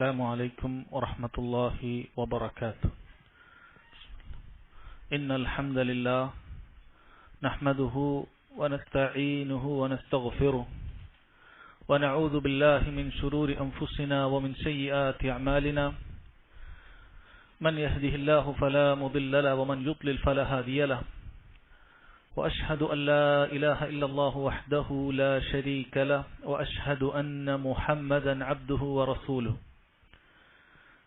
السلام عليكم ورحمة الله وبركاته. إن الحمد لله نحمده ونستعينه ونستغفره ونعوذ بالله من شرور أنفسنا ومن سيئات أعمالنا. من يهده الله فلا مضل له ومن يضلل فلا هادي له. وأشهد أن لا إله إلا الله وحده لا شريك له وأشهد أن محمدا عبده ورسوله.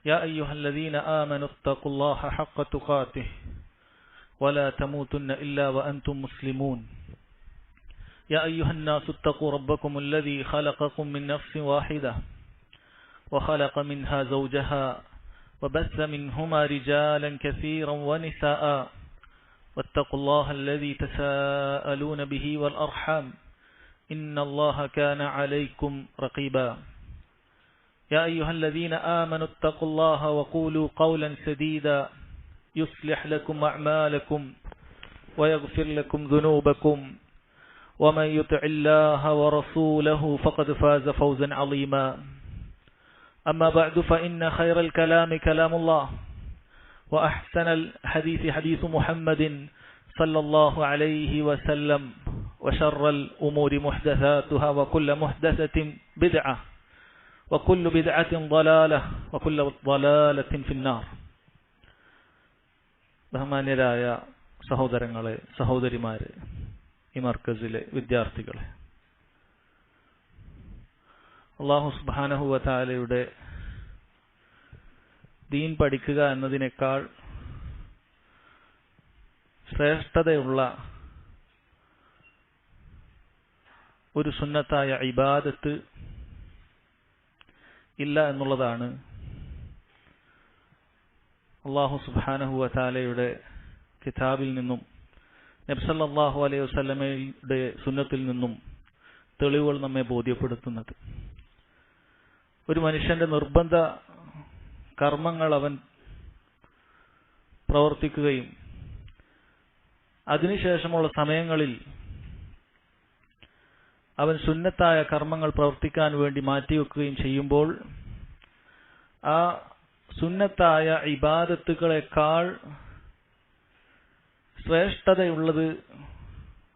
يا أيها الذين آمنوا اتقوا الله حق تقاته ولا تموتن إلا وأنتم مسلمون. يا أيها الناس اتقوا ربكم الذي خلقكم من نفس واحدة وخلق منها زوجها وبث منهما رجالا كثيرا ونساء واتقوا الله الذي تساءلون به والأرحام إن الله كان عليكم رقيبا. يا أيها الذين آمنوا اتقوا الله وقولوا قولا سديدا يصلح لكم أعمالكم ويغفر لكم ذنوبكم ومن يطع الله ورسوله فقد فاز فوزا عظيما. أما بعد فإن خير الكلام كلام الله وأحسن الحديث حديث محمد صلى الله عليه وسلم وشر الأمور محدثاتها وكل محدثة بدعة وكل بدعة ضلالة وكل ضلالة في النار. ബഹുമാന്യരായ സഹോദരങ്ങളെ, സഹോദരിമാരെ, ഈ മർക്കസിലെ വിദ്യാർത്ഥികളെ, അല്ലാഹു സുബ്ഹാനഹു വ തആലയുടെ ദീൻ പഠിക്കുക എന്നതിനേക്കാൾ ശ്രേഷ്ഠതയുള്ള ഒരു സുന്നത്തായ ഇബാദത്ത് ഇല്ല എന്നുള്ളതാണ് അല്ലാഹു സുബ്ഹാനഹു വ തആലയുടെ കിതാബിൽ നിന്നും നബി സല്ലല്ലാഹു അലൈഹി വസല്ലമയുടെ സുന്നത്തിൽ നിന്നും തെളിവുകൾ നമ്മെ ബോധ്യപ്പെടുത്തുന്നത്. ഒരു മനുഷ്യന്റെ നിർബന്ധ കർമ്മങ്ങൾ അവൻ പ്രവർത്തിക്കുകയും അതിനുശേഷമുള്ള സമയങ്ങളിൽ അവൻ സുന്നത്തായ കർമ്മങ്ങൾ പ്രവർത്തിക്കാൻ വേണ്ടി മാറ്റിവെക്കുകയും ചെയ്യുമ്പോൾ ആ സുന്നത്തായ ഇബാദത്തുകളെക്കാൾ ശ്രേഷ്ഠതയുള്ളത്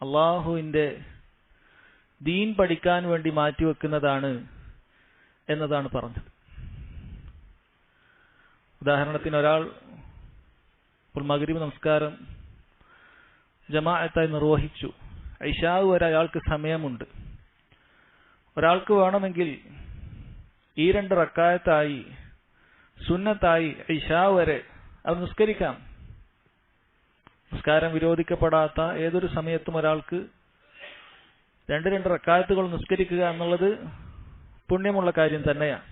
അള്ളാഹുവിൻ്റെ ദീൻ പഠിക്കാൻ വേണ്ടി മാറ്റിവെക്കുന്നതാണ് എന്നതാണ് പറഞ്ഞത്. ഉദാഹരണത്തിന്, ഒരാൾ ഇപ്പോൾ മഗ്രിബ് നമസ്കാരം ജമാഅത്തായി നിർവഹിച്ചു, ഇശാ വരെ അയാൾക്ക് സമയമുണ്ട്. ഒരാൾക്ക് വേണമെങ്കിൽ ഈ 2 റക്അത്തായി സുന്നത്തായി ഇശാ വരെ അത് നിസ്കരിക്കാം. നിസ്കാരം വിരോധിക്കപ്പെടാത്ത ഏതൊരു സമയത്തും ഒരാൾക്ക് 2 റക്അത്തുകൾ നിസ്കരിക്കുക എന്നുള്ളത് പുണ്യമുള്ള കാര്യം തന്നെയാണ്.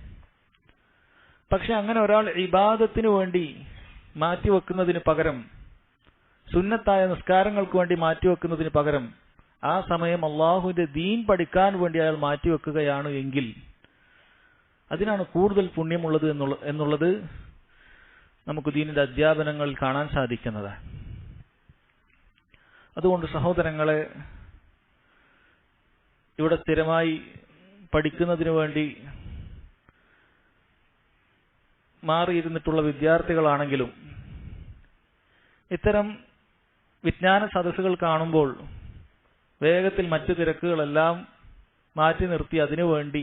പക്ഷെ അങ്ങനെ ഒരാൾ ഇബാദത്തിന് വേണ്ടി മാറ്റിവെക്കുന്നതിന് പകരം, സുന്നത്തായ നിസ്കാരങ്ങൾക്ക് വേണ്ടി മാറ്റിവെക്കുന്നതിന് പകരം ആ സമയം അള്ളാഹുവിന്റെ ദീൻ പഠിക്കാൻ വേണ്ടി അയാൾ മാറ്റിവെക്കുകയാണ് എങ്കിൽ അതിനാണ് കൂടുതൽ പുണ്യമുള്ളത് എന്നുള്ളത് നമുക്ക് ദീനിന്റെ അധ്യാപനങ്ങളിൽ കാണാൻ സാധിക്കുന്നതാണ്. അതുകൊണ്ട് സഹോദരങ്ങളെ, ഇവിടെ സ്ഥിരമായി പഠിക്കുന്നതിന് വേണ്ടി മാറിയിരുന്നിട്ടുള്ള വിദ്യാർത്ഥികളാണെങ്കിലും ഇത്തരം വിജ്ഞാന സദസ്സുകൾ കാണുമ്പോൾ വേഗത്തിൽ മറ്റു തിരക്കുകളെല്ലാം മാറ്റി നിർത്തി അതിനുവേണ്ടി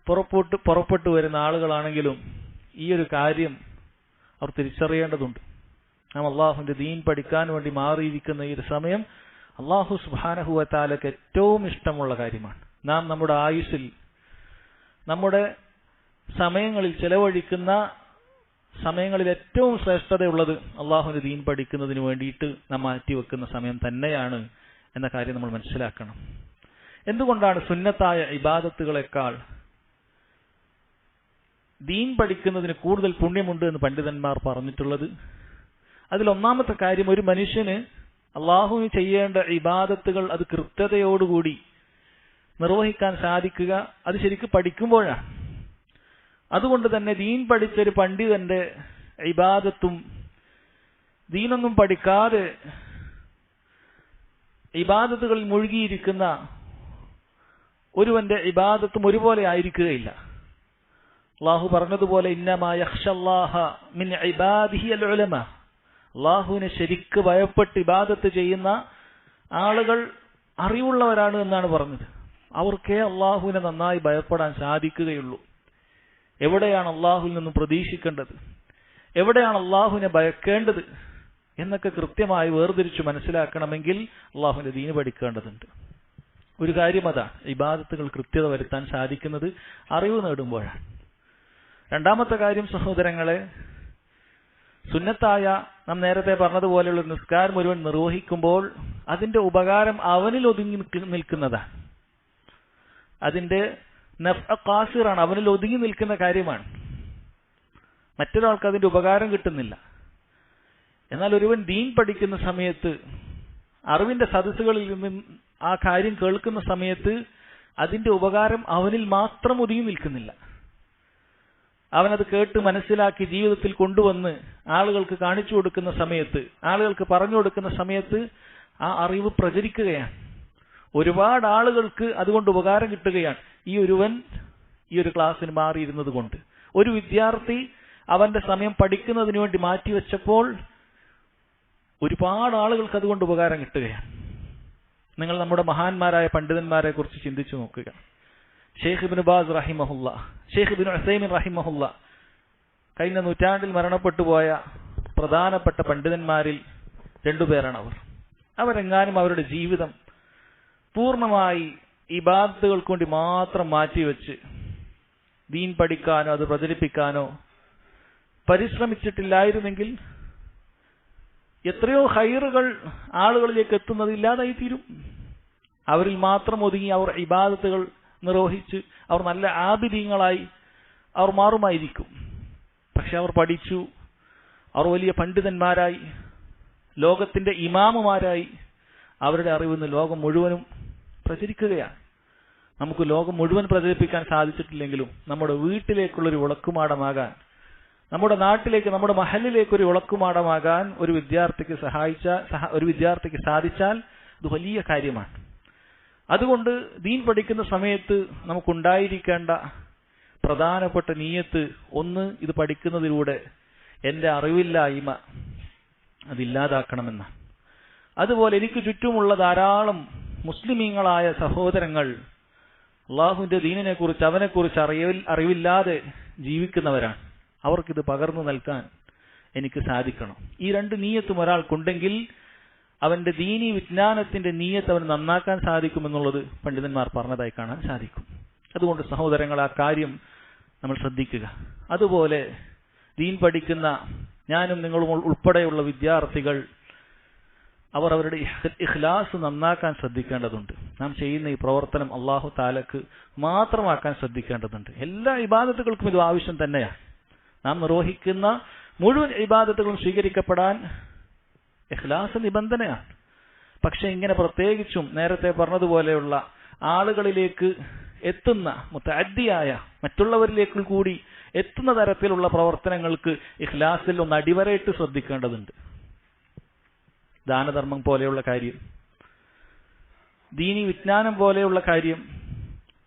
പുറപ്പെട്ടു വരുന്ന ആളുകളാണെങ്കിലും ഈ ഒരു കാര്യം അവർ തിരിച്ചറിയേണ്ടതുണ്ട്. നാം അള്ളാഹുവിന്റെ ദീൻ പഠിക്കാൻ വേണ്ടി മാറിയിരിക്കുന്ന ഈ ഒരു സമയം അള്ളാഹു സുബ്ഹാനഹു വ തആലക്ക് ഏറ്റവും ഇഷ്ടമുള്ള കാര്യമാണ്. നാം നമ്മുടെ ആയുസ്സിൽ, നമ്മുടെ സമയങ്ങളിൽ ചെലവഴിക്കുന്ന സമയങ്ങളിൽ ഏറ്റവും ശ്രേഷ്ഠതയുള്ളത് അള്ളാഹുവിന്റെ ദീൻ പഠിക്കുന്നതിന് വേണ്ടിയിട്ട് നാം മാറ്റിവെക്കുന്ന സമയം തന്നെയാണ് എന്ന കാര്യം നമ്മൾ മനസ്സിലാക്കണം. എന്തുകൊണ്ടാണ് സുന്നത്തായ ഇബാദത്തുകളെക്കാൾ ദീൻ പഠിക്കുന്നതിന് കൂടുതൽ പുണ്യമുണ്ട് എന്ന് പണ്ഡിതന്മാർ പറഞ്ഞിട്ടുള്ളത്? അതിലൊന്നാമത്തെ കാര്യം, ഒരു മനുഷ്യന് അള്ളാഹുവിന് ചെയ്യേണ്ട ഇബാദത്തുകൾ അത് കൃത്യതയോടുകൂടി നിർവഹിക്കാൻ സാധിക്കുക അത് ശരിക്കും പഠിക്കുമ്പോഴാണ്. അതുകൊണ്ട് തന്നെ ദീൻ പഠിച്ചൊരു പണ്ഡിതന്റെ ഇബാദത്തും ദീനൊന്നും പഠിക്കാതെ ഇബാദത്തുകളിൽ മുഴുകിയിരിക്കുന്ന ഒരുവന്റെ ഇബാദത്തും ഒരുപോലെ ആയിരിക്കുകയില്ല. അള്ളാഹു പറഞ്ഞതുപോലെ ഇന്നമാ യഖ്ശല്ലാഹ മിൻ ഇബാദിഹി അൽ ഉലമ, അള്ളാഹുവിനെ ശരിക്ക് ഭയപ്പെട്ട് ഇബാദത്ത് ചെയ്യുന്ന ആളുകൾ അറിവുള്ളവരാണ് എന്നാണ് പറഞ്ഞത്. അവർക്കേ അള്ളാഹുവിനെ നന്നായി ഭയപ്പെടാൻ സാധിക്കുകയുള്ളൂ. എവിടെയാണ് അള്ളാഹുവിൽ നിന്നും പ്രതീക്ഷിക്കേണ്ടത്, എവിടെയാണ് അള്ളാഹുവിനെ ഭയക്കേണ്ടത് എന്നൊക്കെ കൃത്യമായി വേർതിരിച്ചു മനസ്സിലാക്കണമെങ്കിൽ അള്ളാഹുവിന്റെ ദീന് പഠിക്കേണ്ടതുണ്ട്. ഒരു കാര്യം അതാണ്, ഇബാദത്തുകൾ കൃത്യത വരുത്താൻ സാധിക്കുന്നത് അറിവ് നേടുമ്പോഴാണ്. രണ്ടാമത്തെ കാര്യം സഹോദരങ്ങളെ, സുന്നത്തായ നാം നേരത്തെ പറഞ്ഞതുപോലെയുള്ള നിസ്കാരം മുഴുവൻ നിർവഹിക്കുമ്പോൾ അതിന്റെ ഉപകാരം അവനിൽ ഒതുങ്ങി നിൽക്കുന്നതാണ്. അതിന്റെ നഫ്അ ഖാസിറാണ്, അവനിൽ ഒതുങ്ങി നിൽക്കുന്ന കാര്യമാണ്. മറ്റൊരാൾക്ക് അതിന്റെ ഉപകാരം കിട്ടുന്നില്ല. എന്നാൽ ഒരുവൻ ദീൻ പഠിക്കുന്ന സമയത്ത്, അറിവിന്റെ സദസ്സുകളിൽ നിന്ന് ആ കാര്യം കേൾക്കുന്ന സമയത്ത് അതിന്റെ ഉപകാരം അവനിൽ മാത്രം ഒതുങ്ങി നിൽക്കുന്നില്ല. അവനത് കേട്ട് മനസ്സിലാക്കി ജീവിതത്തിൽ കൊണ്ടുവന്ന് ആളുകൾക്ക് കാണിച്ചു കൊടുക്കുന്ന സമയത്ത്, ആളുകൾക്ക് പറഞ്ഞു കൊടുക്കുന്ന സമയത്ത് ആ അറിവ് പ്രചരിക്കുകയാണ്. ഒരുപാട് ആളുകൾക്ക് അതുകൊണ്ട് ഉപകാരം കിട്ടുകയാണ്. ഈ ഒരു ക്ലാസ്സിന് മാറിയിരുന്നത് കൊണ്ട്, ഒരു വിദ്യാർത്ഥി അവന്റെ സമയം പഠിക്കുന്നതിന് വേണ്ടി മാറ്റിവെച്ചപ്പോൾ ഒരുപാട് ആളുകൾക്ക് അതുകൊണ്ട് ഉപകാരം കിട്ടുകയാണ്. നിങ്ങൾ നമ്മുടെ മഹാന്മാരായ പണ്ഡിതന്മാരെ കുറിച്ച് ചിന്തിച്ചു നോക്കുക. ഷെയ്ഖ് ഇബ്നു ബാസ് റഹിമഹുല്ല, ഷെയ്ഖ് ഇബ്നു ഉസൈമിൻ റഹിമഹുല്ല, കഴിഞ്ഞ നൂറ്റാണ്ടിൽ മരണപ്പെട്ടു പോയ പ്രധാനപ്പെട്ട പണ്ഡിതന്മാരിൽ രണ്ടുപേരാണ് അവർ. അവരെങ്ങാനും അവരുടെ ജീവിതം പൂർണ്ണമായി ഇബാദത്തുകൾക്ക് വേണ്ടി മാത്രം മാറ്റിവെച്ച് ദീൻ പഠിക്കാനോ അത് പ്രചരിപ്പിക്കാനോ പരിശ്രമിച്ചിട്ടില്ലായിരുന്നെങ്കിൽ എത്രയോ ഖൈറുകൾ ആളുകളിലേക്ക് എത്തുന്നത് ഇല്ലാതായി തീരും. അവരിൽ മാത്രം ഒതുങ്ങി അവർ ഇബാദത്തുകൾ നിർവഹിച്ച് അവർ നല്ല ആബിദീങ്ങളായി അവർ മാറുമായിരിക്കും. പക്ഷെ അവർ പഠിച്ചു, അവർ വലിയ പണ്ഡിതന്മാരായി, ലോകത്തിന്റെ ഇമാമുമാരായി. അവരുടെ അറിവ് ലോകം മുഴുവനും പ്രചരിക്കുകയാണ്. നമുക്ക് ലോകം മുഴുവൻ പ്രചരിപ്പിക്കാൻ സാധിച്ചിട്ടില്ലെങ്കിലും നമ്മുടെ വീട്ടിലേക്കുള്ളൊരു വിളക്കുമാടമാകാൻ, നമ്മുടെ നാട്ടിലേക്ക്, നമ്മുടെ മഹലിലേക്ക് ഒരു വിളക്കുമാടമാകാൻ ഒരു വിദ്യാർത്ഥിക്ക് സാധിച്ചാൽ അത് വലിയ കാര്യമാണ്. അതുകൊണ്ട് ദീൻ പഠിക്കുന്ന സമയത്ത് നമുക്കുണ്ടായിരിക്കേണ്ട പ്രധാനപ്പെട്ട നിയ്യത്ത്, ഒന്ന്, ഇത് പഠിക്കുന്നതിലൂടെ എന്റെ അറിവില്ലായ്മ അതില്ലാതാക്കണമെന്ന. അതുപോലെ എനിക്ക് ചുറ്റുമുള്ള ധാരാളം മുസ്ലിമീങ്ങളായ സഹോദരങ്ങൾ അള്ളാഹുവിന്റെ ദീനിനെ കുറിച്ച്, അവനെക്കുറിച്ച് അറിവില്ലാതെ ജീവിക്കുന്നവരാണ്. അവർക്കിത് പകർന്നു നൽകാൻ എനിക്ക് സാധിക്കണം. ഈ രണ്ട് നീയത്തും ഒരാൾക്കുണ്ടെങ്കിൽ അവന്റെ ദീനി വിജ്ഞാനത്തിന്റെ നീയത്ത് അവന് നന്നാക്കാൻ സാധിക്കുമെന്നുള്ളത് പണ്ഡിതന്മാർ പറഞ്ഞതായി കാണാൻ സാധിക്കും. അതുകൊണ്ട് സഹോദരങ്ങൾ, ആ കാര്യം നമ്മൾ ശ്രദ്ധിക്കുക. അതുപോലെ ദീൻ പഠിക്കുന്ന ഞാനും നിങ്ങളും ഉൾപ്പെടെയുള്ള വിദ്യാർത്ഥികൾ അവർ അവരുടെ ഇഖ്ലാസ് നന്നാക്കാൻ ശ്രദ്ധിക്കേണ്ടതുണ്ട്. നാം ചെയ്യുന്ന ഈ പ്രവർത്തനം അല്ലാഹു തആലക്ക് മാത്രമാക്കാൻ ശ്രദ്ധിക്കേണ്ടതുണ്ട്. എല്ലാ ഇബാദത്തുകൾക്കും ഇത് ആവശ്യം തന്നെയാണ്. നാം നിർവഹിക്കുന്ന മുഴുവൻ ഇബാദത്തുകളും സ്വീകരിക്കപ്പെടാൻ ഇഖ്ലാസ് നിബന്ധനയാണ്. പക്ഷെ ഇങ്ങനെ പ്രത്യേകിച്ചും നേരത്തെ പറഞ്ഞതുപോലെയുള്ള ആളുകളിലേക്ക് എത്തുന്ന മുതഅദ്ദിയായ, മറ്റുള്ളവരിലേക്ക് കൂടി എത്തുന്ന തരത്തിലുള്ള പ്രവർത്തനങ്ങൾക്ക് ഇഖ്ലാസിൽ ഒന്ന് അടിവരയിട്ട് ശ്രദ്ധിക്കേണ്ടതുണ്ട്. ദാനധർമ്മം പോലെയുള്ള കാര്യം, ദീനി വിജ്ഞാനം പോലെയുള്ള കാര്യം,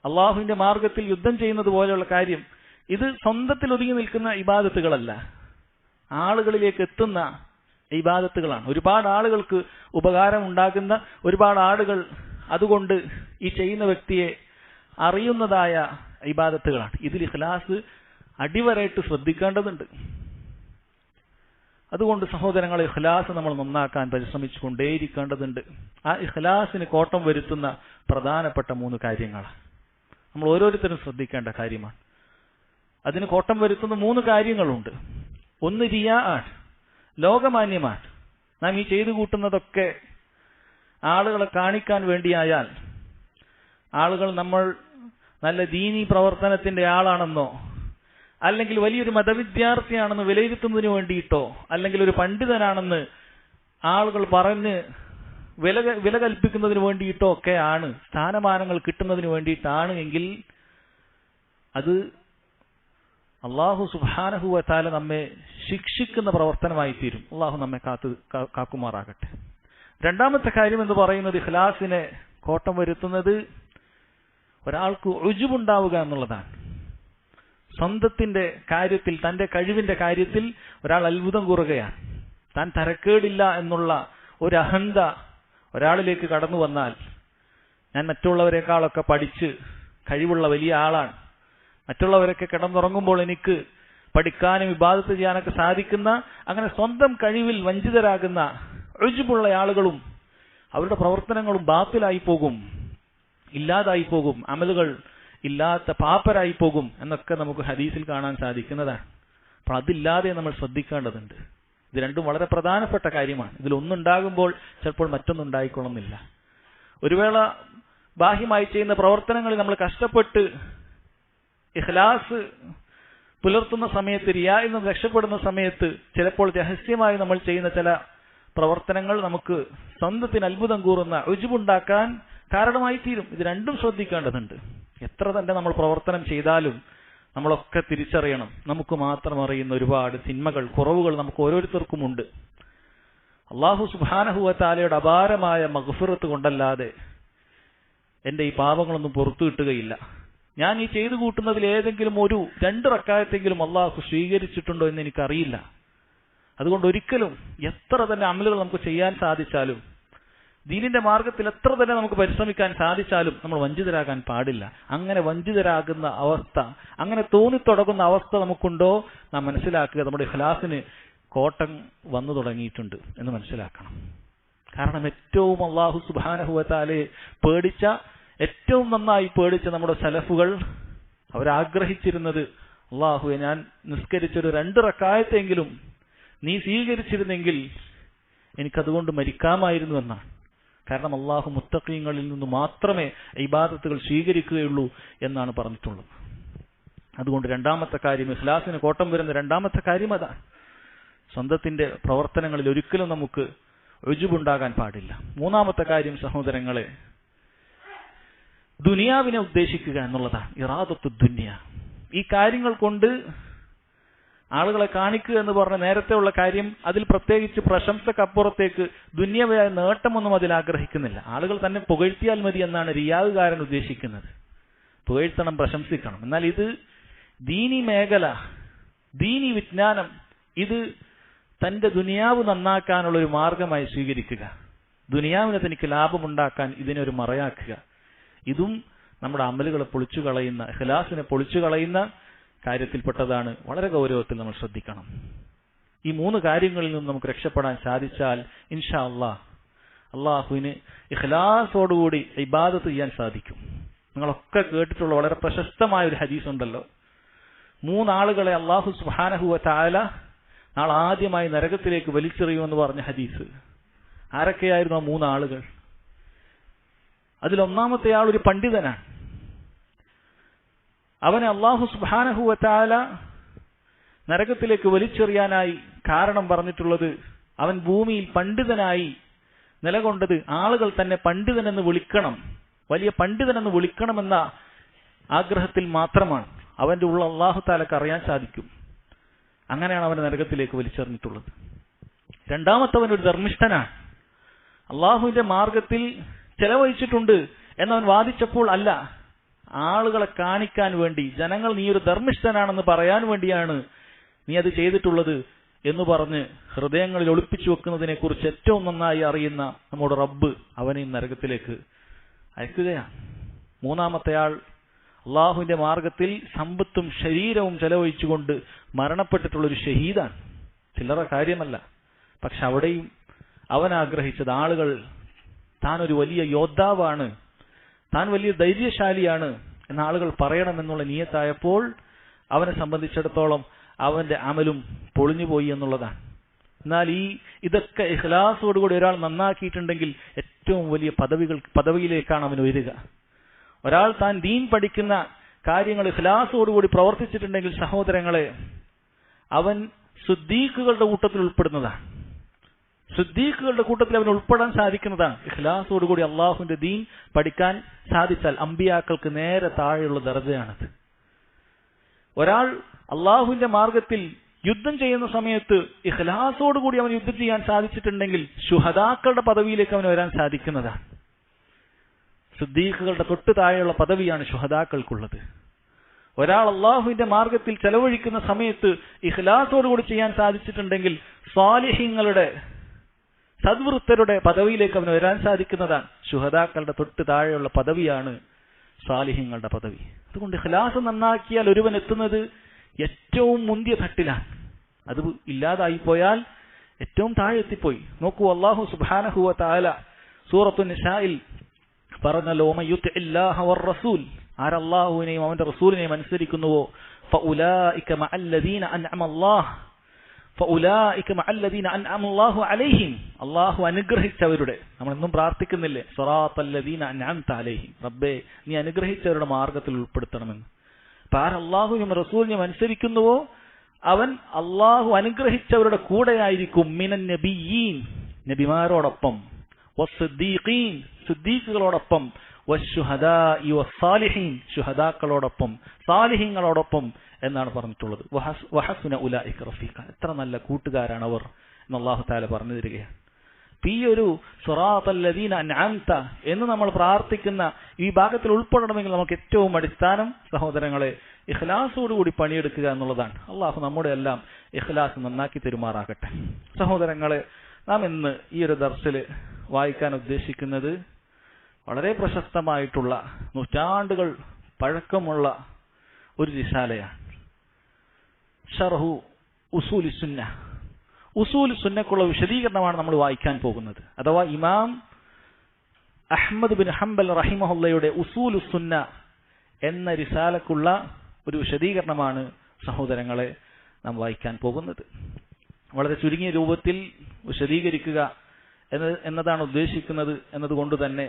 അള്ളാഹുവിന്റെ മാർഗത്തിൽ യുദ്ധം ചെയ്യുന്നത് പോലെയുള്ള കാര്യം, ഇത് സ്വന്തത്തിൽ ഒതുങ്ങി നിൽക്കുന്ന ഇബാദത്തുകളല്ല, ആളുകളിലേക്ക് എത്തുന്ന ഇബാദത്തുകളാണ്. ഒരുപാട് ആളുകൾക്ക് ഉപകാരം ഉണ്ടാകുന്ന, ഒരുപാട് ആളുകൾ അതുകൊണ്ട് ഈ ചെയ്യുന്ന വ്യക്തിയെ അറിയുന്നതായ ഇബാദത്തുകളാണ്. ഇതിൽ ഇഖ്ലാസ് അടിവരയിട്ട് ശ്രദ്ധിക്കേണ്ടതുണ്ട്. അതുകൊണ്ട് സഹോദരങ്ങളെ, ഇഖ്ലാസ് നമ്മൾ നന്നാക്കാൻ പരിശ്രമിച്ചു കൊണ്ടേയിരിക്കേണ്ടതുണ്ട്. ആ ഇഖ്ലാസിന് കോട്ടം വരുത്തുന്ന പ്രധാനപ്പെട്ട 3 കാര്യങ്ങളാണ് നമ്മൾ ഓരോരുത്തരും ശ്രദ്ധിക്കേണ്ട കാര്യമാണ്. അതിന് കോട്ടം വരുത്തുന്ന 3 കാര്യങ്ങളുണ്ട്. ഒന്ന് റിയാ ആണ്, ലോകമാന്യമാണ്. നാം ഈ ചെയ്തു കൂട്ടുന്നതൊക്കെ ആളുകളെ കാണിക്കാൻ വേണ്ടിയായാൽ, ആളുകൾ നമ്മൾ നല്ല ദീനി പ്രവർത്തനത്തിന്റെ ആളാണെന്നോ, അല്ലെങ്കിൽ വലിയൊരു മതവിദ്യാർത്ഥിയാണെന്ന് വിലയിരുത്തുന്നതിന് വേണ്ടിയിട്ടോ, അല്ലെങ്കിൽ ഒരു പണ്ഡിതനാണെന്ന് ആളുകൾ പറഞ്ഞ് വില കൽപ്പിക്കുന്നതിന് വേണ്ടിയിട്ടോ ഒക്കെയാണ്, സ്ഥാനമാനങ്ങൾ കിട്ടുന്നതിന് വേണ്ടിയിട്ടാണ് എങ്കിൽ അത് അള്ളാഹു സുബ്ഹാനഹു വ തആല നമ്മെ ശിക്ഷിക്കുന്ന പ്രവർത്തനമായി തീരും. അള്ളാഹു നമ്മെ കാക്കുമാറാകട്ടെ. രണ്ടാമത്തെ കാര്യം എന്ന് പറയുന്നത്, ഇഖ്ലാസിനെ കോട്ടം വരുത്തുന്നത് ഒരാൾക്ക് ഉജ്ബുണ്ടാവുക എന്നുള്ളതാണ്. സ്വന്തത്തിന്റെ കാര്യത്തിൽ, തന്റെ കഴിവിന്റെ കാര്യത്തിൽ ഒരാൾ അത്ഭുതം കൂറുകയാണ്. താൻ തരക്കേടില്ല എന്നുള്ള ഒരു അഹന്ത ഒരാളിലേക്ക് കടന്നു വന്നാൽ, ഞാൻ മറ്റുള്ളവരെക്കാളൊക്കെ പഠിച്ച് കഴിവുള്ള വലിയ ആളാണ്, മറ്റുള്ളവരൊക്കെ കിടന്നുറങ്ങുമ്പോൾ എനിക്ക് പഠിക്കാനും ഇബാദത്ത് ചെയ്യാനൊക്കെ സാധിക്കുന്ന, അങ്ങനെ സ്വന്തം കഴിവിൽ വഞ്ചിതരാകുന്ന ഉജ്ബുള്ള ആളുകളും അവരുടെ പ്രവർത്തനങ്ങളും ബാത്തിലായി പോകും, ഇല്ലാതായി പോകും, അമലുകൾ ഇല്ലാത്ത പാപ്പരായി പോകും എന്നൊക്കെ നമുക്ക് ഹദീസിൽ കാണാൻ സാധിക്കുന്നതാണ്. അപ്പോൾ അതില്ലാതെ നമ്മൾ ശ്രദ്ധിക്കേണ്ടതുണ്ട്. ഇത് രണ്ടും വളരെ പ്രധാനപ്പെട്ട കാര്യമാണ്. ഇതിലൊന്നുണ്ടാകുമ്പോൾ ചിലപ്പോൾ മറ്റൊന്നുണ്ടായിക്കൊള്ളുന്നില്ല. ഒരു വേള ബാഹ്യമായി ചെയ്യുന്ന പ്രവർത്തനങ്ങളിൽ നമ്മൾ കഷ്ടപ്പെട്ട് ഇഖ്ലാസ് പുലർത്തുന്ന സമയത്ത്, റിയായിൽ നിന്ന് രക്ഷപ്പെടുന്ന സമയത്ത്, ചിലപ്പോൾ രഹസ്യമായി നമ്മൾ ചെയ്യുന്ന ചില പ്രവർത്തനങ്ങൾ നമുക്ക് സ്വന്തത്തിന് അത്ഭുതം കൂറുന്ന ഉജ്ബുണ്ടാക്കാൻ കാരണമായി തീരും. ഇത് രണ്ടും ശ്രദ്ധിക്കേണ്ടതുണ്ട്. എത്ര തന്നെ നമ്മൾ പ്രവർത്തനം ചെയ്താലും നമ്മളൊക്കെ തിരിച്ചറിയണം, നമുക്ക് മാത്രം അറിയുന്ന ഒരുപാട് തിന്മകൾ, കുറവുകൾ നമുക്ക് ഓരോരുത്തർക്കുമുണ്ട്. അല്ലാഹു സുബ്ഹാനഹു വ തആലയുടെ അപാരമായ മഗ്ഫിറത്ത് കൊണ്ടല്ലാതെ എന്റെ ഈ പാപങ്ങളൊന്നും പുറത്തു കിട്ടുകയില്ല. ഞാൻ ഈ ചെയ്തു കൂട്ടുന്നതിൽ ഏതെങ്കിലും ഒരു 2 റക്അത്തെങ്കിലും അല്ലാഹു സ്വീകരിച്ചിട്ടുണ്ടോ എന്ന് എനിക്കറിയില്ല. അതുകൊണ്ട് ഒരിക്കലും എത്ര തന്നെ അമലുകൾ നമുക്ക് ചെയ്യാൻ സാധിച്ചാലും, ദീനിന്റെ മാർഗത്തിൽ എത്ര തന്നെ നമുക്ക് പരിശ്രമിക്കാൻ സാധിച്ചാലും നമ്മൾ വഞ്ചിതരാകാൻ പാടില്ല. അങ്ങനെ വഞ്ചിതരാകുന്ന അവസ്ഥ, അങ്ങനെ തോന്നിത്തുടങ്ങുന്ന അവസ്ഥ നമുക്കുണ്ടോ നാം മനസ്സിലാക്കുക. നമ്മുടെ ഇഖ്ലാസിന് കോട്ടം വന്നു തുടങ്ങിയിട്ടുണ്ട് എന്ന് മനസ്സിലാക്കണം. കാരണം ഏറ്റവും അല്ലാഹു സുബ്ഹാനഹു വ തആലയെ പേടിച്ച, ഏറ്റവും നന്നായി പേടിച്ച നമ്മുടെ സലഫുകൾ അവരാഗ്രഹിച്ചിരുന്നത്, അല്ലാഹുവേ ഞാൻ നിസ്കരിച്ചൊരു 2 റക്അത്തെങ്കിലും നീ സ്വീകരിച്ചിരുന്നെങ്കിൽ എനിക്കതുകൊണ്ട് മരിക്കാമായിരുന്നു എന്നാണ്. കാരണം അല്ലാഹു മുത്തഖീങ്ങളിൽ നിന്ന് മാത്രമേ ഇബാദത്തുകൾ സ്വീകരിക്കുകയുള്ളൂ എന്നാണ് പറഞ്ഞിട്ടുള്ളത്. അതുകൊണ്ട് രണ്ടാമത്തെ കാര്യം, ഇഖ്ലാസിന് കോട്ടം വരുന്ന രണ്ടാമത്തെ കാര്യം അതാണ്. സ്വന്തത്തിന്റെ പ്രവർത്തനങ്ങളിൽ ഒരിക്കലും നമുക്ക് ഉജ്ബുണ്ടാകാൻ പാടില്ല. മൂന്നാമത്തെ കാര്യം സഹോദരങ്ങളെ, ദുനിയാവിനെ ഉദ്ദേശിക്കുക എന്നുള്ളതാണ്. ഇറാദത്തു ദുനിയ. ഈ കാര്യങ്ങൾ കൊണ്ട് ആളുകളെ കാണിക്കുക എന്ന് പറഞ്ഞ നേരത്തെ ഉള്ള കാര്യം, അതിൽ പ്രത്യേകിച്ച് പ്രശംസക്കപ്പുറത്തേക്ക് ദുന്യവയായ നേട്ടമൊന്നും അതിൽ ആഗ്രഹിക്കുന്നില്ല. ആളുകൾ തന്നെ പുകഴ്ത്തിയാൽ മതി എന്നാണ് റിയാദുകാരൻ ഉദ്ദേശിക്കുന്നത്. പുകഴ്ത്തണം, പ്രശംസിക്കണം. എന്നാൽ ഇത് ദീനി മേഖല, ദീനി വിജ്ഞാനം, ഇത് തന്റെ ദുനിയാവ് നന്നാക്കാനുള്ള ഒരു മാർഗമായി സ്വീകരിക്കുക, ദുനിയാവിനെ തനിക്ക് ലാഭമുണ്ടാക്കാൻ ഇതിനൊരു മറയാക്കുക. ഇതും നമ്മുടെ അമലുകളെ പൊളിച്ചു കളയുന്ന, ഇഖ്ലാസിനെ പൊളിച്ചു കളയുന്ന കാര്യത്തിൽപ്പെട്ടതാണ്. വളരെ ഗൗരവത്തിൽ നമ്മൾ ശ്രദ്ധിക്കണം. ഈ 3 കാര്യങ്ങളിൽ നിന്നും നമുക്ക് രക്ഷപ്പെടാൻ സാധിച്ചാൽ ഇൻഷാ അല്ലാഹ് അള്ളാഹുവിന് ഇഖ്ലാസോടുകൂടി ഇബാദത്ത് ചെയ്യാൻ സാധിക്കും. നിങ്ങളൊക്കെ കേട്ടിട്ടുള്ള വളരെ പ്രശസ്തമായ ഒരു ഹദീസ് ഉണ്ടല്ലോ, 3 ആളുകളെ അല്ലാഹു സുബ്ഹാനഹു വ തആല നാളെ ആദ്യമായി നരകത്തിലേക്ക് വലിച്ചെറിയുമെന്ന് പറഞ്ഞ ഹദീസ്. ആരൊക്കെയായിരുന്നു ആ 3 ആളുകൾ? അതിലൊന്നാമത്തെ ആൾ ഒരു പണ്ഡിതനാണ്. അവനെ അല്ലാഹു സുബ്ഹാനഹു വ തആല നരകത്തിലേക്ക് വലിച്ചെറിയാനായി കാരണം പറഞ്ഞിട്ടുള്ളത്, അവൻ ഭൂമിയിൽ പണ്ഡിതനായി നിലകൊണ്ടത് ആളുകൾ തന്നെ പണ്ഡിതനെന്ന് വിളിക്കണം, വലിയ പണ്ഡിതനെന്ന് വിളിക്കണമെന്ന ആഗ്രഹത്തിൽ മാത്രമാണ്. അവന്റെ ഉള്ള അല്ലാഹു തആലക്ക് അറിയാൻ സാധിക്കും. അങ്ങനെയാണ് അവനെ നരകത്തിലേക്ക് വലിച്ചെറിഞ്ഞിട്ടുള്ളത്. രണ്ടാമത്തവൻ ഒരു ധർമ്മിഷ്ഠനാണ്. അള്ളാഹുവിന്റെ മാർഗത്തിൽ ചെലവഴിച്ചിട്ടുണ്ട് എന്നവൻ വാദിച്ചപ്പോൾ, അല്ല, ആളുകളെ കാണിക്കാൻ വേണ്ടി, ജനങ്ങൾ നീ ഒരു ധർമ്മിഷ്ഠനാണെന്ന് പറയാൻ വേണ്ടിയാണ് നീ അത് ചെയ്തിട്ടുള്ളത് എന്ന് പറഞ്ഞ് ഹൃദയങ്ങളിൽ ഒളിപ്പിച്ചു വെക്കുന്നതിനെ കുറിച്ച് ഏറ്റവും നന്നായി അറിയുന്ന നമ്മുടെ റബ്ബ് അവനെ നരകത്തിലേക്ക് അയക്കുകയാണ്. മൂന്നാമത്തെ ആൾ അള്ളാഹുവിന്റെ മാർഗത്തിൽ സമ്പത്തും ശരീരവും ചെലവഴിച്ചുകൊണ്ട് മരണപ്പെട്ടിട്ടുള്ളൊരു ഷഹീദാണ്. ചില്ലറ കാര്യമല്ല. പക്ഷെ അവിടെയും അവൻ ആഗ്രഹിച്ചത് ആളുകൾ താൻ ഒരു വലിയ യോദ്ധാവാണ്, താൻ വലിയ ധൈര്യശാലിയാണ് എന്ന ആളുകൾ പറയണമെന്നുള്ള നിയത്തായപ്പോൾ അവനെ സംബന്ധിച്ചിടത്തോളം അവന്റെ അമലും പൊളിഞ്ഞുപോയി എന്നുള്ളതാണ്. എന്നാൽ ഇതൊക്കെ ഇഖ്ലാസോടുകൂടി ഒരാൾ നന്നാക്കിയിട്ടുണ്ടെങ്കിൽ ഏറ്റവും വലിയ പദവിയിലേക്കാണ് അവൻ ഉയരുക. ഒരാൾ താൻ ദീൻ പഠിക്കുന്ന കാര്യങ്ങൾ ഇഖ്ലാസോടുകൂടി പ്രവർത്തിച്ചിട്ടുണ്ടെങ്കിൽ സഹോദരങ്ങളെ, അവൻ സിദ്ദീഖുകളുടെ കൂട്ടത്തിൽ ഉൾപ്പെടുന്നതാണ്. സിദ്ദീഖുകളുടെ കൂട്ടത്തിൽ അവൻ ഉൾപ്പെടാൻ സാധിക്കുന്നതാണ്. ഇഖ്ലാസോടുകൂടി അള്ളാഹുവിന്റെ ദീൻ പഠിക്കാൻ സാധിച്ചാൽ അമ്പിയാക്കൾക്ക് നേരെ താഴെയുള്ള ദർജയാണത്. ഒരാൾ അള്ളാഹുവിന്റെ മാർഗത്തിൽ യുദ്ധം ചെയ്യുന്ന സമയത്ത് ഇഖ്ലാസോടുകൂടി അവൻ യുദ്ധം ചെയ്യാൻ സാധിച്ചിട്ടുണ്ടെങ്കിൽ ശുഹദാക്കളുടെ പദവിയിലേക്ക് അവൻ വരാൻ സാധിക്കുന്നതാണ്. സിദ്ദീഖുകളുടെ തൊട്ട് താഴെയുള്ള പദവിയാണ് ശുഹദാക്കൾക്കുള്ളത്. ഒരാൾ അള്ളാഹുവിന്റെ മാർഗത്തിൽ ചെലവഴിക്കുന്ന സമയത്ത് ഇഖ്ലാസോടുകൂടി ചെയ്യാൻ സാധിച്ചിട്ടുണ്ടെങ്കിൽ സ്വാലിഹീങ്ങളുടെ സദ്വൃത്തരുടെ പദവിയിലേക്ക് അവന് വരാൻ സാധിക്കുന്നതാണ്. ശുഹദാക്കളുടെ തൊട്ട് താഴെയുള്ള പദവിയാണ് സ്വാലിഹീങ്ങളുടെ പദവി. അതുകൊണ്ട് ഇഖ്ലാസ് നന്നാക്കിയാൽ ഒരുവൻ എത്തുന്നത് ഏറ്റവും മുന്തിയ തട്ടിലാണ്. അത് ഇല്ലാതായി പോയാൽ ഏറ്റവും താഴെ എത്തിപ്പോയി. നോക്കൂ, അല്ലാഹു സുബ്ഹാനഹു വ തആല സൂറത്തു നിസായിൽ പറഞ്ഞല്ലോ, മയ്യുത്തിഇല്ലാഹ വർ-റസൂൽ, ആരല്ലാഹുവിനെയും അവന്റെ റസൂലിനെയും അനുസരിക്കുന്നുവോ ഫഉലൈക മഅല്ലദീന അൻഅമല്ലാഹു അലൈഹിം, അല്ലാഹു അനുഗ്രഹിച്ചവരുടെ, നമ്മൾ എന്നും പ്രാർത്ഥിക്കുന്നില്ലേ സിറാത്തല്ലദീന അൻഅംത അലൈഹിം, റബ്ബേ നീ അനുഗ്രഹിച്ചവരുടെ മാർഗത്തിൽ ഉൾപ്പെടുത്തണമെന്ന്. അപ്പോൾ ആരല്ലാഹുവിനെയും റസൂലിനെയും അനുസരിക്കുന്നുവോ അവൻ അള്ളാഹു അനുഗ്രഹിച്ചവരുടെ കൂടെയായിരിക്കും. മിനൻ നബിയീൻ, നബിമാരോടൊപ്പം, വസ്സിദ്ദീഖീൻ, സിദ്ദീഖുകളോടൊപ്പം, വശുഹദാഇ വസ്സാലിഹീൻ, ശുഹദാക്കളോടൊപ്പം, സാലിഹീങ്ങളോടൊപ്പം എന്നാണ് പറഞ്ഞിട്ടുള്ളത്. വഹസുന ഉലൈക റഫീഖ, എത്ര നല്ല കൂട്ടുകാരാണ് അവർ എന്ന് അല്ലാഹു തആല പറഞ്ഞു തരികയാണ്. ഈ ഒരു സിറാത്തല്ലദീന അൻഅംത എന്ന് നമ്മൾ പ്രാർത്ഥിക്കുന്ന ഈ ഭാഗത്തിൽ ഉൾപ്പെടണമെങ്കിൽ നമുക്ക് ഏറ്റവും അടിസ്ഥാനം സഹോദരങ്ങളെ ഇഖ്ലാസോടുകൂടി പണിയെടുക്കുക എന്നുള്ളതാണ്. അള്ളാഹു നമ്മുടെ എല്ലാം ഇഖ്ലാസ് നന്നാക്കി തെരുമാറാകട്ടെ. സഹോദരങ്ങളെ, നാം ഇന്ന് ഈ ഒരു ദർസിൽ വായിക്കാൻ ഉദ്ദേശിക്കുന്നത് വളരെ പ്രശസ്തമായിട്ടുള്ള നൂറ്റാണ്ടുകൾ പഴക്കമുള്ള ഒരു റിസാലയാണ്. ഷർഹു ഉസൂലി സുന്ന. ഉസൂൽ സുന്നക്കുള്ള വിശദീകരണമാണ് നമ്മൾ വായിക്കാൻ പോകുന്നത്. അഥവാ ഇമാം അഹ്മദ് ബിൻ ഹംബൽ റഹിമഹുല്ലയുടെ ഉസൂലു സുന്ന എന്ന റിസാലക്കുള്ള ഒരു വിശദീകരണമാണ് സഹോദരങ്ങളെ നാം വായിക്കാൻ പോകുന്നത്. വളരെ ചുരുങ്ങിയ രൂപത്തിൽ വിശദീകരിക്കുക എന്നതാണ് ഉദ്ദേശിക്കുന്നത്. എന്നതുകൊണ്ട് തന്നെ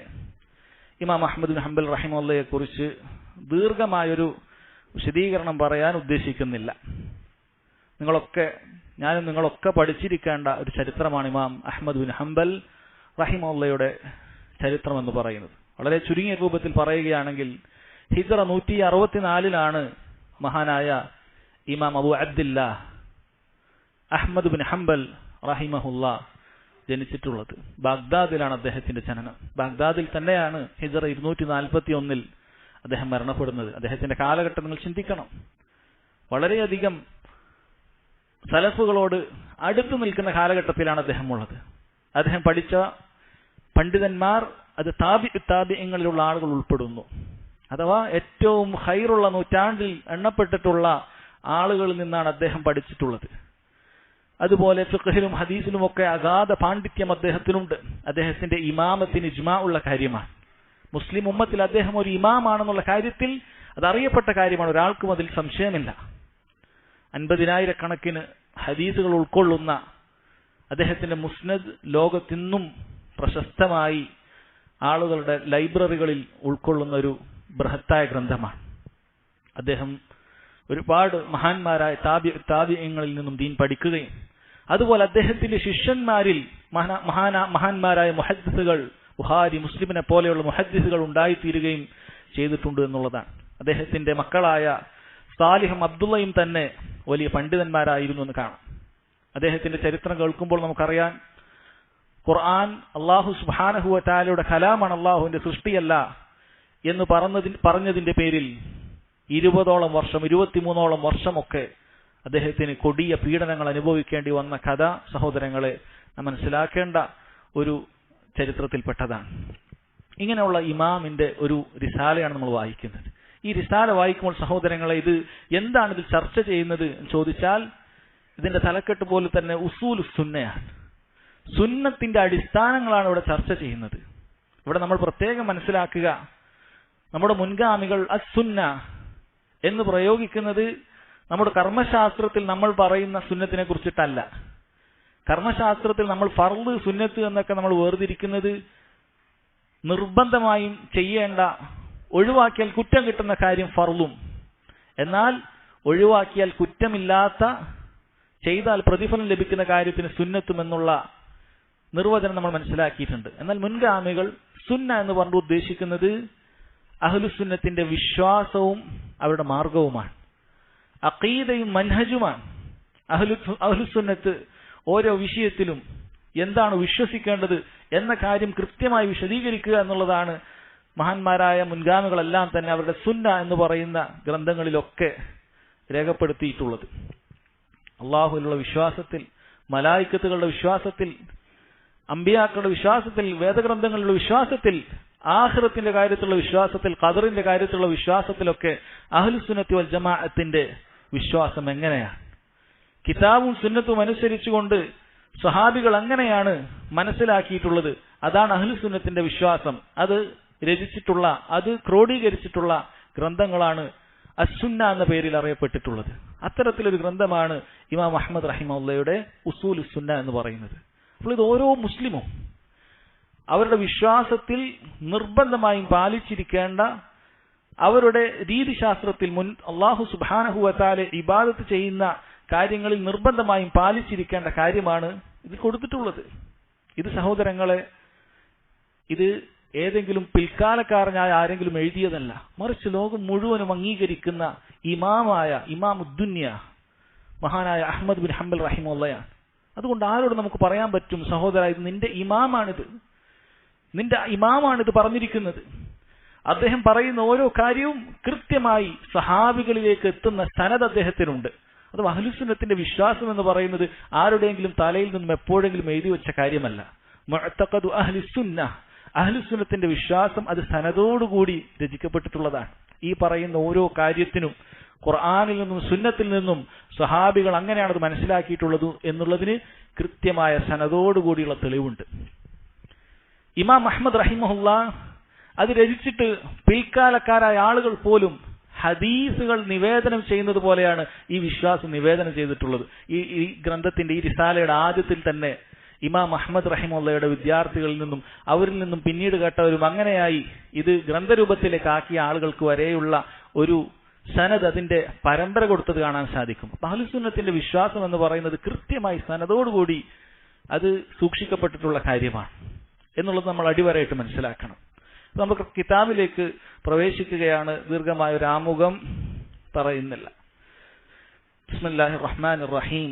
ഇമാം അഹ്മദ് ബിൻ ഹംബൽ റഹിമഹുല്ലയെ കുറിച്ച് ദീർഘമായൊരു വിശദീകരണം പറയാൻ ഉദ്ദേശിക്കുന്നില്ല. ഞാനും നിങ്ങളൊക്കെ പഠിച്ചിരിക്കേണ്ട ഒരു ചരിത്രമാണ് ഇമാം അഹ്മദ് ബിൻ ഹംബൽ റഹിമഹുല്ലയുടെ ചരിത്രം എന്ന് പറയുന്നത്. വളരെ ചുരുങ്ങിയ രൂപത്തിൽ പറയുകയാണെങ്കിൽ ഹിജ്റ 164 മഹാനായ ഇമാം അബൂ അബ്ദില്ല അഹ്മദ് ബിൻ ഹംബൽ റഹിമഹുല്ല ജനിച്ചിട്ടുള്ളത്. ബാഗ്ദാദിലാണ് അദ്ദേഹത്തിന്റെ ജനനം. ബാഗ്ദാദിൽ തന്നെയാണ് ഹിജ്റ 241 അദ്ദേഹം മരണപ്പെടുന്നത്. അദ്ദേഹത്തിന്റെ കാലഘട്ടം നിങ്ങൾ ചിന്തിക്കണം. വളരെയധികം സലഫുകളോട് അടുത്തു നിൽക്കുന്ന കാലഘട്ടത്തിലാണ് അദ്ദേഹം ഉള്ളത്. അദ്ദേഹം പഠിച്ച പണ്ഡിതന്മാർ അത് താബിഈങ്ങളിലുള്ള ആളുകൾ ഉൾപ്പെടുന്നു. അഥവാ ഏറ്റവും ഖൈറുള്ള നൂറ്റാണ്ടിൽ എണ്ണപ്പെട്ടിട്ടുള്ള ആളുകളിൽ നിന്നാണ് അദ്ദേഹം പഠിച്ചിട്ടുള്ളത്. അതുപോലെ ഫിഖ്ഹിലും ഹദീസിലും ഒക്കെ അഗാധ പാണ്ഡിത്യം അദ്ദേഹത്തിനുണ്ട്. അദ്ദേഹത്തിന്റെ ഇമാമത്തിന് ഇജ്മാ ഉള്ള കാര്യമാണ്. മുസ്ലിം ഉമ്മത്തിൽ അദ്ദേഹം ഒരു ഇമാമാണെന്നുള്ള കാര്യത്തിൽ അത് അറിയപ്പെട്ട കാര്യമാണ്. ഒരാൾക്കും അതിൽ സംശയമില്ല. 50,000 കണക്കിന് ഹദീസുകൾ ഉൾക്കൊള്ളുന്ന അദ്ദേഹത്തിന്റെ മുസ്നദ് ലോകത്തിന്നും പ്രശസ്തമായി ആളുകളുടെ ലൈബ്രറികളിൽ ഉൾക്കൊള്ളുന്ന ഒരു ബൃഹത്തായ ഗ്രന്ഥമാണ്. അദ്ദേഹം ഒരുപാട് മഹാന്മാരായ താബിഈങ്ങളിൽ നിന്നും ദീൻ പഠിക്കുകയും അതുപോലെ അദ്ദേഹത്തിന്റെ ശിഷ്യന്മാരിൽ മഹാന്മാരായ മുഹദ്ദിസുകൾ, ബുഖാരി മുസ്ലിമിനെ പോലെയുള്ള മുഹദ്ദിസുകൾ ഉണ്ടായിത്തീരുകയും ചെയ്തിട്ടുണ്ട് എന്നുള്ളതാണ്. അദ്ദേഹത്തിന്റെ മക്കളായ സാലിഹും അബ്ദുള്ളയും തന്നെ വലിയ പണ്ഡിതന്മാരായിരുന്നു എന്ന് കാണാം. അദ്ദേഹത്തിന്റെ ചരിത്രം കേൾക്കുമ്പോൾ നമുക്കറിയാം, ഖുർആൻ അല്ലാഹു സുബ്ഹാനഹു വ തആലയുടെ കലാമാണ്, അല്ലാഹുവിന്റെ സൃഷ്ടിയല്ല എന്ന് പറഞ്ഞതിന്റെ പേരിൽ 20ഓളം വർഷം 23ഓളം വർഷമൊക്കെ അദ്ദേഹത്തിന് കൊടിയ പീഡനങ്ങൾ അനുഭവിക്കേണ്ടി വന്ന കഥ സഹോദരങ്ങളെ നാം മനസ്സിലാക്കേണ്ട ഒരു ചരിത്രത്തിൽപ്പെട്ടതാണ്. ഇങ്ങനെയുള്ള ഇമാമിന്റെ ഒരു റിസാലയാണ് നമ്മൾ വായിക്കുന്നത്. ഈ റിസാല വായിക്കുമ്പോൾ സഹോദരങ്ങളെ ഇത് എന്താണ് ഇതിൽ ചർച്ച ചെയ്യുന്നത് എന്ന് ചോദിച്ചാൽ ഇതിന്റെ തലക്കെട്ട് പോലെ തന്നെ ഉസൂൽ സുന്നയാണ്. സുന്നത്തിന്റെ അടിസ്ഥാനങ്ങളാണ് ഇവിടെ ചർച്ച ചെയ്യുന്നത്. ഇവിടെ നമ്മൾ പ്രത്യേകം മനസ്സിലാക്കുക, നമ്മുടെ മുൻഗാമികൾ അസുന്ന എന്ന് പ്രയോഗിക്കുന്നത് നമ്മുടെ കർമ്മശാസ്ത്രത്തിൽ നമ്മൾ പറയുന്ന സുന്നത്തിനെ കുറിച്ചിട്ടല്ല. കർമ്മശാസ്ത്രത്തിൽ നമ്മൾ ഫർള് സുന്നത്ത് എന്നൊക്കെ നമ്മൾ വേർതിരിക്കുന്നത് നിർബന്ധമായും ചെയ്യേണ്ട, ഒഴിവാക്കിയാൽ കുറ്റം കിട്ടുന്ന കാര്യം ഫർളും, എന്നാൽ ഒഴിവാക്കിയാൽ കുറ്റമില്ലാത്ത, ചെയ്താൽ പ്രതിഫലം ലഭിക്കുന്ന കാര്യത്തിന് സുന്നത്തും എന്നുള്ള നിർവചനം നമ്മൾ മനസ്സിലാക്കിയിട്ടുണ്ട്. എന്നാൽ മുൻഗാമികൾ സുന്ന എന്ന് പറഞ്ഞു ഉദ്ദേശിക്കുന്നത് അഹ്ലുസുന്നത്തിന്റെ വിശ്വാസവും അവരുടെ മാർഗവുമാണ്, അഖീദയും മൻഹജുമാണ്. അഹ്ലുസുന്നത്ത് ഓരോ വിഷയത്തിലും എന്താണ് വിശ്വസിക്കേണ്ടത് എന്ന കാര്യം കൃത്യമായി വിശദീകരിക്കുക എന്നുള്ളതാണ് മഹാന്മാരായ മുൻഗാമികളെല്ലാം തന്നെ അവരുടെ സുന്ന എന്ന് പറയുന്ന ഗ്രന്ഥങ്ങളിലൊക്കെ രേഖപ്പെടുത്തിയിട്ടുള്ളത്. അള്ളാഹുവിലുള്ള വിശ്വാസത്തിൽ, മലായിക്കത്തുകളുടെ വിശ്വാസത്തിൽ, അമ്പിയാക്കളുടെ വിശ്വാസത്തിൽ, വേദഗ്രന്ഥങ്ങളുടെ വിശ്വാസത്തിൽ, ആഖിറത്തിന്റെ കാര്യത്തിലുള്ള വിശ്വാസത്തിൽ, ഖദറിന്റെ കാര്യത്തിലുള്ള വിശ്വാസത്തിലൊക്കെ അഹ്ലുസുന്നത്തി വൽ ജമാഅത്തിന്റെ വിശ്വാസം എങ്ങനെയാണ്? കിതാബും സുന്നത്തും അനുസരിച്ചുകൊണ്ട് സ്വഹാബികൾ അങ്ങനെയാണ് മനസ്സിലാക്കിയിട്ടുള്ളത്. അതാണ് അഹ്ലുസുന്നത്തിന്റെ വിശ്വാസം. അത് രചിച്ചിട്ടുള്ള, അത് ക്രോഡീകരിച്ചിട്ടുള്ള ഗ്രന്ഥങ്ങളാണ് അസ്സുന്ന എന്ന പേരിൽ അറിയപ്പെട്ടിട്ടുള്ളത്. അത്തരത്തിലൊരു ഗ്രന്ഥമാണ് ഇമാം അഹ്മദ് റഹിമഹുള്ളയുടെ ഉസൂലുസ് സുന്ന എന്ന് പറയുന്നത്. അപ്പോൾ ഇത് ഓരോ മുസ്ലിമും അവരുടെ വിശ്വാസത്തിൽ നിർബന്ധമായും പാലിച്ചിരിക്കേണ്ട, അവരുടെ രീതിശാസ്ത്രത്തിൽ അല്ലാഹു സുബ്ഹാനഹു വ തആല ഇബാദത്ത് ചെയ്യുന്ന കാര്യങ്ങളിൽ നിർബന്ധമായും പാലിച്ചിരിക്കേണ്ട കാര്യമാണ് ഇത് കൊടുത്തിട്ടുള്ളത്. ഇത് സഹോദരങ്ങളെ, ഇത് ഏതെങ്കിലും പിൽക്കാലക്കാരനായ ആരെങ്കിലും എഴുതിയതല്ല, മറിച്ച് ലോകം മുഴുവനും അംഗീകരിക്കുന്ന ഇമാമായ ഇമാമുദ്ദുന്യ മഹാനായ അഹ്മദ് ബിൻ ഹംബൽ റഹിമഹുള്ളയാണ്. അതുകൊണ്ട് ആരോട് നമുക്ക് പറയാൻ പറ്റും, സഹോദര ഇത് നിന്റെ ഇമാമാണിത് പറഞ്ഞിരിക്കുന്നത്. അദ്ദേഹം പറയുന്ന ഓരോ കാര്യവും കൃത്യമായി സഹാബികളിലേക്ക് എത്തുന്ന സനദ് അദ്ദേഹത്തിനുണ്ട്. അത് അഹ്ലുസുന്നത്തിന്റെ വിശ്വാസം എന്ന് പറയുന്നത് ആരുടെയെങ്കിലും തലയിൽ നിന്നും എപ്പോഴെങ്കിലും എഴുതി വെച്ച കാര്യമല്ല. മുഅ്തഖദു അഹ്ലുസുന്ന, അഹ്ലുസുന്നത്തിന്റെ വിശ്വാസം അത് സനദോടുകൂടി രചിക്കപ്പെട്ടിട്ടുള്ളതാണ്. ഈ പറയുന്ന ഓരോ കാര്യത്തിനും ഖുർആനിൽ നിന്നും സുന്നത്തിൽ നിന്നും സ്വഹാബികൾ അങ്ങനെയാണ് അത് മനസ്സിലാക്കിയിട്ടുള്ളത് എന്നുള്ളതിന് കൃത്യമായ സനദോടുകൂടിയുള്ള തെളിവുണ്ട്. ഇമാം അഹ്മദ് റഹിമഹുള്ള അത് രചിച്ചിട്ട് പിൽക്കാലക്കാരായ ആളുകൾ പോലും ഹദീസുകൾ നിവേദനം ചെയ്യുന്നത് പോലെയാണ് ഈ വിശ്വാസം നിവേദനം ചെയ്തിട്ടുള്ളത്. ഈ ഗ്രന്ഥത്തിന്റെ, ഈ റിസാലയുടെ ആദ്യത്തിൽ തന്നെ ഇമാം അഹ്മദ് റഹിമഹുള്ളയുടെ വിദ്യാർത്ഥികളിൽ നിന്നും അവരിൽ നിന്നും പിന്നീട് കേട്ടവരും അങ്ങനെയായി ഇത് ഗ്രന്ഥരൂപത്തിലേക്ക് ആക്കിയ ആളുകൾക്ക് വരെയുള്ള ഒരു സനദ്, അതിന്റെ പരമ്പര കൊടുത്തത് കാണാൻ സാധിക്കും. അഹ്ലുസുന്നത്തിന്റെ വിശ്വാസം എന്ന് പറയുന്നത് കൃത്യമായി സനദോടുകൂടി അത് സൂക്ഷിക്കപ്പെട്ടിട്ടുള്ള കാര്യമാണ് എന്നുള്ളത് നമ്മൾ അടിവരയിട്ട് മനസ്സിലാക്കണം. നമുക്ക് കിതാബിലേക്ക് പ്രവേശിക്കുകയാണ്. ദീർഘമായ ഒരു ആമുഖം പറയുന്നില്ല. ബിസ്മില്ലാഹിർ റഹ്മാനിർ റഹീം.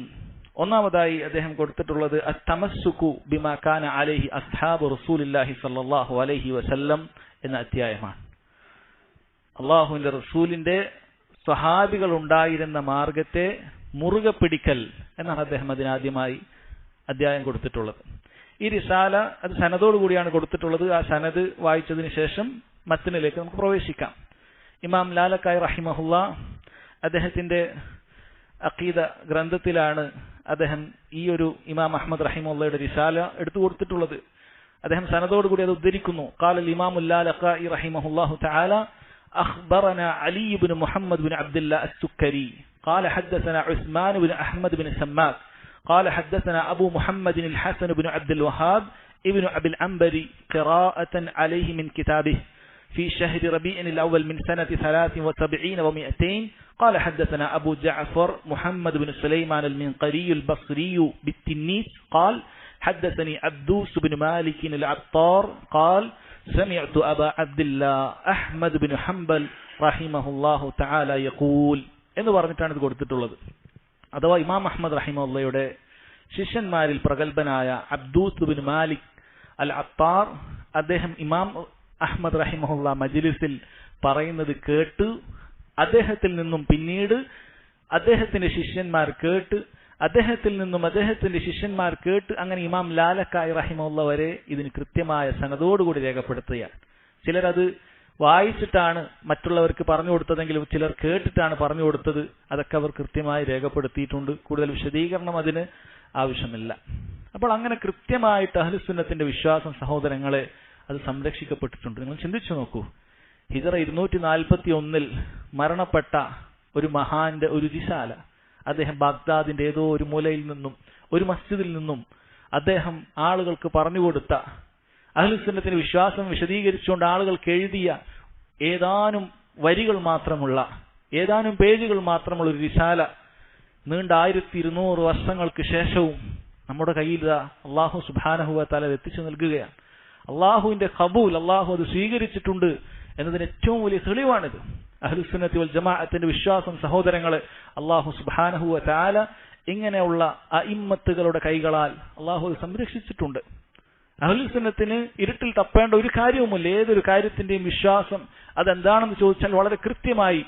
ഒന്നാമതായി അദ്ദേഹം കൊടുത്തിട്ടുള്ളത് അത്തമസ്സുകു ബിമാ കാന അലൈഹി അസ്ഹാബു റസൂലില്ലാഹി സ്വല്ലല്ലാഹു അലൈഹി വസല്ലം എന്ന അധ്യായമാണ്. അള്ളാഹുവിന്റെ റസൂലിന്റെ സ്വഹാബികൾ ഉണ്ടായിരുന്ന മാർഗത്തെ മുറുകെ പിടിക്കൽ എന്നാണ് അദ്ദേഹം അതിനാദ്യമായി അധ്യായം കൊടുത്തിട്ടുള്ളത്. ഈ റിസാല അത് സനദോടുകൂടിയാണ് കൊടുത്തിട്ടുള്ളത്. ആ സനദ് വായിച്ചതിന് ശേഷം മത്നിലേക്ക് നമുക്ക് പ്രവേശിക്കാം. ഇമാം ലാലക്കായി റഹിമഹുള്ള അദ്ദേഹത്തിന്റെ അഖീദ ഗ്രന്ഥത്തിലാണ് അദ്ദേഹം ഈ ഒരു ഇമാം അഹ്മദ് റഹിമഹുള്ളയുടെ റിസാല എടുത്തു കൊടുത്തിട്ടുള്ളത്. അദ്ദേഹം സനദോടുകൂടി അത് ഉദ്ധരിക്കുന്നു. ഖാല ഇമാമുൽ ലാലക്കായി റഹിമഹുല്ലാഹു തആല അഖ്ബറനാ അലി ഇബ്നു മുഹമ്മദ് ബിൻ അബ്ദുല്ലാ അസ്സുക്കരി ഖാല ഹദ്ദസനാ ഉസ്മാൻ ബിൻ അഹ്മദ് ബിൻ സമ്മാക് قال حدثنا أبو محمد الحسن بن عبد الوهاب ابن أبي العنبري قراءة عليه من كتابه في شهر ربيع الأول من سنة 73 و200. قال حدثنا أبو جعفر محمد بن سليمان المنقري البصري بالتنيس قال حدثني عبدوس بن مالك العطار قال سمعت أبا عبد الله أحمد بن حنبل رحمه الله تعالى يقول എന്ന് പറഞ്ഞിട്ടാണ് ഇത് കൊടുത്തിട്ടുള്ളത്. അഥവാ ഇമാം അഹ്മദ് റഹിമഹുള്ളയുടെ ശിഷ്യന്മാരിൽ പ്രഗൽഭനായ അബ്ദൂസ് ബിൻ മാലിക് അൽ അത്താർ അദ്ദേഹം ഇമാം അഹ്മദ് റഹിമഹുള്ള മജ്ലിസിൽ പറയുന്നത് കേട്ട് അദ്ദേഹത്തിൽ നിന്നും പിന്നീട് അദ്ദേഹത്തിന്റെ ശിഷ്യന്മാർ കേട്ട് അദ്ദേഹത്തിൽ നിന്നും അദ്ദേഹത്തിന്റെ ശിഷ്യന്മാർ കേട്ട് അങ്ങനെ ഇമാം ലാലക്കായി റഹിമഹുള്ള വരെ ഇതിന് കൃത്യമായ സനദോടുകൂടി രേഖപ്പെടുത്തുകയാണ്. ചിലരത് വായിച്ചിട്ടാണ് മറ്റുള്ളവർക്ക് പറഞ്ഞു കൊടുത്തതെങ്കിലും ചിലർ കേട്ടിട്ടാണ് പറഞ്ഞു കൊടുത്തത്. അതൊക്കെ അവർ കൃത്യമായി രേഖപ്പെടുത്തിയിട്ടുണ്ട്. കൂടുതൽ വിശദീകരണം അതിന് ആവശ്യമില്ല. അപ്പോൾ അങ്ങനെ കൃത്യമായിട്ട് അഹ്ലുസുന്നത്തിന്റെ വിശ്വാസം സഹോദരങ്ങളെ അത് സംരക്ഷിക്കപ്പെട്ടിട്ടുണ്ട്. നിങ്ങൾ ചിന്തിച്ചു നോക്കൂ, ഹിജറ 241 മരണപ്പെട്ട ഒരു മഹാന്റെ ഒരു റിസാല, അദ്ദേഹം ബാഗ്ദാദിന്റെ ഏതോ ഒരു മൂലയിൽ നിന്നും ഒരു മസ്ജിദിൽ നിന്നും അദ്ദേഹം ആളുകൾക്ക് പറഞ്ഞുകൊടുത്ത അഹ്ലുസുന്നത്തിന്റെ വിശ്വാസം വിശദീകരിച്ചുകൊണ്ട് ആളുകൾക്ക് എഴുതിയ ഏതാനും വരികൾ മാത്രമുള്ള, ഏതാനും പേജുകൾ മാത്രമുള്ള ഒരു റിസാല നീണ്ട 1200 വർഷങ്ങൾക്ക് ശേഷവും നമ്മുടെ കയ്യിൽ അള്ളാഹു സുബ്ഹാനഹു വ തആല എത്തിച്ചു നൽകുകയാണ്. അള്ളാഹുവിന്റെ ഖബൂൽ, അള്ളാഹു അത് സ്വീകരിച്ചിട്ടുണ്ട് എന്നതിന് ഏറ്റവും വലിയ തെളിവാണിത്. അഹ്ലുസുന്നത്തി വൽ ജമാഅത്തിന്റെ വിശ്വാസം സഹോദരങ്ങളെ, അള്ളാഹു സുബ്ഹാനഹു വ തആല ഇങ്ങനെയുള്ള അഇമ്മത്തുകളുടെ കൈകളാൽ അള്ളാഹു സംരക്ഷിച്ചിട്ടുണ്ട്. അഹ്ലുൽ സുന്നത്തിന് ഇരുട്ടിൽ തപ്പേണ്ട ഒരു കാര്യവുമില്ല. ഏതൊരു കാര്യത്തിന്റെയും വിശ്വാസം അതെന്താണെന്ന് ചോദിച്ചാൽ വളരെ കൃത്യമായി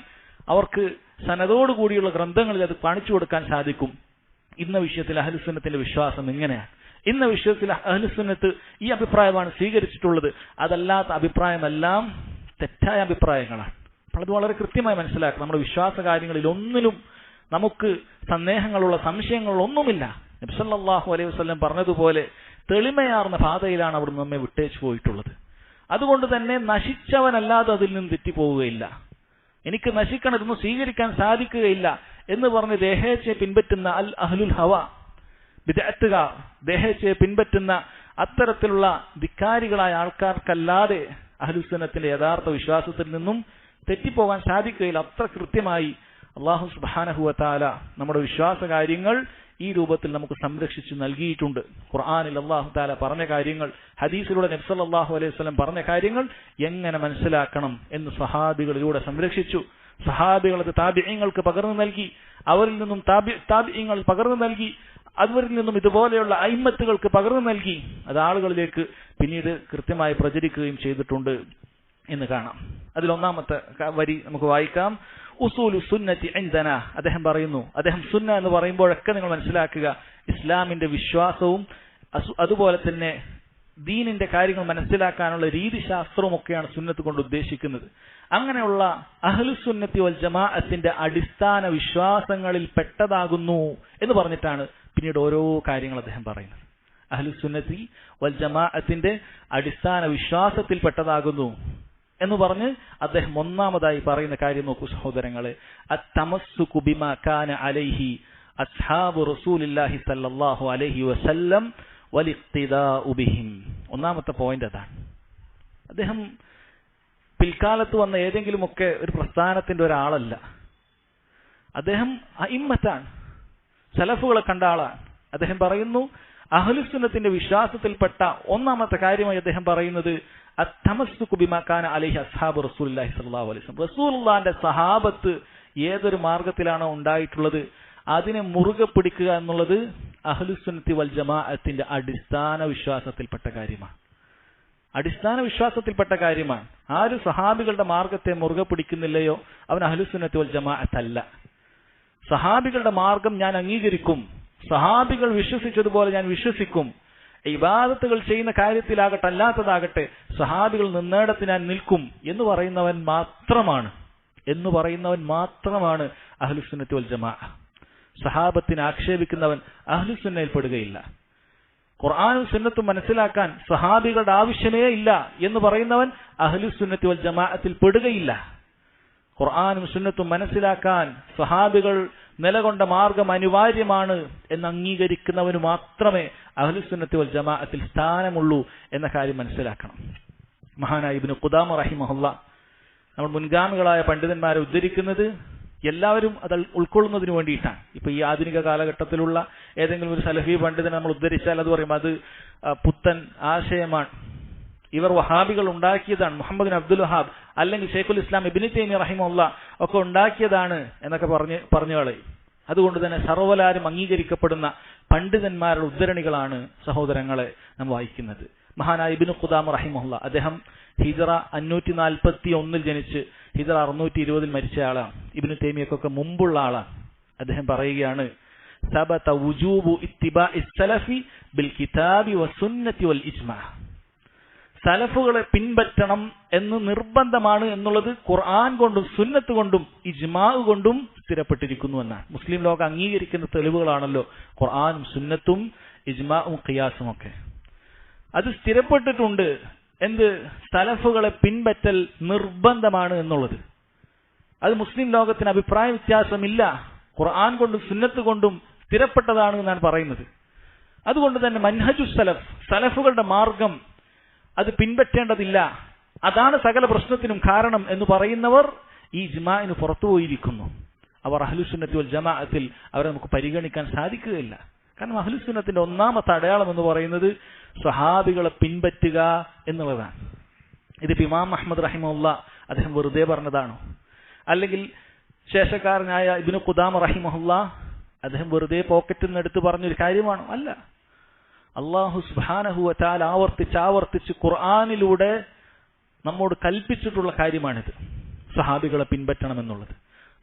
അവർക്ക് സനദോടുകൂടിയുള്ള ഗ്രന്ഥങ്ങളിൽ അത് കാണിച്ചു കൊടുക്കാൻ സാധിക്കും. ഇന്ന വിഷയത്തിൽ അഹ്ലുൽ സുന്നത്തിന്റെ വിശ്വാസം ഇങ്ങനെയാണ്, ഇന്ന വിഷയത്തിൽ അഹ്ലുൽ സുന്നത്ത് ഈ അഭിപ്രായമാണ് സ്വീകരിച്ചിട്ടുള്ളത്, അതല്ലാത്ത അഭിപ്രായമെല്ലാം തെറ്റായ അഭിപ്രായങ്ങളാണ്. അപ്പോൾ അത് വളരെ കൃത്യമായി മനസ്സിലാക്കണം. നമ്മുടെ വിശ്വാസ കാര്യങ്ങളിൽ ഒന്നിലും നമുക്ക് സന്ദേഹങ്ങളുള്ള സംശയങ്ങളുള്ള ഒന്നുമില്ല. നബി സല്ലല്ലാഹു അലൈഹി വസല്ലം പറഞ്ഞതുപോലെ തെളിമയാർന്ന പാതയിലാണ് അവിടെ നമ്മെ വിട്ടേച്ചു പോയിട്ടുള്ളത്. അതുകൊണ്ട് തന്നെ നശിച്ചവനല്ലാതെ അതിൽ നിന്ന് തെറ്റിപ്പോവുകയില്ല. എനിക്ക് നശിക്കണം, ഇതൊന്നും സ്വീകരിക്കാൻ സാധിക്കുകയില്ല എന്ന് പറഞ്ഞ് ദേഹേച്ഛയെ പിൻപറ്റുന്ന അൽ അഹ്ലുൽ ഹവ ബിദ്അത്തുകാർ, ദേഹേച്ഛയെ പിൻപറ്റുന്ന അത്തരത്തിലുള്ള ധിക്കാരികളായ ആൾക്കാർക്കല്ലാതെ അഹ്ലുൽ സുന്നത്തിന്റെ യഥാർത്ഥ വിശ്വാസത്തിൽ നിന്നും തെറ്റിപ്പോകാൻ സാധിക്കുകയില്ല. അത്ര കൃത്യമായി അല്ലാഹു സുബ്ഹാനഹു വ തആല നമ്മുടെ വിശ്വാസ കാര്യങ്ങൾ ഈ രൂപത്തിൽ നമുക്ക് സംരക്ഷിച്ചു നൽകിയിട്ടുണ്ട്. ഖുർആനിൽ അല്ലാഹു തആല പറഞ്ഞ കാര്യങ്ങൾ, ഹദീസിലൂടെ നബി സല്ലല്ലാഹു അലൈഹി വസല്ലം പറഞ്ഞ കാര്യങ്ങൾ എങ്ങനെ മനസ്സിലാക്കണം എന്ന് സ്വഹാബികളിലൂടെ സംരക്ഷിച്ചു. സ്വഹാബികൾ അത് താബിഈങ്ങൾക്ക് പകർന്നു നൽകി, അവരിൽ നിന്നും താബിഈങ്ങൾ പകർന്നു നൽകി, അവരിൽ നിന്നും ഇതുപോലെയുള്ള അയിമ്മത്തുകൾക്ക് പകർന്നു നൽകി. അത് ആളുകളിലേക്ക് പിന്നീട് കൃത്യമായി പ്രചരിക്കുകയും ചെയ്തിട്ടുണ്ട് എന്ന് കാണാം. അതിലൊന്നാമത്തെ വരി നമുക്ക് വായിക്കാം. ഉസൂലു സുന്നത്തി ഇൻദനാ. അദ്ദേഹം പറയുന്നു, അദ്ദേഹം സുന്ന എന്ന് പറയുമ്പോഴൊക്കെ നിങ്ങൾ മനസ്സിലാക്കുക, ഇസ്ലാമിന്റെ വിശ്വാസവും അതുപോലെ തന്നെ ദീനിന്റെ കാര്യങ്ങൾ മനസ്സിലാക്കാനുള്ള രീതിശാസ്ത്രവും ഒക്കെയാണ് സുന്നത്ത് കൊണ്ട് ഉദ്ദേശിക്കുന്നത്. അങ്ങനെയുള്ള അഹ്ലുസ് സുന്നത്തി വൽ ജമാഅത്തിന്റെ അടിസ്ഥാന വിശ്വാസങ്ങളിൽ പെട്ടതാകുന്നു എന്ന് പറഞ്ഞിട്ടാണ് പിന്നീട് ഓരോ കാര്യങ്ങൾ അദ്ദേഹം പറയുന്നത്. അഹ്ലുസ് സുന്നത്തി വൽ ജമാഅത്തിന്റെ അടിസ്ഥാന വിശ്വാസത്തിൽ പെട്ടതാകുന്നു എന്ന് പറഞ്ഞ് അദ്ദേഹം ഒന്നാമതായി പറയുന്ന കാര്യം നോക്കൂ സഹോദരങ്ങളെ. അത്തമസ്സുകു ബിമാ കാന അലൈഹി അസ്ഹാബു റസൂലില്ലാഹി സല്ലല്ലാഹു അലൈഹി വസല്ലം വലിഖ്തിദാഉ ബിഹിം. ഒന്നാമത്തെ പോയിന്റ് അതാണ്. അദ്ദേഹം പിൽക്കാലത്ത് വന്ന ഏതെങ്കിലുമൊക്കെ ഒരു പ്രസ്ഥാനത്തിന്റെ ഒരാളല്ല. അദ്ദേഹം അഇമ്മത്താണ്, സലഫുകളെ കണ്ട ആളാണ്. അദ്ദേഹം പറയുന്നു അഹ്ലുസ് സുന്നത്തിന്റെ വിശ്വാസത്തിൽപ്പെട്ട ഒന്നാമത്തെ കാര്യമായി അദ്ദേഹം പറയുന്നത് അത്തമസ്സുകു ബിമാ കാന അലൈഹി അസ്ഹാബു റസൂലുള്ളാഹി സ്വല്ലല്ലാഹു അലൈഹി വസല്ലം. റസൂലുള്ളാഹിന്റെ സഹാബത്ത് ഏതൊരു മാർഗത്തിലാണോ ഉണ്ടായിട്ടുള്ളത് അതിനെ മുറുകെ പിടിക്കുക എന്നുള്ളത് അഹ്ലുസ് സുന്നത്തി വൽ ജമാഅത്തിന്റെ അടിസ്ഥാന വിശ്വാസത്തിൽപ്പെട്ട കാര്യമാണ്. അടിസ്ഥാന വിശ്വാസത്തിൽപ്പെട്ട കാര്യമാണ്. ആര് സഹാബികളുടെ മാർഗത്തെ മുറുകെ പിടിക്കുന്നില്ലയോ അവൻ അഹ്ലുസ് സുന്നത്തി വൽ ജമാഅത്തല്ല. സഹാബികളുടെ മാർഗം ഞാൻ അംഗീകരിക്കും, സഹാബികൾ വിശ്വസിച്ചതുപോലെ ഞാൻ വിശ്വസിക്കും, ഇബാദത്തുകൾ ചെയ്യുന്ന കാര്യത്തിലാകട്ടെ അല്ലാത്തതാകട്ടെ സഹാബികൾ നിന്നേടത്ത് ഞാൻ നിൽക്കും എന്ന് പറയുന്നവൻ മാത്രമാണ് അഹ്ലുസ് സുന്നത്തി വൽ ജമാഅ. സഹാബത്തിനെ ആക്ഷേപിക്കുന്നവൻ അഹ്ലുസ് സുന്നയിൽ പെടുകയില്ല. ഖുർആനും സുന്നത്തും മനസ്സിലാക്കാൻ സഹാബികളുടെ ആവശ്യമേ ഇല്ല എന്ന് പറയുന്നവൻ അഹ്ലുസ് സുന്നത്തി വൽ ജമാഅത്തിൽ പെടുകയില്ല. ഖുർആനും സുന്നത്തും മനസ്സിലാക്കാൻ സഹാബികൾ നിലകൊണ്ട മാർഗം അനിവാര്യമാണ് എന്ന് അംഗീകരിക്കുന്നവന് മാത്രമേ അഹ്ലുസ് സുന്നത്തി വൽ ജമാഅത്തിൽ സ്ഥാനമുള്ളൂ എന്ന കാര്യം മനസ്സിലാക്കണം. മഹാനായ ഇബ്നു ഖുദാമ റഹിമഹുല്ലാ നമ്മൾ മുൻഗാമികളായ പണ്ഡിതന്മാരെ ഉദ്ധരിക്കുന്നത് എല്ലാവരും അത് ഉൾക്കൊള്ളുന്നതിന് വേണ്ടിയിട്ടാണ്. ഇപ്പൊ ഈ ആധുനിക കാലഘട്ടത്തിലുള്ള ഏതെങ്കിലും ഒരു സലഫി പണ്ഡിതനെ നമ്മൾ ഉദ്ധരിച്ചാൽ അത് പറയും അത് പുത്തൻ ആശയമാണ്, ഇവർ വഹാബികൾ ഉണ്ടാക്കിയതാണ്, മുഹമ്മദ് ബിൻ അബ്ദുൽ വഹാബ് അല്ലെങ്കിൽ ഷെയ്ഖുൽ ഇസ്ലാം ഇബ്നു തൈമിയ്യ റഹിമഹുല്ലാ ഒക്കെ ഉണ്ടാക്കിയതാണ് എന്നൊക്കെ പറഞ്ഞു കളയും. അതുകൊണ്ട് തന്നെ സർവ്വലാരും അംഗീകരിക്കപ്പെടുന്ന പണ്ഡിതന്മാരുടെ ഉദ്ധരണികളാണ് സഹോദരങ്ങളെ നാം വായിക്കുന്നത്. മഹാനായ ഇബ്നു ഖുദാമ റഹിമഹുല്ലാ അദ്ദേഹം ഹിജ്റ 541 ജനിച്ച് ഹിജ്റ 620 മരിച്ച ആളാണ്. ഇബ്നു തൈമിയ്യക്കൊക്കെ മുമ്പുള്ള ആളാണ്. അദ്ദേഹം പറയുകയാണ് സബത വുജൂബു ഇത്തിബാഇസ് സലഫി ബിൽ കിതാബി വസുന്നതി വൽ ഇജ്മാ. സലഫുകളെ പിൻപറ്റണം എന്ന് നിർബന്ധമാണ് എന്നുള്ളത് ഖുർആൻ കൊണ്ടും സുന്നത്ത് കൊണ്ടും ഇജ്മാ കൊണ്ടും സ്ഥിരപ്പെട്ടിരിക്കുന്നു എന്നാണ്. മുസ്ലിം ലോകം അംഗീകരിക്കുന്ന തെളിവുകളാണല്ലോ ഖുർആനും സുന്നത്തും ഇജ്മാഉം ഖിയാസും ഒക്കെ. അത് സ്ഥിരപ്പെട്ടിട്ടുണ്ട് എന്ത് സലഫുകളെ പിൻപറ്റൽ നിർബന്ധമാണ് എന്നുള്ളത്. അത് മുസ്ലിം ലോകത്തിന് അഭിപ്രായ വ്യത്യാസമില്ല, ഖുർആൻ കൊണ്ടും സുന്നത്ത് കൊണ്ടും സ്ഥിരപ്പെട്ടതാണ് എന്നാണ് പറയുന്നത്. അതുകൊണ്ട് തന്നെ മൻഹജു സലഫ്, സലഫുകളുടെ മാർഗം അത് പിൻപറ്റേണ്ടതില്ല, അതാണ് സകല പ്രശ്നത്തിനും കാരണം എന്ന് പറയുന്നവർ ഈ ഇജ്മാഇന് പുറത്തുപോയിരിക്കുന്നു. അവർ അഹ്ലുസ് സുന്നത്തി വൽ ജമാഅത്തിൽ അവരെ നമുക്ക് പരിഗണിക്കാൻ സാധിക്കുകയില്ല. കാരണം അഹ്ലുസ് സുന്നത്തിന്റെ ഒന്നാമത്തെ അടയാളം എന്ന് പറയുന്നത് സ്വഹാബികളെ പിൻപറ്റുക എന്നുള്ളതാണ്. ഇതിപ്പോ ഇമാം അഹ്മദ് റഹിമഹുല്ലാ അദ്ദേഹം വെറുതെ പറഞ്ഞതാണോ? അല്ലെങ്കിൽ ശേഷക്കാരനായ ഇബ്നു ഖുദാമ റഹിമഹുല്ലാ അദ്ദേഹം വെറുതെ പോക്കറ്റിൽ നിന്ന് എടുത്ത് പറഞ്ഞൊരു കാര്യമാണോ? അല്ല. അല്ലാഹു സുബ്ഹാനഹു വ തആല ആവർത്തിച്ച് ഖുർആനിലൂടെ നമ്മോട് കൽപ്പിച്ചിട്ടുള്ള കാര്യമാണിത്. സഹാബികളെ പിൻപറ്റണമെന്നുള്ളത്,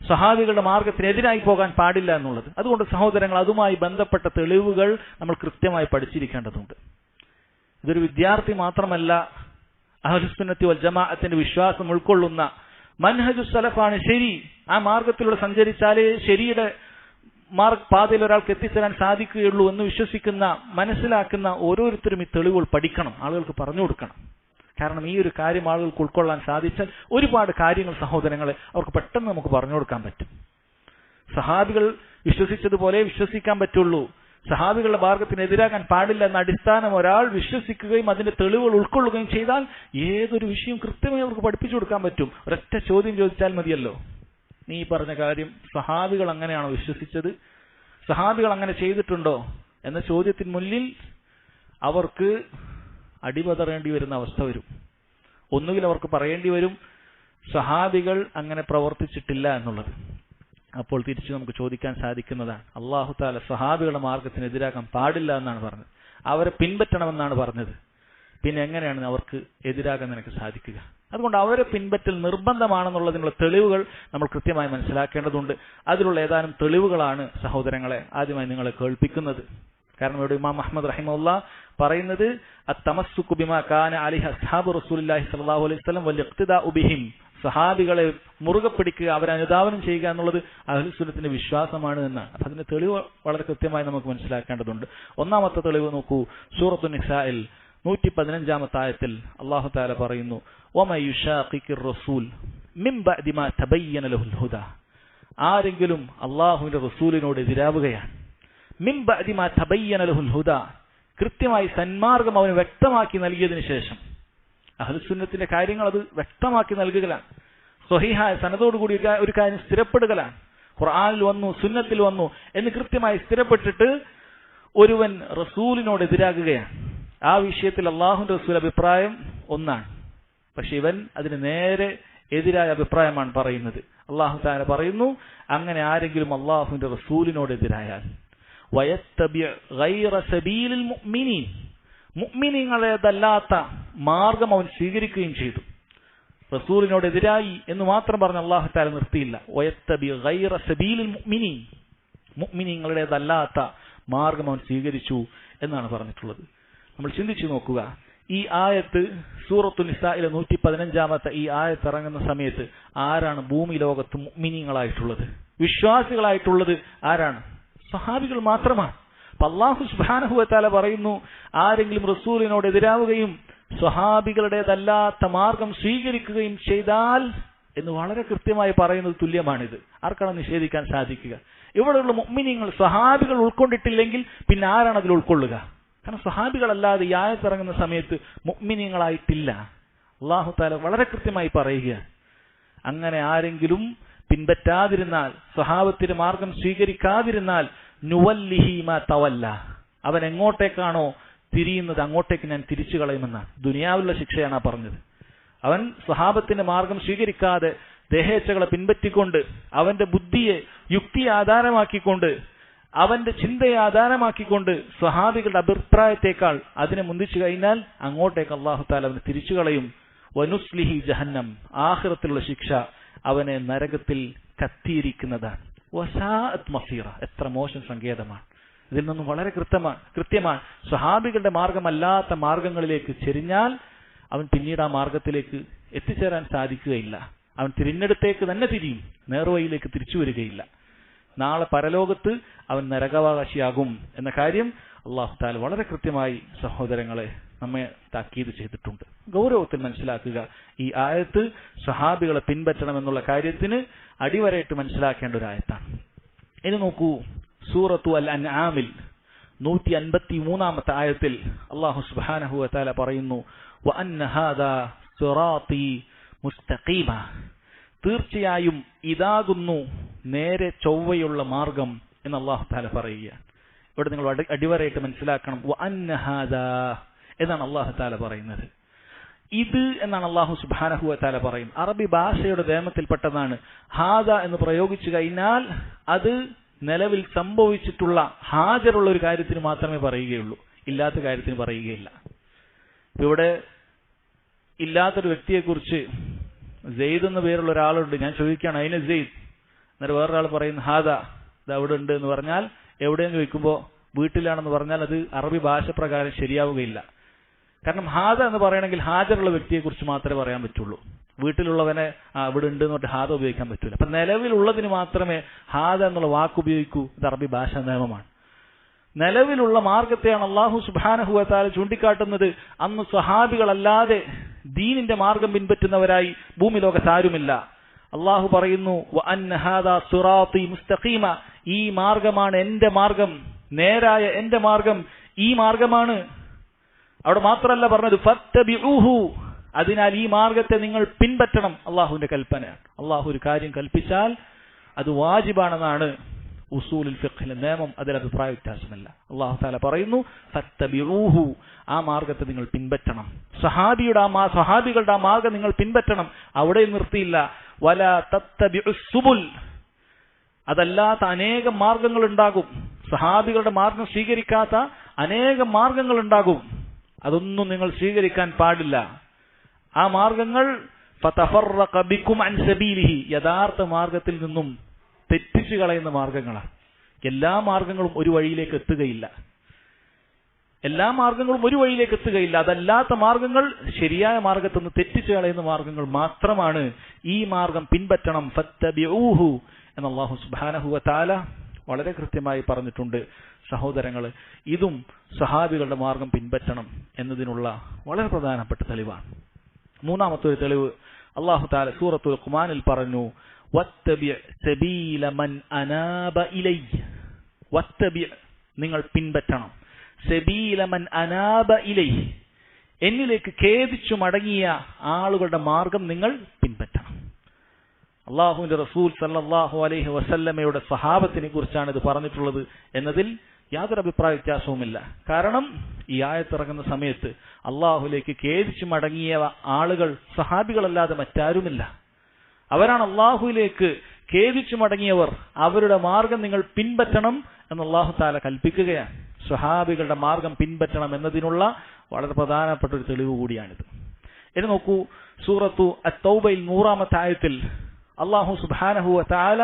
സഹാബികളുടെ മാർഗത്തിനെതിരായി പോകാൻ പാടില്ല എന്നുള്ളത്. അതുകൊണ്ട് സഹോദരങ്ങൾ, അതുമായി ബന്ധപ്പെട്ട തെളിവുകൾ നമ്മൾ കൃത്യമായി പഠിച്ചിരിക്കേണ്ടതുണ്ട്. ഇതൊരു വിദ്യാർത്ഥി മാത്രമല്ല, അഹ്ലുസുന്നത്തി വൽ ജമാഅത്തിന്റെ വിശ്വാസം ഉൾക്കൊള്ളുന്ന മൻഹജു സലഫാണ് ശരി. ആ മാർഗത്തിലൂടെ സഞ്ചരിച്ചാലേ ശരിയുടെ പാതയിൽ ഒരാൾക്ക് എത്തിച്ചേരാൻ സാധിക്കുകയുള്ളൂ എന്ന് വിശ്വസിക്കുന്ന, മനസ്സിലാക്കുന്ന ഓരോരുത്തരും ഈ തെളിവുകൾ പഠിക്കണം, ആളുകൾക്ക് പറഞ്ഞു കൊടുക്കണം. കാരണം ഈ ഒരു കാര്യം ആളുകൾക്ക് ഉൾക്കൊള്ളാൻ സാധിച്ചാൽ ഒരുപാട് കാര്യങ്ങൾ സഹോദരങ്ങളെ അവർക്ക് പെട്ടെന്ന് നമുക്ക് പറഞ്ഞു കൊടുക്കാൻ പറ്റും. സഹാബികൾ വിശ്വസിച്ചതുപോലെ വിശ്വസിക്കാൻ പറ്റുള്ളൂ. സഹാബികളുടെ മാർഗത്തിനെതിരാകാൻ പാടില്ല എന്ന അടിസ്ഥാനം ഒരാൾ വിശ്വസിക്കുകയും അതിന്റെ തെളിവുകൾ ഉൾക്കൊള്ളുകയും ചെയ്താൽ ഏതൊരു വിഷയം കൃത്യമായി അവർക്ക് പഠിപ്പിച്ചു കൊടുക്കാൻ പറ്റും. ഒരൊറ്റ ചോദ്യം ചോദിച്ചാൽ മതിയല്ലോ, നീ പറഞ്ഞ കാര്യം സഹാബികൾ അങ്ങനെയാണോ വിശ്വസിച്ചത്, സഹാബികൾ അങ്ങനെ ചെയ്തിട്ടുണ്ടോ എന്ന ചോദ്യത്തിന് മുന്നിൽ അവർക്ക് അടിപതറേണ്ടി വരുന്ന അവസ്ഥ വരും. ഒന്നുകിൽ അവർക്ക് പറയേണ്ടി വരും സഹാബികൾ അങ്ങനെ പ്രവർത്തിച്ചിട്ടില്ല എന്നുള്ളത്. അപ്പോൾ തിരിച്ചു നമുക്ക് ചോദിക്കാൻ സാധിക്കുന്നതാണ്, അല്ലാഹു തആല സഹാബികളുടെ മാർഗത്തിനെതിരാക്കാൻ പാടില്ല എന്നാണ് പറഞ്ഞത്, അവരെ പിൻപറ്റണമെന്നാണ് പറഞ്ഞത്. പിന്നെ എങ്ങനെയാണ് അവർക്ക് എതിരാകാൻ നിനക്ക് സാധിക്കുക? അതുകൊണ്ട് അവരെ പിൻപറ്റൽ നിർബന്ധമാണെന്നുള്ളതിനുള്ള തെളിവുകൾ നമ്മൾ കൃത്യമായി മനസ്സിലാക്കേണ്ടതുണ്ട്. അതിലുള്ള ഏതാനും തെളിവുകളാണ് സഹോദരങ്ങളെ ആദ്യമായി നിങ്ങളെ കേൾപ്പിക്കുന്നത്. കാരണം ഇവിടെ ഇമാം അഹ്മദ് റഹിമഹുല്ലാഹ് പറയുന്നത് അത്തമസ്സുകു ബിമാ കാന അലൈഹി അസ്ഹാബു റസൂലുള്ളാഹി സ്വല്ലല്ലാഹു അലൈഹി വസല്ലം വൽ ഇഖ്തിദാഉ ബിഹിം, സഹാബികളെ മുറുകെ പിടിക്കുക, അവരെ അനുധാവനം ചെയ്യുക എന്നുള്ളത് അഹ്ലുസുന്നത്തിന്റെ വിശ്വാസമാണ് എന്നാണ്. അപ്പൊ അതിന്റെ തെളിവ് വളരെ കൃത്യമായി നമുക്ക് മനസ്സിലാക്കേണ്ടതുണ്ട്. ഒന്നാമത്തെ തെളിവ് നോക്കൂ, സൂറത്തുൻ നിസാഇൽ 115-ാമത്തെ ആയത്തിൽ അല്ലാഹു തആല പറയുന്നു, വമൻ യുശാഖിഖിർ റസൂൽ മിൻ ബഅദി മാ തബയ്യന ലഹുൽ ഹുദാ, ആരെങ്കിലും അല്ലാഹുവിന്റെ റസൂലിനോട് എതിരാവുകയാണ്, മിൻ ബഅദി മാ തബയ്യന ലഹുൽ ഹുദാ, കൃത്യമായി സന്മാർഗം അവന് വ്യക്തമാക്കി നൽകിയതിനു ശേഷം. അഹ്ലുസുന്നത്തിന്റെ കാര്യങ്ങൾ അത് വ്യക്തമാക്കി നൽകുകയാണ്, സ്വഹീഹായ സനദോടുകൂടി ഒരു കാര്യം സ്ഥിരപ്പെടുകയാണ്. ഖുർആനിൽ വന്നു, സുന്നത്തിൽ വന്നു എന്ന് കൃത്യമായി സ്ഥിരപ്പെട്ടിട്ട് ഒരുവൻ റസൂലിനോട് എതിരാകുകയാണ്. ആ വിഷയത്തിൽ അല്ലാഹുവിന്റെ റസൂൽ അഭിപ്രായം ഒന്നാണ്, പക്ഷെ ഇവൻ അതിന് നേരെ എതിരായ അഭിപ്രായമാണ് പറയുന്നത്. അല്ലാഹു തആല പറയുന്നു, അങ്ങനെ ആരെങ്കിലും അല്ലാഹുവിന്റെ റസൂലിനോട് എതിരായാൽ വയത്തബിഅ ഗൈറ സബീലിൽ മുഅ്മിനീൻ, മുഅ്മിനീങ്ങളേതല്ലാത്ത മാർഗം അവൻ സ്വീകരിക്കുകയും ചെയ്തു. റസൂലിനോട് എതിരായി എന്ന് മാത്രം പറഞ്ഞ് അല്ലാഹു തആല നിർത്തിയില്ല, വയത്തബിഅ ഗൈറ സബീലിൽ മുഅ്മിനീൻ, മുഅ്മിനീങ്ങളേതല്ലാത്ത മാർഗം അവൻ സ്വീകരിച്ചു എന്നാണ് പറഞ്ഞിട്ടുള്ളത്. നമ്മൾ ചിന്തിച്ചു നോക്കുക, ഈ ആയത്ത് സൂറത്തുൻ നിസാഇലെ 115-ാമത്തെ ഈ ആയത്ത് ഇറങ്ങുന്ന സമയത്ത് ആരാണ് ഭൂമി ലോകത്ത് മുഅ്മിനീങ്ങളായിട്ടുള്ളത്, വിശ്വാസികളായിട്ടുള്ളത്? ആരാണ്? സഹാബികൾ മാത്രമാണ്. അപ്പൊ അല്ലാഹു സുബ്ഹാനഹു വ തആല പറയുന്നു, ആരെങ്കിലും റസൂലിനോട് എതിരാവുകയും സ്വഹാബികളുടേതല്ലാത്ത മാർഗം സ്വീകരിക്കുകയും ചെയ്താൽ എന്ന് വളരെ കൃത്യമായി പറയുന്നത് തുല്യമാണിത്. ആർക്കാണ് നിഷേധിക്കാൻ സാധിക്കുക? ഇവിടെയുള്ള മുഅ്മിനീങ്ങൾ സ്വഹാബികൾ ഉൾക്കൊണ്ടിട്ടില്ലെങ്കിൽ പിന്നെ ആരാണ് അതിൽ ഉൾക്കൊള്ളുക? കാരണം സ്വഹാബികളല്ലാതെ ഈ ആയത്ത് ഇറങ്ങുന്ന സമയത്ത് മുഅ്മിനീങ്ങളായിട്ടില്ല. അല്ലാഹു തആല വളരെ കൃത്യമായി പറയുക, അങ്ങനെ ആരെങ്കിലും പിൻപറ്റാതിരുന്നാൽ, സ്വഹാബത്തിന്റെ മാർഗം സ്വീകരിക്കാതിരുന്നാൽ, നുവല്ലിഹി മാ തവല്ല, അവൻ എങ്ങോട്ടേക്കാണോ തിരിയുന്നത് അങ്ങോട്ടേക്ക് ഞാൻ തിരിച്ചു കളയുമെന്നാണ്. ദുനിയാവിലുള്ള ശിക്ഷയാണ് പറഞ്ഞത്. അവൻ സ്വഹാബത്തിന്റെ മാർഗം സ്വീകരിക്കാതെ ദേഹേച്ഛകളെ പിൻപറ്റിക്കൊണ്ട്, അവന്റെ ബുദ്ധിയെ യുക്തിയെ ആധാരമാക്കിക്കൊണ്ട്, അവന്റെ ചിന്തയെ ആധാരമാക്കിക്കൊണ്ട് സ്വഹാബികളുടെ അഭിപ്രായത്തെക്കാൾ അതിനെ മുന്തിച്ചു കഴിഞ്ഞാൽ അങ്ങോട്ടേക്ക് അല്ലാഹു തആല അവനെ തിരിച്ചു കളയും. വനുസ്ലിഹി ജഹന്നം, ആഖിറത്തിലുള്ള ശിക്ഷ അവനെ നരകത്തിൽ കത്തിയിരിക്കുന്നതാണ്. വസാഅത് മസീറ, എത്ര മോശം സങ്കേതമാണ്. ഇതിൽ നിന്നും വളരെ കൃത്യമാണ് സ്വഹാബികളുടെ മാർഗമല്ലാത്ത മാർഗങ്ങളിലേക്ക് ചെരിഞ്ഞാൽ അവൻ പിന്നീട് ആ മാർഗത്തിലേക്ക് എത്തിച്ചേരാൻ സാധിക്കുകയില്ല. അവൻ തിരിഞ്ഞെടുത്തേക്ക് തന്നെ തിരിയും, നേർവഴിയിലേക്ക് തിരിച്ചു വരികയില്ല. നാളെ പരലോകത്ത് അവൻ നരകാവകാശിയാകും എന്ന കാര്യം അല്ലാഹു തആല വളരെ കൃത്യമായി സഹോദരങ്ങളെ നമ്മെ താക്കീത് ചെയ്തിട്ടുണ്ട്. ഗൗരവത്തിൽ മനസ്സിലാക്കുക, ഈ ആയത്ത് സ്വഹാബികളെ പിൻപറ്റണമെന്നുള്ള കാര്യത്തിന് അടിവരയിട്ട് മനസ്സിലാക്കേണ്ട ഒരു ആയത്താണ്. ഇനി നോക്കൂ, സൂറത്തു അൽ അൻആമിൽ 153-ാമത്തെ ആയത്തിൽ അല്ലാഹു സുബ്ഹാനഹു വ തആല പറയുന്നു, വഅന്ന ഹാദാ സിറാത്തി മുസ്തഖീമ, തീർച്ചയായും ഇതാകുന്നു നേരെ ചൊവ്വയുള്ള മാർഗം എന്ന് അല്ലാഹു തആല പറയുകയാണ്. ഇവിടെ നിങ്ങൾ അടിവരയിട്ട് മനസ്സിലാക്കണം, വഅന്ന ഹാദാ എന്നാണ് അല്ലാഹു തആല പറയുന്നത്. ഇത് എന്നാണ് അല്ലാഹു സുബ്ഹാനഹു വ തആല പറയുന്നത്. അറബി ഭാഷയുടെ നിയമത്തിൽപ്പെട്ടതാണ്. ഹാദ എന്ന് പ്രയോഗിച്ചു കഴിഞ്ഞാൽ അത് നിലവിൽ സംഭവിച്ചിട്ടുള്ള ഹാജറുള്ള ഒരു കാര്യത്തിന് മാത്രമേ പറയുകയുള്ളൂ. ഇല്ലാത്ത കാര്യത്തിന് പറയുകയില്ല. ഇവിടെ ഇല്ലാത്തൊരു വ്യക്തിയെക്കുറിച്ച് സെയ്ദ് എന്ന പേരുള്ള ഒരാളുണ്ട്, ഞാൻ ചോദിക്കുകയാണ് അതിന് സെയ്ദ്, എന്നിട്ട് വേറൊരാൾ പറയുന്നു ഹാദാ, ഇത് അവിടെ ഉണ്ട് എന്ന് പറഞ്ഞാൽ എവിടെയെന്ന് ചോദിക്കുമ്പോൾ വീട്ടിലാണെന്ന് പറഞ്ഞാൽ അത് അറബി ഭാഷ പ്രകാരം ശരിയാവുകയില്ല. കാരണം ഹാദ എന്ന് പറയണമെങ്കിൽ ഹാജറുള്ള വ്യക്തിയെക്കുറിച്ച് മാത്രമേ പറയാൻ പറ്റുള്ളൂ. വീട്ടിലുള്ളവനെ ഇവിടെ ഉണ്ട് എന്ന് പറഞ്ഞിട്ട് ഹാദ ഉപയോഗിക്കാൻ പറ്റൂല. അപ്പൊ നിലവിലുള്ളതിന് മാത്രമേ ഹാദ എന്നുള്ള വാക്ക് ഉപയോഗിക്കൂ. ഇത് അറബി ഭാഷാ നിയമമാണ്. നിലവിലുള്ള മാർഗത്തെയാണ് അല്ലാഹു സുബ്ഹാനഹു വ തആല ചൂണ്ടിക്കാട്ടുന്നത്. അന്ന് സ്വഹാബികളല്ലാതെ ദീനിന്റെ മാർഗം പിൻപറ്റുന്നവരായി ഭൂമി ലോകത്ത് ആരുമില്ല. അള്ളാഹു പറയുന്നു വഅന്ന ഹാദാ സിറാത്തി മുസ്തഖീമ, ഈ മാർഗമാണ് എന്റെ മാർഗം, നേരായ എന്റെ മാർഗം ഈ മാർഗമാണ്. അവിടെ മാത്രമല്ല പറഞ്ഞത് ഫത്തബിഊഹു, അതിനാൽ ഈ മാർഗത്തെ നിങ്ങൾ പിൻപറ്റണം. അള്ളാഹുവിന്റെ കൽപ്പനയാണ്. അള്ളാഹു ഒരു കാര്യം കൽപ്പിച്ചാൽ അത് വാജിബാണെന്നാണ് ഉസൂലുൽ ഫിഖ്ഹിലെ നിയമം. അതിൽ അഭിപ്രായ വ്യത്യാസമില്ല. അള്ളാഹു തആല പറയുന്നു ഫത്തബിഊഹു, ആ മാർഗത്തെ നിങ്ങൾ പിൻപറ്റണം. സ്വഹാബികളുടെ ആ മാർഗം നിങ്ങൾ പിൻപറ്റണം. അവിടെ നിർത്തിയില്ല. വലാ തത്തബിഉസ് സുബുൽ, അതല്ലാത്ത അനേകം മാർഗങ്ങൾ ഉണ്ടാകും. സ്വഹാബികളുടെ മാർഗം സ്വീകരിക്കാത്ത അനേകം മാർഗങ്ങൾ ഉണ്ടാകും. അതൊന്നും നിങ്ങൾ സ്വീകരിക്കാൻ പാടില്ല. ആ മാർഗങ്ങൾ ഫതഫറഖ ബികും അൻ സബീലിഹി, യഥാർത്ഥ മാർഗത്തിൽ നിന്നും തെറ്റിച്ചു കളയുന്ന മാർഗങ്ങളാണ്. എല്ലാ മാർഗങ്ങളും ഒരു വഴിയിലേക്ക് എത്തുകയില്ല. അതല്ലാത്ത മാർഗങ്ങൾ ശരിയായ മാർഗത്തിൽ നിന്ന് തെറ്റിച്ചു കളയുന്ന മാർഗങ്ങൾ മാത്രമാണ്. ഈ മാർഗം പിൻപറ്റണം. ഫത്തബിഊഹു എന്ന് അല്ലാഹു സുബ്ഹാനഹു വ തആല വളരെ കൃത്യമായി പറഞ്ഞിട്ടുണ്ട്. സഹോദരങ്ങളെ, ഇതും സഹാബികളുടെ മാർഗം പിൻപറ്റണം എന്നതിനുള്ള വളരെ പ്രധാനപ്പെട്ട തെളിവാണ്. മൂന്നാമത്തെ ഒരു തെളിവ് അല്ലാഹു തആല സൂറത്തുൽ ഖുമാനിൽ പറഞ്ഞു വത്തബി സബീല മൻ അനാബ ഇലയ്യ. വത്തബി, നിങ്ങൾ പിൻപറ്റണം. സബീല മൻ അനാബ ഇലയ്യ, എന്നിലേക്ക് ഖേദിച്ചു മടങ്ങിയ ആളുകളുടെ മാർഗം നിങ്ങൾ പിൻപറ്റണം. അള്ളാഹുവിന്റെ റസൂൽ സല്ലല്ലാഹു അലൈഹി വസല്ലമയുടെ സഹാബത്തിനെ കുറിച്ചാണ് ഇത് പറഞ്ഞിട്ടുള്ളത് എന്നതിൽ യാതൊരു അഭിപ്രായ വ്യത്യാസവുമില്ല. കാരണം ഈ ആയത്തിറങ്ങുന്ന സമയത്ത് അള്ളാഹുലേക്ക് ഖേദിച്ചു മടങ്ങിയ ആളുകൾ സഹാബികളല്ലാതെ മറ്റാരുമില്ല. അവരാണ് അള്ളാഹുവിലേക്ക് ഖേദിച്ചു മടങ്ങിയവർ. അവരുടെ മാർഗം നിങ്ങൾ പിൻപറ്റണം എന്ന് അള്ളാഹു തആല കൽപ്പിക്കുകയാണ്. സ്വഹാബികളുടെ മാർഗം പിൻപറ്റണം എന്നതിനുള്ള വളരെ പ്രധാനപ്പെട്ട ഒരു തെളിവ് കൂടിയാണിത്. ഇനി നോക്കൂ, സൂറത്തു അത്തൗബയിൽ 100-ാമത്തെ ആയത്തിൽ അല്ലാഹു സുബ്ഹാനഹു വ തആല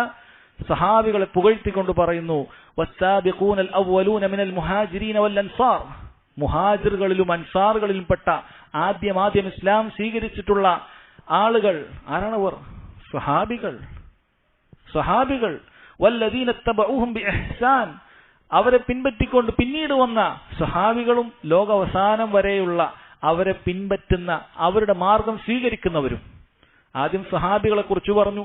സഹാബികളെ പുകഴ്ത്തിക്കൊണ്ട് പറയുന്നു വസ്സാബിഖൂനൽ അവ്വലൂന മിനൽ മുഹാജിരീന വൽ അൻസാർ, മുഹാജിറുകളിലും അൻസാറുകളിലും പെട്ട ആദ്യം ഇസ്ലാം സ്വീകരിച്ചിട്ടുള്ള ആളുകൾ ആരാണവർ? സ്വഹാബികൾ. വല്ലദീന തബഊഹും ബിഇഹ്സാൻ, അവരെ പിൻപറ്റിക്കൊണ്ട് പിന്നീട് വന്ന സ്വഹാബികളും ലോകാവസാനം വരെയുള്ള അവരെ പിൻപറ്റുന്ന അവരുടെ മാർഗം സ്വീകരിക്കുന്നവരും. ആദ്യം സഹാബികളെ കുറിച്ച് പറഞ്ഞു,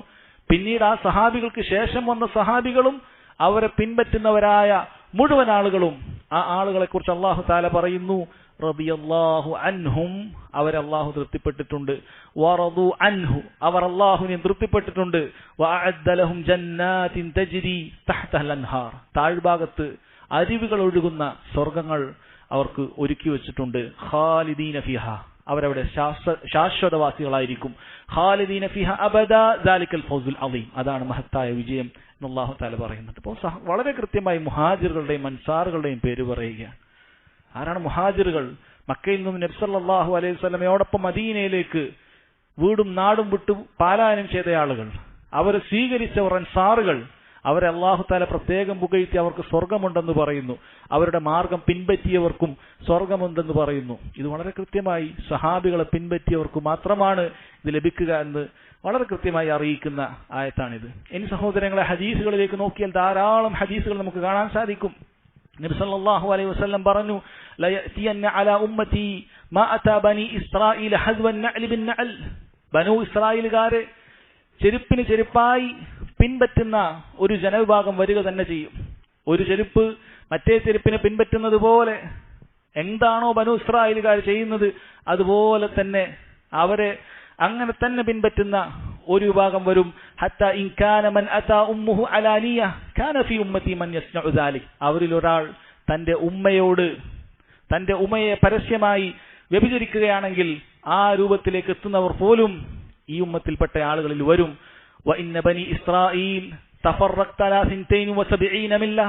പിന്നീട് ആ സഹാബികൾക്ക് ശേഷം വന്ന സഹാബികളും അവരെ പിൻപറ്റുന്നവരായ മുഴുവൻ ആളുകളും. ആ ആളുകളെ കുറിച്ച് അല്ലാഹു തആല പറയുന്നു റളിയല്ലാഹു അൻഹും, അവരെ അല്ലാഹു തൃപ്തിപ്പെട്ടിട്ടുണ്ട്. വറദു അൻഹു, അവർ അല്ലാഹുവിനെ തൃപ്തിപ്പെട്ടിട്ടുണ്ട്. വഅഅദ്ദ ലഹും ജന്നാത്തിൻ തജ്രി തഹ്തഹൽ അൻഹാർ, താഴ്ഭാഗത്ത് അരുവികൾ ഒഴുകുന്ന സ്വർഗ്ഗങ്ങൾ അവർക്ക് ഒരുക്കി വെച്ചിട്ടുണ്ട്. ഖാലിദീന ഫിഹാ, അവരവിടെ ശാശ്വതവാസികളായിരിക്കും. ഖാലിദീന ഫിഹാ അബദാ ദാലിക്കൽ ഫൗസുൽ അളീം, അതാണ് മഹത്തായ വിജയം എന്ന് അല്ലാഹു തആല പറയുന്നുണ്ട്. അപ്പോൾ വളരെ കൃത്യമായി മുഹാജിറുകളുടെയും അൻസാറുകളുടെയും പേര് പറയുകയാണ്. ആരാണ് മുഹാജിറുകൾ? മക്കയിൽ നിന്ന് നബി സല്ലല്ലാഹു അലൈഹി വസല്ലമയോടൊപ്പം മദീനയിലേക്ക് വീടും നാടും വിട്ടു പലായനം ചെയ്ത ആളുകൾ. അവരെ സ്വീകരിച്ചവർ അൻസാറുകൾ. അവരെ അല്ലാഹു തആല പ്രത്യേകം പുകഴ്ത്തി അവർക്ക് സ്വർഗമുണ്ടെന്ന് പറയുന്നു. അവരുടെ മാർഗം പിൻപറ്റിയവർക്കും സ്വർഗമുണ്ടെന്ന് പറയുന്നു. ഇത് വളരെ കൃത്യമായി സഹാബികളെ പിൻപറ്റിയവർക്ക് മാത്രമാണ് ഇത് ലഭിക്കുക എന്ന് വളരെ കൃത്യമായി അറിയിക്കുന്ന ആയത്താണിത്. ഇനി സഹോദരങ്ങളെ, ഹദീസുകളിലേക്ക് നോക്കിയാൽ ധാരാളം ഹദീസുകൾ നമുക്ക് കാണാൻ സാധിക്കും. നബി സല്ലല്ലാഹു അലൈഹി വസല്ലം പറഞ്ഞു ലയഅതിയന്ന അലാ ഉമ്മതി മാ അതാ ബനി ഇസ്രായീൽ ഹദ്വൻ നഅൽ ബിൻ നഅൽ, ബനൂ ഇസ്രായേലുകാരെ ചെരുപ്പിന് ചെരുപ്പായി പിൻപറ്റുന്ന ഒരു ജനവിഭാഗം വരിക തന്നെ ചെയ്യും. ഒരു ചെരുപ്പ് മറ്റേ ചെരുപ്പിനെ പിൻപറ്റുന്നത് പോലെ എന്താണോ ബനൂ ഇസ്രായേലുകാർ ചെയ്യുന്നത് അതുപോലെ തന്നെ അവരെ അങ്ങനെ തന്നെ പിൻപറ്റുന്ന ഒരു വിഭാഗം വരും. ഹത്താ ഇൻ കാന മൻ അതാ ഉമ്മുഹു അലാനിയ കാന ഫീ ഉമ്മതി മൻ യസ്നഉ ദാലിക്, അവരിൽ ഒരാൾ തന്റെ ഉമ്മയെ പരസ്യമായി വ്യഭിചരിക്കുകയാണെങ്കിൽ ആ രൂപത്തിലേക്ക് എത്തുന്നവർ പോലും ഈ ഉമ്മത്തിൽപ്പെട്ട ആളുകളിൽ വരും. വഇന്ന ബനി ഇസ്രായീൽ തഫറഖത അലാ 72 മില്ല,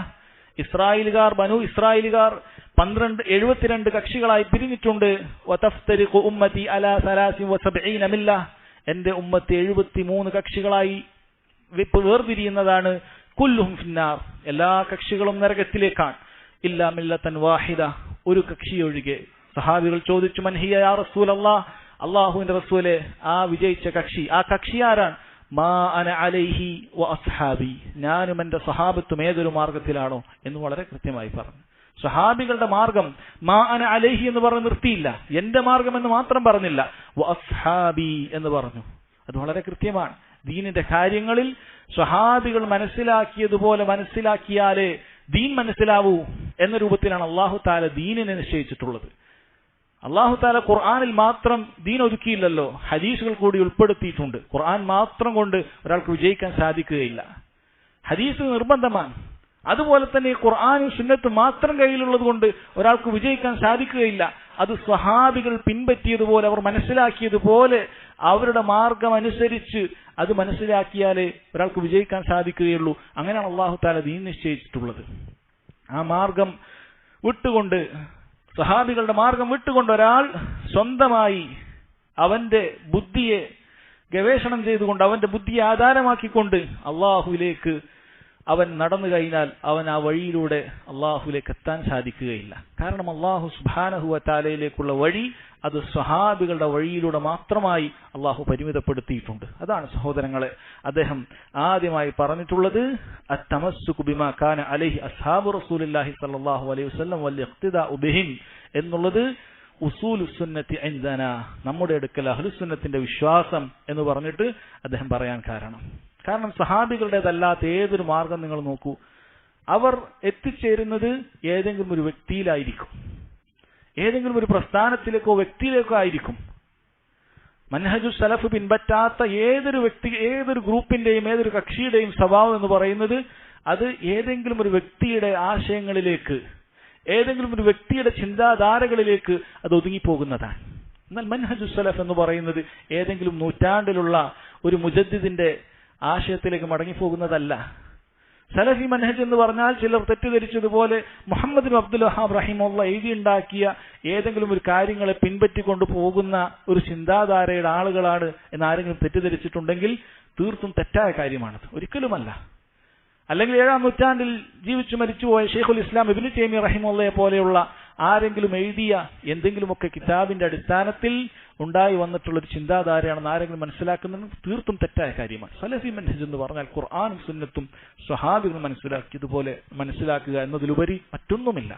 ബനൂ ഇസ്രായേലുകാർ 72 കക്ഷികളായി പിരിഞ്ഞിട്ടുണ്ട്. വതഫ്തരിഖു ഉമ്മതി അലാ 73 മില്ല, എന്റെ ഉമ്മത്ത് 73 കക്ഷികളായി വേർതിരിയുന്നതാണ്. കുല്ലുഹും ഫിന്നാർ, എല്ലാ കക്ഷികളും നരകത്തിലേക്കാണ്. ഇല്ലാ മില്ലത്തൻ വാഹിദ, ഒരു കക്ഷി ഒഴികെ. സഹാബികൾ ചോദിച്ചു, മൻ ഹിയ യാ റസൂലല്ലാഹ്, അല്ലാഹുവിന്റെ റസൂലേ, ആ വിജയിച്ച കക്ഷി, ആ കക്ഷി ആരാണ്? മാ അന അലൈഹി വ അസ്ഹാബി, ഞാനും എന്റെ സഹാബത്തും ഏതൊരു മാർഗത്തിലാണോ എന്ന് വളരെ കൃത്യമായി പറഞ്ഞു. സഹാബികളുടെ മാർഗം മാ അന അലൈഹി എന്ന് പറഞ്ഞ് നിർത്തിയില്ല, എന്റെ മാർഗം എന്ന് മാത്രം പറഞ്ഞില്ല, വ അസ്ഹാബി എന്ന് പറഞ്ഞു. അത് വളരെ കൃത്യമാണ്. ദീനിന്റെ കാര്യങ്ങളിൽ സ്വഹാബികൾ മനസ്സിലാക്കിയതുപോലെ മനസ്സിലാക്കിയാലേ ദീൻ മനസ്സിലാവൂ എന്ന രൂപത്തിലാണ് അല്ലാഹു തആല ദീനിനെ നിശ്ചയിച്ചിട്ടുള്ളത്. അല്ലാഹു തആല ഖുർആനിൽ മാത്രം ദീൻ ഒതുക്കിയില്ലല്ലോ, ഹദീസുകൾ കൂടി ഉൾപ്പെടുത്തിയിട്ടുണ്ട്. ഖുർആൻ മാത്രം കൊണ്ട് ഒരാൾക്ക് വിജയിക്കാൻ സാധിക്കുകയില്ല, ഹദീസ് നിർബന്ധമാണ്. അതുപോലെ തന്നെ ഖുർആനും സുന്നത്തും മാത്രം കയ്യിലുള്ളത് കൊണ്ട് ഒരാൾക്ക് വിജയിക്കാൻ സാധിക്കുകയില്ല. അത് സ്വഹാബികൾ പിൻപറ്റിയതുപോലെ, അവർ മനസ്സിലാക്കിയതുപോലെ അവരുടെ മാർഗം അനുസരിച്ച് അത് മനസ്സിലാക്കിയാലേ ഒരാൾക്ക് വിജയിക്കാൻ സാധിക്കുകയുള്ളൂ. അങ്ങനെയാണ് അല്ലാഹു തആല ദീൻ നിശ്ചയിച്ചിട്ടുള്ളത്. ആ മാർഗം വിട്ടുകൊണ്ട്, സ്വഹാബികളുടെ മാർഗം വിട്ടുകൊണ്ട് ഒരാൾ സ്വന്തമായി അവന്റെ ബുദ്ധിയെ ഗവേഷണം ചെയ്തുകൊണ്ട്, അവന്റെ ബുദ്ധിയെ ആധാരമാക്കിക്കൊണ്ട് അള്ളാഹുവിലേക്ക് അവൻ നടന്നു കഴിഞ്ഞാൽ അവൻ ആ വഴിയിലൂടെ അള്ളാഹുവിലേക്ക് എത്താൻ സാധിക്കുകയില്ല. കാരണം അള്ളാഹു സുബ്ഹാനഹു വ തആലയിലേക്കുള്ള വഴി അത് സ്വഹാബികളുടെ വഴിയിലൂടെ മാത്രമായി അള്ളാഹു പരിമിതപ്പെടുത്തിയിട്ടുണ്ട്. അതാണ് സഹോദരങ്ങളെ അദ്ദേഹം ആദ്യമായി പറഞ്ഞിട്ടുള്ളത്, അത്തമസ്സുകു ബിമാ കാന അലൈഹി അസ്ഹാബു റസൂലില്ലാഹി സ്വല്ലല്ലാഹു അലൈഹി വസല്ലം വൽ ഇഖ്തിദാഉ ബിഹിം എന്നുള്ളത് ഉസൂലുസ് സുന്നത്തി ഇൻദനാ, നമ്മുടെ അടുക്കൽ അഹ്ലുസുന്നത്തിന്റെ വിശ്വാസം എന്ന് പറഞ്ഞിട്ട് അദ്ദേഹം പറയാൻ കാരണം സഹാബികളുടേതല്ലാത്ത ഏതൊരു മാർഗം നിങ്ങൾ നോക്കൂ, അവർ എത്തിച്ചേരുന്നത് ഏതെങ്കിലും ഒരു വ്യക്തിയിലായിരിക്കും, ഏതെങ്കിലും ഒരു പ്രസ്ഥാനത്തിലേക്കോ വ്യക്തിയിലേക്കോ ആയിരിക്കും. മൻഹജു സലഫ് പിൻപറ്റാത്ത ഏതൊരു ഗ്രൂപ്പിന്റെയും ഏതൊരു കക്ഷിയുടെയും സ്വഭാവം എന്ന് പറയുന്നത് അത് ഏതെങ്കിലും ഒരു വ്യക്തിയുടെ ആശയങ്ങളിലേക്ക്, ഏതെങ്കിലും ഒരു വ്യക്തിയുടെ ചിന്താധാരകളിലേക്ക് അത് ഒതുങ്ങിപ്പോകുന്നതാണ്. എന്നാൽ മൻഹജു സലഫ് എന്ന് പറയുന്നത് ഏതെങ്കിലും നൂറ്റാണ്ടിലുള്ള ഒരു മുജദ്ദിദിന്റെ ആശയത്തിലേക്ക് മടങ്ങിപ്പോകുന്നതല്ല. സലഫി മൻഹജ് എന്ന് പറഞ്ഞാൽ ചിലർ തെറ്റിദ്ധരിച്ചതുപോലെ മുഹമ്മദ് ബിൻ അബ്ദുൽ വഹാബ് റഹിമഹുല്ലാഹ് എഴുതിയുണ്ടാക്കിയ ഏതെങ്കിലും ഒരു കാര്യങ്ങളെ പിൻപറ്റിക്കൊണ്ട് പോകുന്ന ഒരു ചിന്താധാരയുടെ ആളുകളാണ് എന്ന് ആരെങ്കിലും തെറ്റിദ്ധരിച്ചിട്ടുണ്ടെങ്കിൽ തീർത്തും തെറ്റായ കാര്യമാണത്, ഒരിക്കലുമല്ല. അല്ലെങ്കിൽ 7-ാം നൂറ്റാണ്ടിൽ ജീവിച്ചു മരിച്ചുപോയ ഷെയ്ഖുൽ ഇസ്ലാം ഇബ്നു തൈമിയ്യ റഹിമഹുല്ലാഹയെ പോലെയുള്ള ആരെങ്കിലും എഴുതിയ എന്തെങ്കിലുമൊക്കെ കിതാബിന്റെ അടിസ്ഥാനത്തിൽ ഉണ്ടായി വന്നിട്ടുള്ള ഒരു ചിന്താധാരയാണെന്ന് ആരെങ്കിലും മനസ്സിലാക്കുന്നത് തീർത്തും തെറ്റായ കാര്യമാണ്. സലഫി മൻഹജ് എന്ന് പറഞ്ഞാൽ ഖുർആനും സുന്നത്തും സ്വഹാബികൾ മനസ്സിലാക്കിയതുപോലെ മനസ്സിലാക്കുക എന്നതിലുപരി മറ്റൊന്നുമില്ല.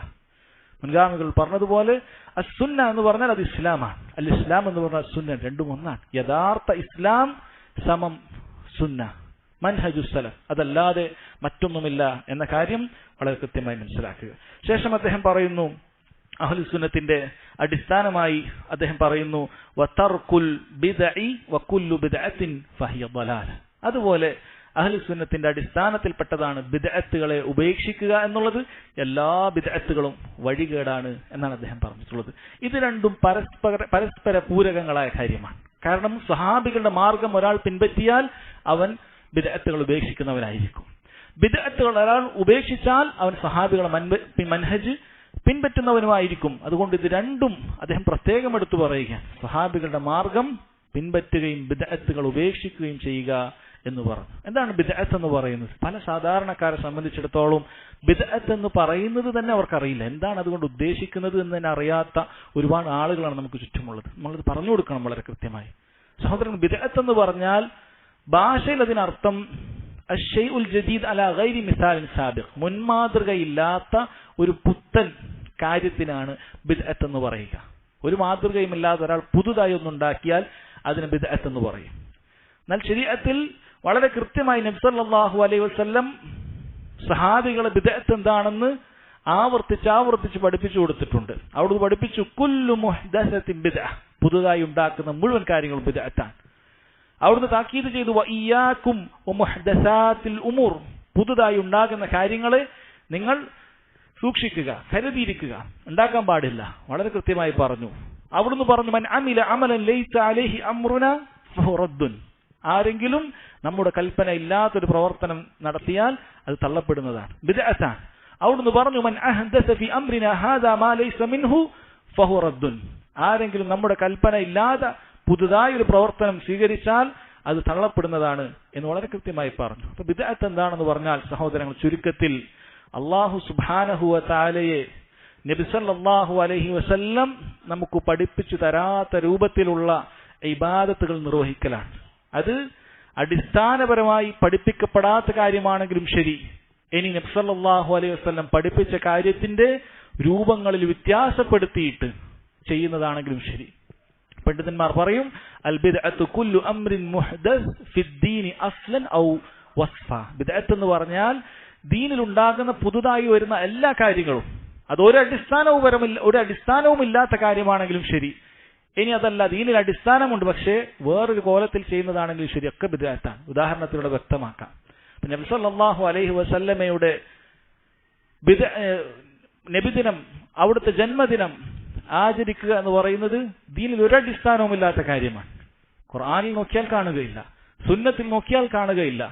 മുൻഗാമികൾ പറഞ്ഞതുപോലെ അസ്സുന്ന എന്ന് പറഞ്ഞാൽ അത് ഇസ്ലാമാണ്, അൽ ഇസ്ലാം എന്ന് പറഞ്ഞാൽ സുന്ന, രണ്ടും ഒന്നാണ്. യഥാർത്ഥ ഇസ്ലാം സമം സുന്ന, മൻഹജു സലഫ്, അതല്ലാതെ മറ്റൊന്നുമില്ല എന്ന കാര്യം വളരെ കൃത്യമായി മനസ്സിലാക്കുക. ശേഷം അദ്ദേഹം പറയുന്നു, അഹ്ലുസുന്നത്തിന്റെ അടിസ്ഥാനമായി അദ്ദേഹം പറയുന്നു, വതർകുൽ ബിദ്അഇ വകുല്ലു ബിദ്അത്തിൻ ഫഹിയ ളലാല. അതുപോലെ അഹ്ലുസുന്നത്തിന്റെ അടിസ്ഥാനത്തിൽപ്പെട്ടതാണ് ബിദ്അത്തുകളെ ഉപേക്ഷിക്കുക എന്നുള്ളത്. എല്ലാ ബിദ്അത്തുകളും വഴികേടാണ് എന്നാണ് അദ്ദേഹം പറഞ്ഞിട്ടുള്ളത്. ഇത് രണ്ടും പരസ്പര പൂരകങ്ങളായ കാര്യമാണ്. കാരണം സ്വഹാബികളുടെ മാർഗം ഒരാൾ പിൻപറ്റിയാൽ അവൻ ബിദ്അത്തുകൾ ഉപേക്ഷിക്കുന്നവനായിരിക്കും. ബിദ്അത്തുകൾ ഒരാൾ ഉപേക്ഷിച്ചാൽ അവൻ സ്വഹാബികളുടെ മൻഹജ് പിൻപറ്റുന്നവനുമായിരിക്കും. അതുകൊണ്ട് ഇത് രണ്ടും അദ്ദേഹം പ്രത്യേകം എടുത്തു പറയുക, സ്വഹാബികളുടെ മാർഗം പിൻപറ്റുകയും ബിദ്അത്തുകൾ ഉപേക്ഷിക്കുകയും ചെയ്യുക എന്ന് പറഞ്ഞു. എന്താണ് ബിദ്അത്ത് എന്ന് പറയുന്നത്? പല സാധാരണക്കാരെ സംബന്ധിച്ചിടത്തോളം ബിദ്അത്ത് എന്ന് പറയുന്നത് തന്നെ അവർക്കറിയില്ല, എന്താണ് അതുകൊണ്ട് ഉദ്ദേശിക്കുന്നത് എന്ന് തന്നെ അറിയാത്ത ഒരുപാട് ആളുകളാണ് നമുക്ക് ചുറ്റുമുള്ളത്. നമ്മളത് പറഞ്ഞു കൊടുക്കണം വളരെ കൃത്യമായി. സഹോദരൻ, ബിദ്അത്ത് എന്ന് പറഞ്ഞാൽ ഭാഷയിൽ അതിനർത്ഥം അശ്ശൈഉൽ ജദീദ് അലാ ഗൈരി മിസാലിൻ സാബിഖ്, മുൻമാതൃകയില്ലാത്ത ഒരു പുത്തൻ കാര്യത്തിനാണ് ബിദ്അത്ത് എന്ന് പറയുക. ഒരു മാതൃകയുമില്ലാതെ ഒരാൾ പുതുതായി ഒന്നുണ്ടാക്കിയാൽ അതിന് ബിദ്അത്ത് എന്ന് പറയും. എന്നാൽ ശരീഅത്തിൽ വളരെ കൃത്യമായി നബി സല്ലല്ലാഹു അലൈഹി വസല്ലം സഹാബികളെ ബിദ്അത്ത് എന്താണെന്ന് ആവർത്തിച്ച് പഠിപ്പിച്ചു കൊടുത്തിട്ടുണ്ട്. അവിടുന്ന് പഠിപ്പിച്ചു, കുല്ലു മുഹ്ദസത്തിൻ ബിദ്അ, പുതുതായി ഉണ്ടാക്കുന്ന മുഴുവൻ കാര്യങ്ങളും ബിദ്അത്താണ്. അവിടുന്ന് താക്കീത് ചെയ്തു, വഇയ്യാകും വമുഹ്ദസാത്തിൽ ഉമൂർ, പുതുതായി ഉണ്ടാകുന്ന കാര്യങ്ങളെ നിങ്ങൾ സൂക്ഷിക്കുക, കരുതിയിരിക്കുക, ഉണ്ടാക്കാൻ പാടില്ല. വളരെ കൃത്യമായി പറഞ്ഞു. അവിടുന്ന് പറഞ്ഞു, മൻ അമില അമലൻ ലൈസ അലൈഹി അംറുനാ ഫഹുവ റദ്ദുൻ, ആരെങ്കിലും നമ്മുടെ കൽപ്പന ഇല്ലാത്തൊരു പ്രവർത്തനം നടത്തിയാൽ അത് തള്ളപ്പെടുന്നതാണ്, ബിദ്അത്താണ്. അവിടുന്ന് പറഞ്ഞു, മൻ അഹ്ദസ ഫി അംരിനാ ഹാദാ മാ ലൈസ മിൻഹു ഫഹുവ റദ്ദുൻ. ആരെങ്കിലും നമ്മുടെ കൽപ്പന ഇല്ലാതെ പുതുതായി ഒരു പ്രവർത്തനം സ്വീകരിച്ചാൽ അത് തള്ളപ്പെടുന്നതാണ് എന്ന് വളരെ കൃത്യമായി പറഞ്ഞു. അപ്പൊ ബിദ്അത്ത് എന്താണെന്ന് പറഞ്ഞാൽ സഹോദരങ്ങൾ, ചുരുക്കത്തിൽ അല്ലാഹു സുബ്ഹാനഹു വ തആലയെ നബി സല്ലല്ലാഹു അലൈഹി വസല്ലം നമുക്ക് പഠിപ്പിച്ചു തരാത്ത രൂപത്തിലുള്ള ഇബാദത്തുകൾ നിർവഹിക്കലാണ്. അത് അടിസ്ഥാനപരമായി പഠിപ്പിക്കപ്പെടാത്ത കാര്യമാണെങ്കിലും ശരി, ഇനി നബി സല്ലല്ലാഹു അലൈഹി വസല്ലം പഠിപ്പിച്ച കാര്യത്തിന്റെ രൂപങ്ങളിൽ വ്യത്യാസപ്പെടുത്തിയിട്ട് ചെയ്യുന്നതാണെങ്കിലും ശരി. പണ്ഡിതന്മാർ പറയും, അൽ ബിദ്അത്തു കുല്ലു അംറിൻ മുഹ്ദസ് ഫിദ്ദീനി അസ്ലൻ ഔ വസ്ഫ. ബിദ്അത്ത് എന്ന് പറഞ്ഞാൽ ദീനിൽ ഉണ്ടാകുന്ന പുതുതായി വരുന്ന എല്ലാ കാര്യങ്ങളും, അത് ഒരു അടിസ്ഥാനവും ഇല്ലാത്ത കാര്യമാണെങ്കിലും ശരി, ഇനി അതല്ല ദീനിൽ അടിസ്ഥാനമുണ്ട് പക്ഷേ വേറൊരു കോലത്തിൽ ചെയ്യുന്നതാണെങ്കിലും ശരി, ഒക്കെ ബിദ്അത്താണ്. ഉദാഹരണത്തിലൂടെ വ്യക്തമാക്കാം. നബി സല്ലല്ലാഹു അലൈഹി വസല്ലമയുടെ നബിദിനം, അവിടുത്തെ ജന്മദിനം ആചരിക്കുക എന്ന് പറയുന്നത് ദീനിൽ ഒരടിസ്ഥാനവും ഇല്ലാത്ത കാര്യമാണ്. ഖുർആനിൽ നോക്കിയാൽ കാണുകയില്ല, സുന്നത്തിൽ നോക്കിയാൽ കാണുകയില്ല,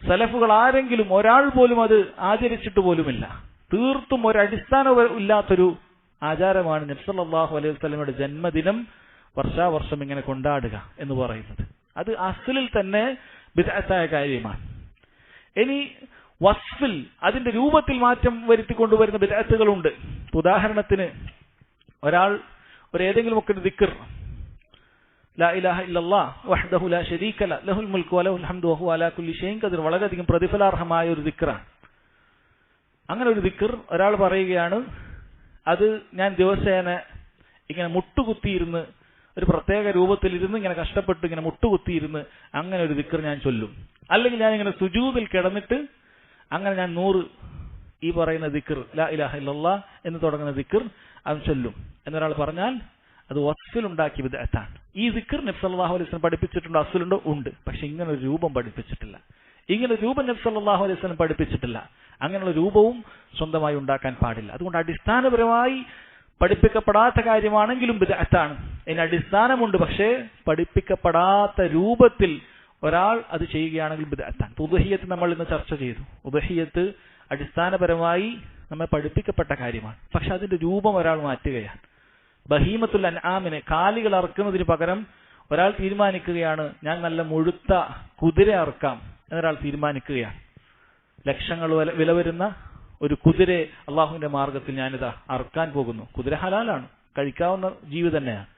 സലഫുകൾ ആരെങ്കിലും ഒരാൾ പോലും അത് ആചരിച്ചിട്ട് പോലുമില്ല. തീർത്തും ഒരടിസ്ഥാനവും ഇല്ലാത്തൊരു ആചാരമാണ് നബി സല്ലല്ലാഹു അലൈഹി വസല്ലമയുടെ ജന്മദിനം വർഷാവർഷം ഇങ്ങനെ കൊണ്ടാടുക എന്ന് പറയുന്നത്. അത് അസ്ലിൽ തന്നെ ബിദ്അത്തായ കാര്യമാണ്. ഇനി വസ്ഫിൽ, അതിന്റെ രൂപത്തിൽ മാറ്റം വരുത്തിക്കൊണ്ടുവരുന്ന ബിദ്അത്തുകളുണ്ട്. ഉദാഹരണത്തിന് ഒരാൾ ഏതെങ്കിലും ഒക്കെ ദിക്ർ, ലാ ഇലാഹ ഇല്ലല്ലാഹ് വഹ്ദഹു ലാ ശരീക ലഹു ലഹുൽ മുൽക്കു വലഹുൽ ഹംദു വഹുവ അലാ കുല്ലി ഷൈഇൻ ഖദീർ, വളരെയധികം പ്രതിഫലാർഹമായ ഒരു ദിക്റാണ്. അങ്ങനെ ഒരു ദിക്ർ ഒരാൾ പറയുകയാണ്, അത് ഞാൻ ദിവസേന ഇങ്ങനെ മുട്ടുകുത്തിയിരുന്ന് ഒരു പ്രത്യേക രൂപത്തിലിരുന്ന് ഇങ്ങനെ കഷ്ടപ്പെട്ട് ഇങ്ങനെ മുട്ടുകുത്തിയിരുന്ന് അങ്ങനെ ഒരു ദിക്ർ ഞാൻ ചൊല്ലും. അല്ലെങ്കിൽ ഞാൻ ഇങ്ങനെ സുജൂദിൽ കിടന്നിട്ട് അങ്ങനെ ഞാൻ 100 ഈ പറയുന്ന ദിക്ർ, ലാ ഇലാഹ ഇല്ലല്ലാഹ് എന്ന് തുടങ്ങുന്ന ദിക്ർ അത് ചൊല്ലും എന്നൊരാൾ പറഞ്ഞാൽ അത് വസ്ഫിലുണ്ടാക്കിയ ബിദ്അത്താണ്. ഈ ദിക്ർ നബി സല്ലല്ലാഹു അലൈഹി വസല്ലം പഠിപ്പിച്ചിട്ടുണ്ടോ? അസ്ലുണ്ടോ? ഉണ്ട്. പക്ഷെ ഇങ്ങനെ ഒരു രൂപം പഠിപ്പിച്ചിട്ടില്ല. ഇങ്ങനെ രൂപം നബി സല്ലല്ലാഹു അലൈഹി വസല്ലം പഠിപ്പിച്ചിട്ടില്ല. അങ്ങനെയുള്ള രൂപവും സ്വന്തമായി ഉണ്ടാക്കാൻ പാടില്ല. അതുകൊണ്ട് അടിസ്ഥാനപരമായി പഠിപ്പിക്കപ്പെടാത്ത കാര്യമാണെങ്കിലും ബിദ്അത്താണ്. ഇതിന് അടിസ്ഥാനമുണ്ട്, പക്ഷേ പഠിപ്പിക്കപ്പെടാത്ത രൂപത്തിൽ ഒരാൾ അത് ചെയ്യുകയാണെങ്കിൽ ബിദ്അത്താണ്. ഉദ്ഹിയ്യത്ത് നമ്മൾ ഇന്ന് ചർച്ച ചെയ്തു. ഉദ്ഹിയ്യത്ത് അടിസ്ഥാനപരമായി നമ്മെ പഠിപ്പിക്കപ്പെട്ട കാര്യമാണ്. പക്ഷെ അതിന്റെ രൂപം ഒരാൾ മാറ്റുകയാണ്. ബഹീമത്തുൽ അൻആമിനെ, കാലികൾ അറക്കുന്നതിന് പകരം ഒരാൾ തീരുമാനിക്കുകയാണ്, ഞാൻ നല്ല മുഴുത്ത കുതിര അറക്കാം എന്നൊരാൾ തീരുമാനിക്കുകയാണ്. ലക്ഷങ്ങൾ വില വരുന്ന ഒരു കുതിരയെ അള്ളാഹുവിന്റെ മാർഗത്തിൽ ഞാനിതാ അറക്കാൻ പോകുന്നു. കുതിര ഹലാലാണ്, കഴിക്കാവുന്ന ജീവി തന്നെയാണ്.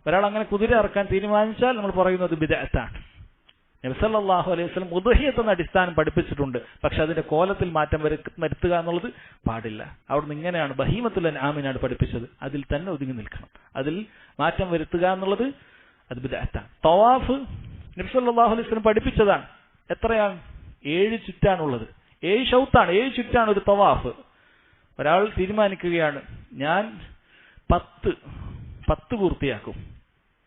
ഒരാൾ അങ്ങനെ കുതിര അറക്കാൻ തീരുമാനിച്ചാൽ നമ്മൾ പറയുന്നത് ബിദ്അത്താണ്. നബി സല്ലല്ലാഹു അലൈഹി വസല്ലം ഉദ്ഹിയ്യത്ത് എന്ന അടിസ്ഥാനം പഠിപ്പിച്ചിട്ടുണ്ട്, പക്ഷെ അതിന്റെ കോലത്തിൽ മാറ്റം വരുത്തുക എന്നുള്ളത് പാടില്ല. അവിടുന്ന് ഇങ്ങനെയാണ് ബഹീമത്തുൽ അൻആമിനാണ് പഠിപ്പിച്ചത്, അതിൽ തന്നെ ഒതുങ്ങി നിൽക്കണം. അതിൽ മാറ്റം വരുത്തുക എന്നുള്ളത് അത് ബിദ്അത്താണ്. തവാഫ് നബി സല്ലല്ലാഹു അലൈഹി വസല്ലം പഠിപ്പിച്ചതാണ്. എത്രയാണ്? 7 ചുറ്റാണുള്ളത്. 7 ഷൗത്താണ്, 7 ചുറ്റാണ് ഒരു തവാഫ്. ഒരാൾ തീരുമാനിക്കുകയാണ്, ഞാൻ 10 പൂർത്തിയാക്കും,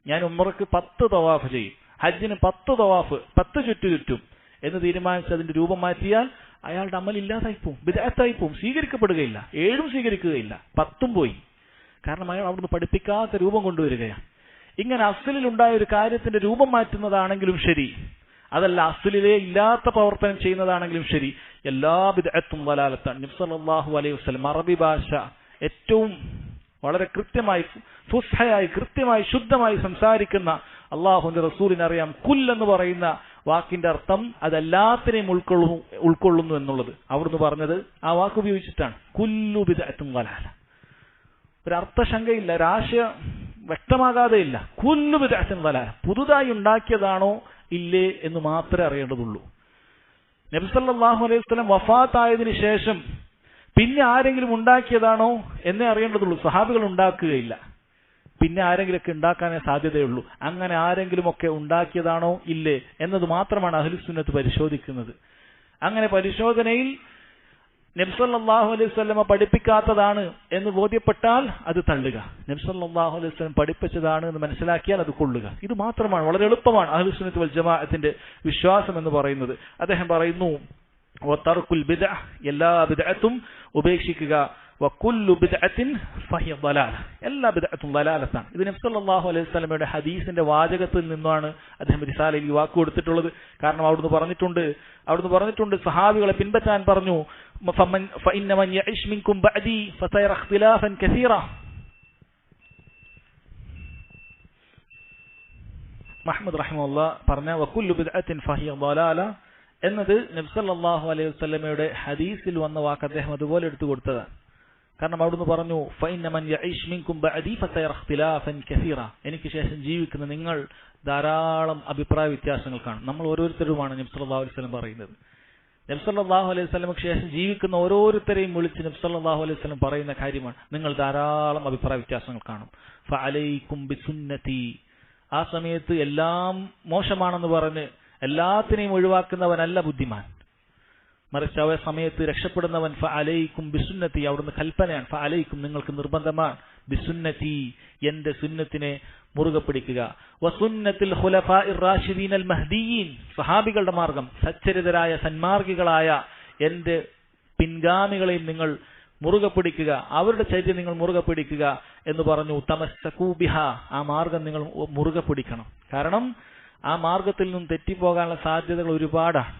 ഞാൻ ഉംറക്ക് 10 തവാഫ് ചെയ്യും, ഹജ്ജിന് 10 തവാഫ്, 10 ചുറ്റും എന്ന് തീരുമാനിച്ച് അതിന്റെ രൂപം മാറ്റിയാൽ അയാളുടെ അമൽ ഇല്ലാതായി പോവും, ബിദ്അത്തായി പോവും, സ്വീകരിക്കപ്പെടുകയില്ല. 7 സ്വീകരിക്കുകയില്ല, 10 പോയി. കാരണം അയാൾ അവിടുന്ന് പഠിപ്പിക്കാത്ത രൂപം കൊണ്ടുവരികയാണ്. ഇങ്ങനെ അസ്ലിൽ ഉണ്ടായ ഒരു കാര്യത്തിന്റെ രൂപം മാറ്റുന്നതാണെങ്കിലും ശരി, അതല്ല അസ്ലിലേ ഇല്ലാത്ത പ്രവർത്തനം ചെയ്യുന്നതാണെങ്കിലും ശരി, എല്ലാ ബിദ്അത്തും വലാലത്താണ്. നബി സല്ലല്ലാഹു അലൈഹി വസല്ലം അറബി ഭാഷ ഏറ്റവും വളരെ കൃത്യമായി ഫുസ്ഹയായി കൃത്യമായി ശുദ്ധമായി സംസാരിക്കുന്ന അള്ളാഹുവിന്റെ റസൂലിനറിയാം കുൽ എന്ന് പറയുന്ന വാക്കിന്റെ അർത്ഥം അതെല്ലാത്തിനെയും ഉൾക്കൊള്ളുന്നു എന്നുള്ളത്. അവിടുന്ന് പറഞ്ഞത് ആ വാക്ക് ഉപയോഗിച്ചിട്ടാണ്, കുല്ലു ബിദ്അത്തും വലാല. ഒരു അർത്ഥശങ്കയില്ല, ഒരാശയം വ്യക്തമാകാതെയില്ല. കുല്ലു ബിദ്അത്തും വലാല, പുതുതായി ഉണ്ടാക്കിയതാണോ ഇല്ലേ എന്ന് മാത്രമേ അറിയേണ്ടതുള്ളൂ. നബി സല്ലല്ലാഹു അലൈഹി വസല്ലം വഫാത്തായതിനു ശേഷം പിന്നെ ആരെങ്കിലും ഉണ്ടാക്കിയതാണോ എന്നേ അറിയേണ്ടതുള്ളൂ. സഹാബികൾ ഉണ്ടാക്കുകയില്ല, പിന്നെ ആരെങ്കിലുമൊക്കെ ഉണ്ടാക്കാനേ സാധ്യതയുള്ളൂ. അങ്ങനെ ആരെങ്കിലും ഒക്കെ ഉണ്ടാക്കിയതാണോ ഇല്ലേ എന്നത് മാത്രമാണ് അഹ്ലുസുന്നത്ത് പരിശോധിക്കുന്നത്. അങ്ങനെ പരിശോധനയിൽ നബി സല്ലല്ലാഹു അലൈഹി വസല്ലം പഠിപ്പിക്കാത്തതാണ് എന്ന് ബോധ്യപ്പെട്ടാൽ അത് തള്ളുക, നബി സല്ലല്ലാഹു അലൈഹി വസല്ലം പഠിപ്പിച്ചതാണ് എന്ന് മനസ്സിലാക്കിയാൽ അത് കൊള്ളുക. ഇത് മാത്രമാണ്, വളരെ എളുപ്പമാണ് അഹ്ലുസുന്നത്ത് വൽ ജമാഅത്തിന്റെ വിശ്വാസം എന്ന് പറയുന്നത്. അദ്ദേഹം പറയുന്നു, വതർക്കുൽ ബിദ്അ, എല്ലാ ബിദ്അത്തും ഉപേക്ഷിക്കുക, വകുല്ലു ബിദ്അത്തിൻ ഫഹിയ ളലാല, എല്ലാ ബിദ്അത്തും ളലാലത്താണ്. ഇത് നബി സല്ലല്ലാഹു അലൈഹി വസല്ലമയുടെ ഹദീസിന്റെ വാചകത്തിൽ നിന്നാണ് അദ്ദേഹം റിസാലയിൽ ഈ വാക്ക് കൊടുത്തിട്ടുള്ളത്. കാരണം അവിടുന്ന് പറഞ്ഞിട്ടുണ്ട് സഹാബികളെ പിൻപറ്റാൻ പറഞ്ഞു, فإن من يعش منكم بعدي فسيرى اختلافا كثيرا. മുഹമ്മദ് റഹിമഹുല്ലാ പറഞ്ഞ വകുല്ലു ബിദ്അത്തിൻ ഫഹിയ ളലാല എന്നത് നബി സല്ലല്ലാഹു അലൈഹി വസല്ലമയുടെ ഹദീസിൽ വന്ന വാക്ക് അദ്ദേഹം അതുപോലെ എടുത്തു കൊടുത്തതാണ്. കാരണം അവിടുന്ന് പറഞ്ഞു ഫഇന്ന മൻ യഈഷ് മിൻകും ബഅദി ഫസയറ ഇഖ്തിലാഫൻ കസീറ, എനിക്ക് ശേഷം ജീവിക്കുന്ന നിങ്ങൾ ധാരാളം അഭിപ്രായ വ്യത്യാസങ്ങൾ കാണും. നമ്മൾ ഓരോരുത്തരുമാണ് നബി സല്ലല്ലാഹു അലൈഹി വസല്ലം പറയുന്നത്. നബി സല്ലല്ലാഹു അലൈഹി വസല്ലമക്ക് ശേഷം ജീവിക്കുന്ന ഓരോരുത്തരെയും വിളിച്ച് നബി സല്ലല്ലാഹു അലൈഹി വസല്ലം പറയുന്ന കാര്യമാണ്, നിങ്ങൾ ധാരാളം അഭിപ്രായ വ്യത്യാസങ്ങൾ കാണും. ഫഅലൈക്കും ബിസുന്നതി, ആ സമയത്ത് എല്ലാം മോശമാണെന്ന് പറഞ്ഞ് എല്ലാത്തിനെയും ഒഴിവാക്കുന്നവനല്ല ബുദ്ധിമാൻ, മറിച്ച് ആ സമയത്ത് രക്ഷപ്പെടുന്നവൻ ഫഅലൈക്കും ബിസുന്നതി, അവിടുന്ന് കൽപ്പനയാണ്, ഫഅലൈക്കും നിങ്ങൾക്ക് നിർബന്ധമാണ്, ബിസുന്നതി എന്റെ സുന്നത്തിനെ മുറുകെ പിടിക്കുക, വസുന്നത്തിൽ ഖുലഫാഇർ റാഷിദീനൽ മഹ്ദിയീൻ, സഹാബികളുടെ മാർഗം, സച്ചരിതരായ സന്മാർഗികളായ എന്റെ പിൻഗാമികളെയും നിങ്ങൾ മുറുകെ പിടിക്കുക, അവരുടെ ചര്യ നിങ്ങൾ മുറുകെ പിടിക്കുക എന്ന് പറഞ്ഞു. തമസ്സകൂ ബിഹാ, ആ മാർഗം നിങ്ങൾ മുറുകെ പിടിക്കണം. കാരണം ആ മാർഗത്തിൽ നിന്നും തെറ്റിപ്പോകാനുള്ള സാധ്യതകൾ ഒരുപാടാണ്.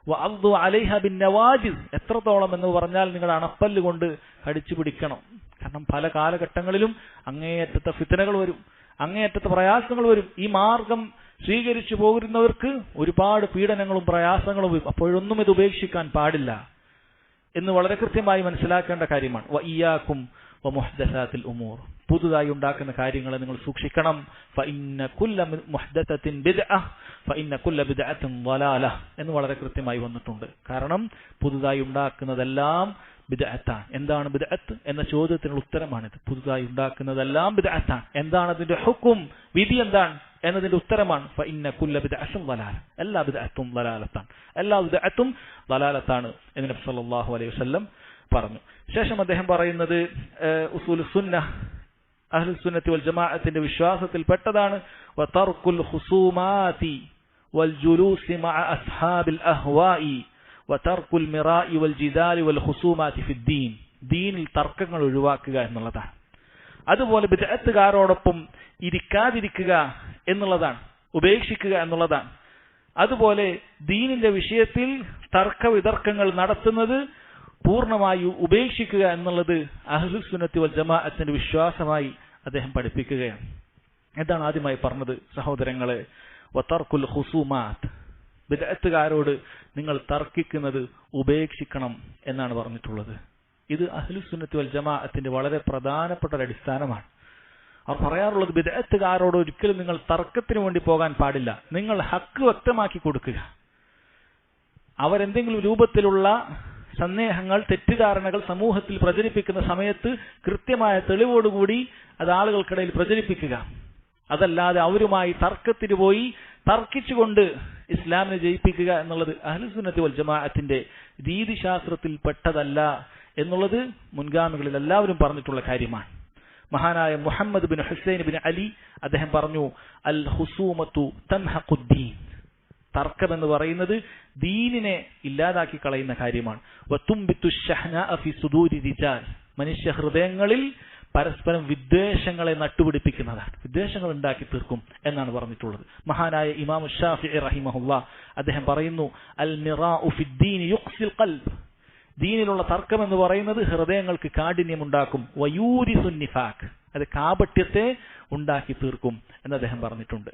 വഅദ്ദു അലൈഹ ബിന്നവാജിസ്, എത്രത്തോളം എന്ന് പറഞ്ഞാൽ നിങ്ങൾ അണപ്പല്ല് കൊണ്ട് കടിച്ചു പിടിക്കണം. കാരണം പല കാലഘട്ടങ്ങളിലും അങ്ങേയറ്റത്തെ ഫിത്നകൾ വരും, അങ്ങേയറ്റത്തെ പ്രയാസങ്ങൾ വരും. ഈ മാർഗം സ്വീകരിച്ചു പോകുന്നവർക്ക് ഒരുപാട് പീഡനങ്ങളും പ്രയാസങ്ങളും വരും. അപ്പോഴൊന്നും ഇത് ഉപേക്ഷിക്കാൻ പാടില്ല എന്ന് വളരെ കൃത്യമായി മനസ്സിലാക്കേണ്ട കാര്യമാണ്. വഇയ്യാകും വമുഹ്ദസാത്തിൽ ഉമൂർ, പുതുതായി ഉണ്ടാക്കുന്ന കാര്യങ്ങളെ നിങ്ങൾ സൂക്ഷിക്കണം. ഫഇന്ന കുല്ല മുഹ്ദസത്തിൻ ബിദ്അഹ് ഫഇന്ന കുല്ല ബിദ്അത്തിൻ ളലാല എന്ന് വളരെ കൃത്യമായി വന്നിട്ടുണ്ട്. കാരണം പുതുതായി ഉണ്ടാക്കുന്നതെല്ലാം ബിദ്അത്താണ്. എന്താണ് ബിദ്അത്ത് എന്ന ചോദ്യത്തിനുള്ള ഉത്തരമാണിത്. പുതുതായി ഉണ്ടാക്കുന്നതെല്ലാം ബിദ്അത്താണ്. എന്താണ് അതിന്റെ ഹുക്ം, വിധി എന്താണ് എന്നതിന്റെ ഉത്തരമാണ് ഫഇന്ന കുല്ല ബിദ്അത്തിൻ ളലാല, എല്ലാ ബിദ്അത്തും ളലാലത്താണ്, എല്ലാ ബിദ്അത്തും ളലാലത്താണ് എന്ന് നബി സല്ലല്ലാഹു അലൈഹി വസല്ലം പറഞ്ഞു. ശേഷം അദ്ദേഹം പറയുന്നത് ഉസൂലുസ് സുന്നഹ്, അഹ്ലുസ് സുന്നത്തി വൽ ജമാഅത്തിന്റെ വിശ്വാസത്തിൽ പെട്ടതാണ് വതർക്കുൽ ഖുസൂമാതി വൽ ജുലൂസി മഅ അസ്ഹാബിൽ അഹ്വാഇ വതർക്കുൽ മിറാഇ വൽ ജിദാലി വൽ ഖുസൂമാതി ഫിദ്ദീൻ, ദീനിൽ തർക്കങ്ങൾ ഒഴിവാക്കുക എന്നുള്ളതാണ്. അതുപോലെ ബിദ്അത്തുകാരോടൊപ്പം ഇരിക്കാതിരിക്കുക എന്നുള്ളതാണ്, ഉപേക്ഷിക്കുക എന്നുള്ളതാണ്. അതുപോലെ ദീനിന്റെ വിഷയത്തിൽ തർക്ക വിതർക്കങ്ങൾ നടത്തുന്നത് പൂർണ്ണമായി ഉപേക്ഷിക്കുക എന്നുള്ളത് അഹ്ലുസ് സുന്നത്തി വൽ ജമാഅത്തിന്റെ വിശ്വാസമായി അദ്ദേഹം പഠിപ്പിക്കുകയാണ്. എന്താണ് ആദ്യമായി പറഞ്ഞത് സഹോദരങ്ങളെ? വതർക്കുൽ ഖുസൂമാത്ത്, ബിദ്അത്തുകാരോട് നിങ്ങൾ തർക്കിക്കുന്നത് ഉപേക്ഷിക്കണം എന്നാണ് പറഞ്ഞിട്ടുള്ളത്. ഇത് അഹ്ലുസ് സുന്നത്തി വൽ ജമാഅത്തിന്റെ വളരെ പ്രധാനപ്പെട്ട ഒരു അടിസ്ഥാനമാണ്. അവർ പറയാറുള്ളത് ബിദ്അത്തുകാരോട് ഒരിക്കലും നിങ്ങൾ തർക്കത്തിന് വേണ്ടി പോകാൻ പാടില്ല, നിങ്ങൾ ഹക്ക് വ്യക്തമാക്കി കൊടുക്കുക. അവരെന്തെങ്കിലും രൂപത്തിലുള്ള സന്ദേഹങ്ങൾ, തെറ്റിദ്ധാരണകൾ സമൂഹത്തിൽ പ്രചരിപ്പിക്കുന്ന സമയത്ത് കൃത്യമായ തെളിവോടുകൂടി അത് ആളുകൾക്കിടയിൽ പ്രചരിപ്പിക്കുക. അതല്ലാതെ അവരുമായി തർക്കത്തിന് പോയി തർക്കിച്ചുകൊണ്ട് ഇസ്ലാമിനെ ജയിപ്പിക്കുക എന്നുള്ളത് അഹ്ലുസ് സുന്നത്തി വൽ ജമാഅത്തിന്റെ രീതിശാസ്ത്രത്തിൽ പെട്ടതല്ല എന്നുള്ളത് മുൻഗാമികളിൽ എല്ലാവരും പറഞ്ഞിട്ടുള്ള കാര്യമാണ്. മഹാനായ Muhammad bin Hussein bin Ali അദ്ദേഹം പറഞ്ഞു, അൽ ഹുസൂമത്തു തൻഹഖുദ്ദീൻ, തർക്കം എന്ന് പറയുന്നത് ദീനിനെ ഇല്ലാതാക്കി കളയുന്ന കാര്യമാണ്. വതുംബിതു ശഹ്നാഅ ഫി സുദൂരി റിജാൽ, മനുഷ്യ ഹൃദയങ്ങളിൽ പരസ്പരം വിദ്വേഷങ്ങളെ നട്ടുപിടിപ്പിക്കുന്നതാണ്, വിദ്വേഷങ്ങൾ ഉണ്ടാക്കി തീർക്കും എന്നാണ് പറഞ്ഞിട്ടുള്ളത്. മഹാനായ ഇമാം ശാഫിഈ റഹിമഹുല്ലാഹ് അദ്ദേഹം പറയുന്നു, അൽ മിറാഉ ഫിദ്ദീൻ യുഖ്സിൽ ഖൽബ്, ദീനിലുള്ള തർക്കം എന്ന് പറയുന്നത് ഹൃദയങ്ങൾക്ക് കാഠിന്യമുണ്ടാക്കും. വയൂരിസുൻ നിഫാഖ്, അത് കാപട്യത്തെ ഉണ്ടാക്കി തീർക്കും എന്ന് അദ്ദേഹം പറഞ്ഞിട്ടുണ്ട്.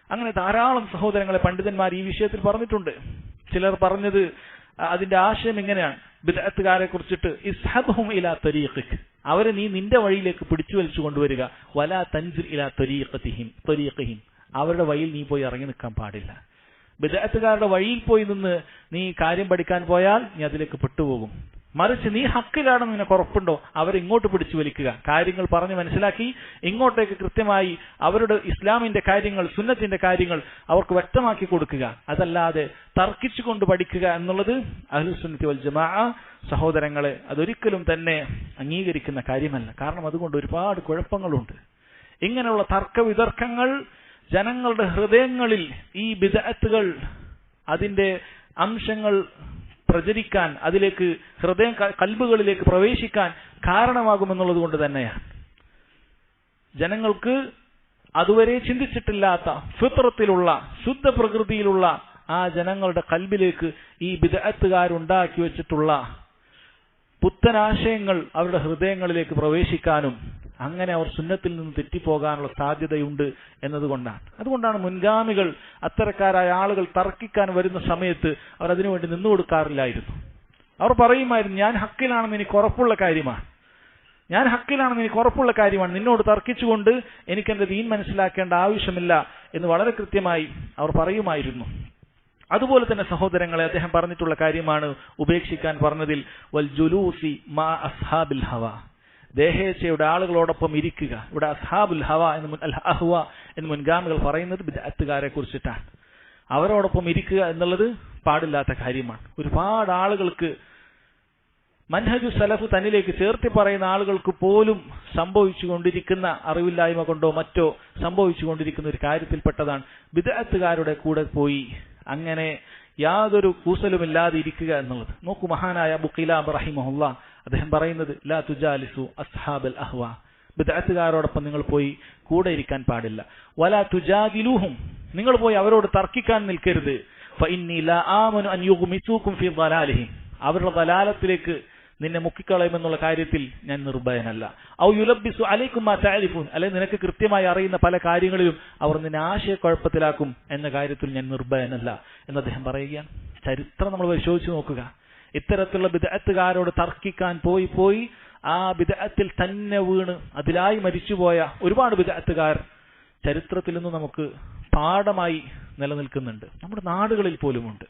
അങ്ങനെ ധാരാളം സഹോദരങ്ങളെ പണ്ഡിതന്മാർ ഈ വിഷയത്തിൽ പറഞ്ഞിട്ടുണ്ട്. ചിലർ പറഞ്ഞത് അതിന്റെ ആശയം ഇങ്ങനെയാണ്, ബിദ്അത്തുകാരെ കുറിച്ചിട്ട് ഇസ്ഹബ്ഹും ഇലാ തരീഖിക്, അവരെ നീ നിന്റെ വഴിയിലേക്ക് പിടിച്ചു വലിച്ചു കൊണ്ടുവരിക. വലാ തൻസിൽ ഇലാ തരീഖിഹിം, അവരുടെ വഴിയിൽ നീ പോയി ഇറങ്ങി നിൽക്കാൻ പാടില്ല. ബിദ്അത്തുകാരുടെ വഴിയിൽ പോയി നിന്ന് നീ കാര്യം പഠിക്കാൻ പോയാൽ നീ അതിലേക്ക് പെട്ടുപോകും. മറിച്ച് നീ ഹക്കിലാണെന്ന് നിനക്ക് ഉറപ്പുണ്ടോ, അവരെ ഇങ്ങോട്ട് പിടിച്ചു വലിക്കുക, കാര്യങ്ങൾ പറഞ്ഞ് മനസ്സിലാക്കി ഇങ്ങോട്ടേക്ക് കൃത്യമായി അവരുടെ ഇസ്ലാമിന്റെ കാര്യങ്ങൾ, സുന്നത്തിന്റെ കാര്യങ്ങൾ അവർക്ക് വ്യക്തമാക്കി കൊടുക്കുക. അതല്ലാതെ തർക്കിച്ചുകൊണ്ട് പഠിക്കുക എന്നുള്ളത് അഹ്ലുസ് സുന്നത്തി വൽ ജമാഅ സഹോദരങ്ങളെ അതൊരിക്കലും തന്നെ അംഗീകരിക്കുന്ന കാര്യമല്ല. കാരണം അതുകൊണ്ട് ഒരുപാട് കുഴപ്പങ്ങളുണ്ട്. ഇങ്ങനെയുള്ള തർക്ക വിതർക്കങ്ങൾ ജനങ്ങളുടെ ഹൃദയങ്ങളിൽ ഈ ബിദ്അത്തുകൾ അതിന്റെ അംശങ്ങൾ പ്രചരിക്കാൻ, അതിലേക്ക് കൽബുകളിലേക്ക് പ്രവേശിക്കാൻ കാരണമാകുമെന്നുള്ളത് കൊണ്ട് തന്നെയാണ്. ജനങ്ങൾക്ക് അതുവരെ ചിന്തിച്ചിട്ടില്ലാത്ത ഫിത്രത്തിലുള്ള ശുദ്ധ പ്രകൃതിയിലുള്ള ആ ജനങ്ങളുടെ കൽബിലേക്ക് ഈ ബിദ്അത്തുകാരുണ്ടാക്കി വെച്ചിട്ടുള്ള പുത്തനാശയങ്ങൾ അവരുടെ ഹൃദയങ്ങളിലേക്ക് പ്രവേശിക്കാനും അങ്ങനെ അവർ സുന്നത്തിൽ നിന്ന് തെറ്റിപ്പോകാനുള്ള സാധ്യതയുണ്ട് എന്നതുകൊണ്ടാണ്. അതുകൊണ്ടാണ് മുൻഗാമികൾ അത്തരക്കാരായ ആളുകൾ തർക്കിക്കാൻ വരുന്ന സമയത്ത് അവർ അതിനുവേണ്ടി നിന്നു കൊടുക്കാറില്ലായിരുന്നു. അവർ പറയുമായിരുന്നു, ഞാൻ ഹക്കിലാണെന്ന് എനിക്ക് ഉറപ്പുള്ള കാര്യമാണ്, നിന്നോട് തർക്കിച്ചുകൊണ്ട് എനിക്ക് എന്റെ ദീൻ മനസ്സിലാക്കേണ്ട ആവശ്യമില്ല എന്ന് വളരെ കൃത്യമായി അവർ പറയുമായിരുന്നു. അതുപോലെ തന്നെ സഹോദരങ്ങളെ, അദ്ദേഹം പറഞ്ഞിട്ടുള്ള കാര്യമാണ് ഉപേക്ഷിക്കാൻ പറഞ്ഞതിൽ വൽ ജുലൂസി മാ അസ്ഹാബിൽ ഹവ, ദേഹേച്ഛയുടെ ആളുകളോടൊപ്പം ഇരിക്കുക. ഇവിടെ അസ്ഹാബുൽ ഹവ എന്ന് മുൻഗാമികൾ പറയുന്നത് ബിദ്അത്തുകാരെ കുറിച്ചിട്ടാണ്. അവരോടൊപ്പം ഇരിക്കുക എന്നുള്ളത് പാടില്ലാത്ത കാര്യമാണ്. ഒരുപാട് ആളുകൾക്ക് മൻഹജു സലഫ് തന്നിലേക്ക് ചേർത്തി പറയുന്ന ആളുകൾക്ക് പോലും സംഭവിച്ചുകൊണ്ടിരിക്കുന്ന അറിവില്ലായ്മ കൊണ്ടോ മറ്റോ സംഭവിച്ചുകൊണ്ടിരിക്കുന്ന ഒരു കാര്യത്തിൽപ്പെട്ടതാണ് ബിദ്അത്തുകാരുടെ കൂടെ പോയി അങ്ങനെ യാതൊരു കൂസലുമില്ലാതെ ഇരിക്കുക എന്നുള്ളത്. നോക്കൂ, മഹാനായ അബൂ ഖിലാബ് റഹിമഹുല്ലാ അദ്ദേഹം പറയുന്നത്, ലാ തുജാലിസു അസ്ഹാബൽ അഹ്വാ, ബിദ്അത്തുകാരോടൊപ്പം നിങ്ങൾ പോയി കൂടെ ഇരിക്കാൻ പാടില്ല. വലാ തുജാദിലുഹും, നിങ്ങൾ പോയി അവരോട് തർക്കിക്കാൻ നിൽക്കരുത്. ഫഇന്നി ലാ ആമനു അൻ യുഗ്മിസൂകും ഫീ ളലാലിഹിം, അവരുടെ ളലാലത്തിലേക്ക് നിന്നെ മുക്കിക്കളയുമെന്നുള്ള കാര്യത്തിൽ ഞാൻ നിർഭയനല്ല. ഔ യുലബ്ബിസു അലൈക്കും മാ തഅരിഫൂൻ, അല്ലെങ്കിൽ നിനക്ക് കൃത്യമായി അറിയുന്ന പല കാര്യങ്ങളിലും അവർ നിന്നെ ആശയക്കുഴപ്പത്തിലാക്കും എന്ന കാര്യത്തിൽ ഞാൻ നിർഭയനല്ല എന്ന് അദ്ദേഹം പറയുകയാണ്. ചരിത്രം നമ്മൾ പരിശോധിച്ച് നോക്കുക. ഇത്തരത്തിലുള്ള ബിദ്അത്തുകാരോട് തർക്കിക്കാൻ പോയി ആ ബിദ്അത്തിൽ തന്നെ വീണ് അതിലായി മരിച്ചുപോയ ഒരുപാട് ബിദ്അത്തുകാർ ചരിത്രത്തിൽ നിന്ന് നമുക്ക് പാഠമായി നിലനിൽക്കുന്നുണ്ട്. നമ്മുടെ നാടുകളിൽ പോലുമുണ്ട്.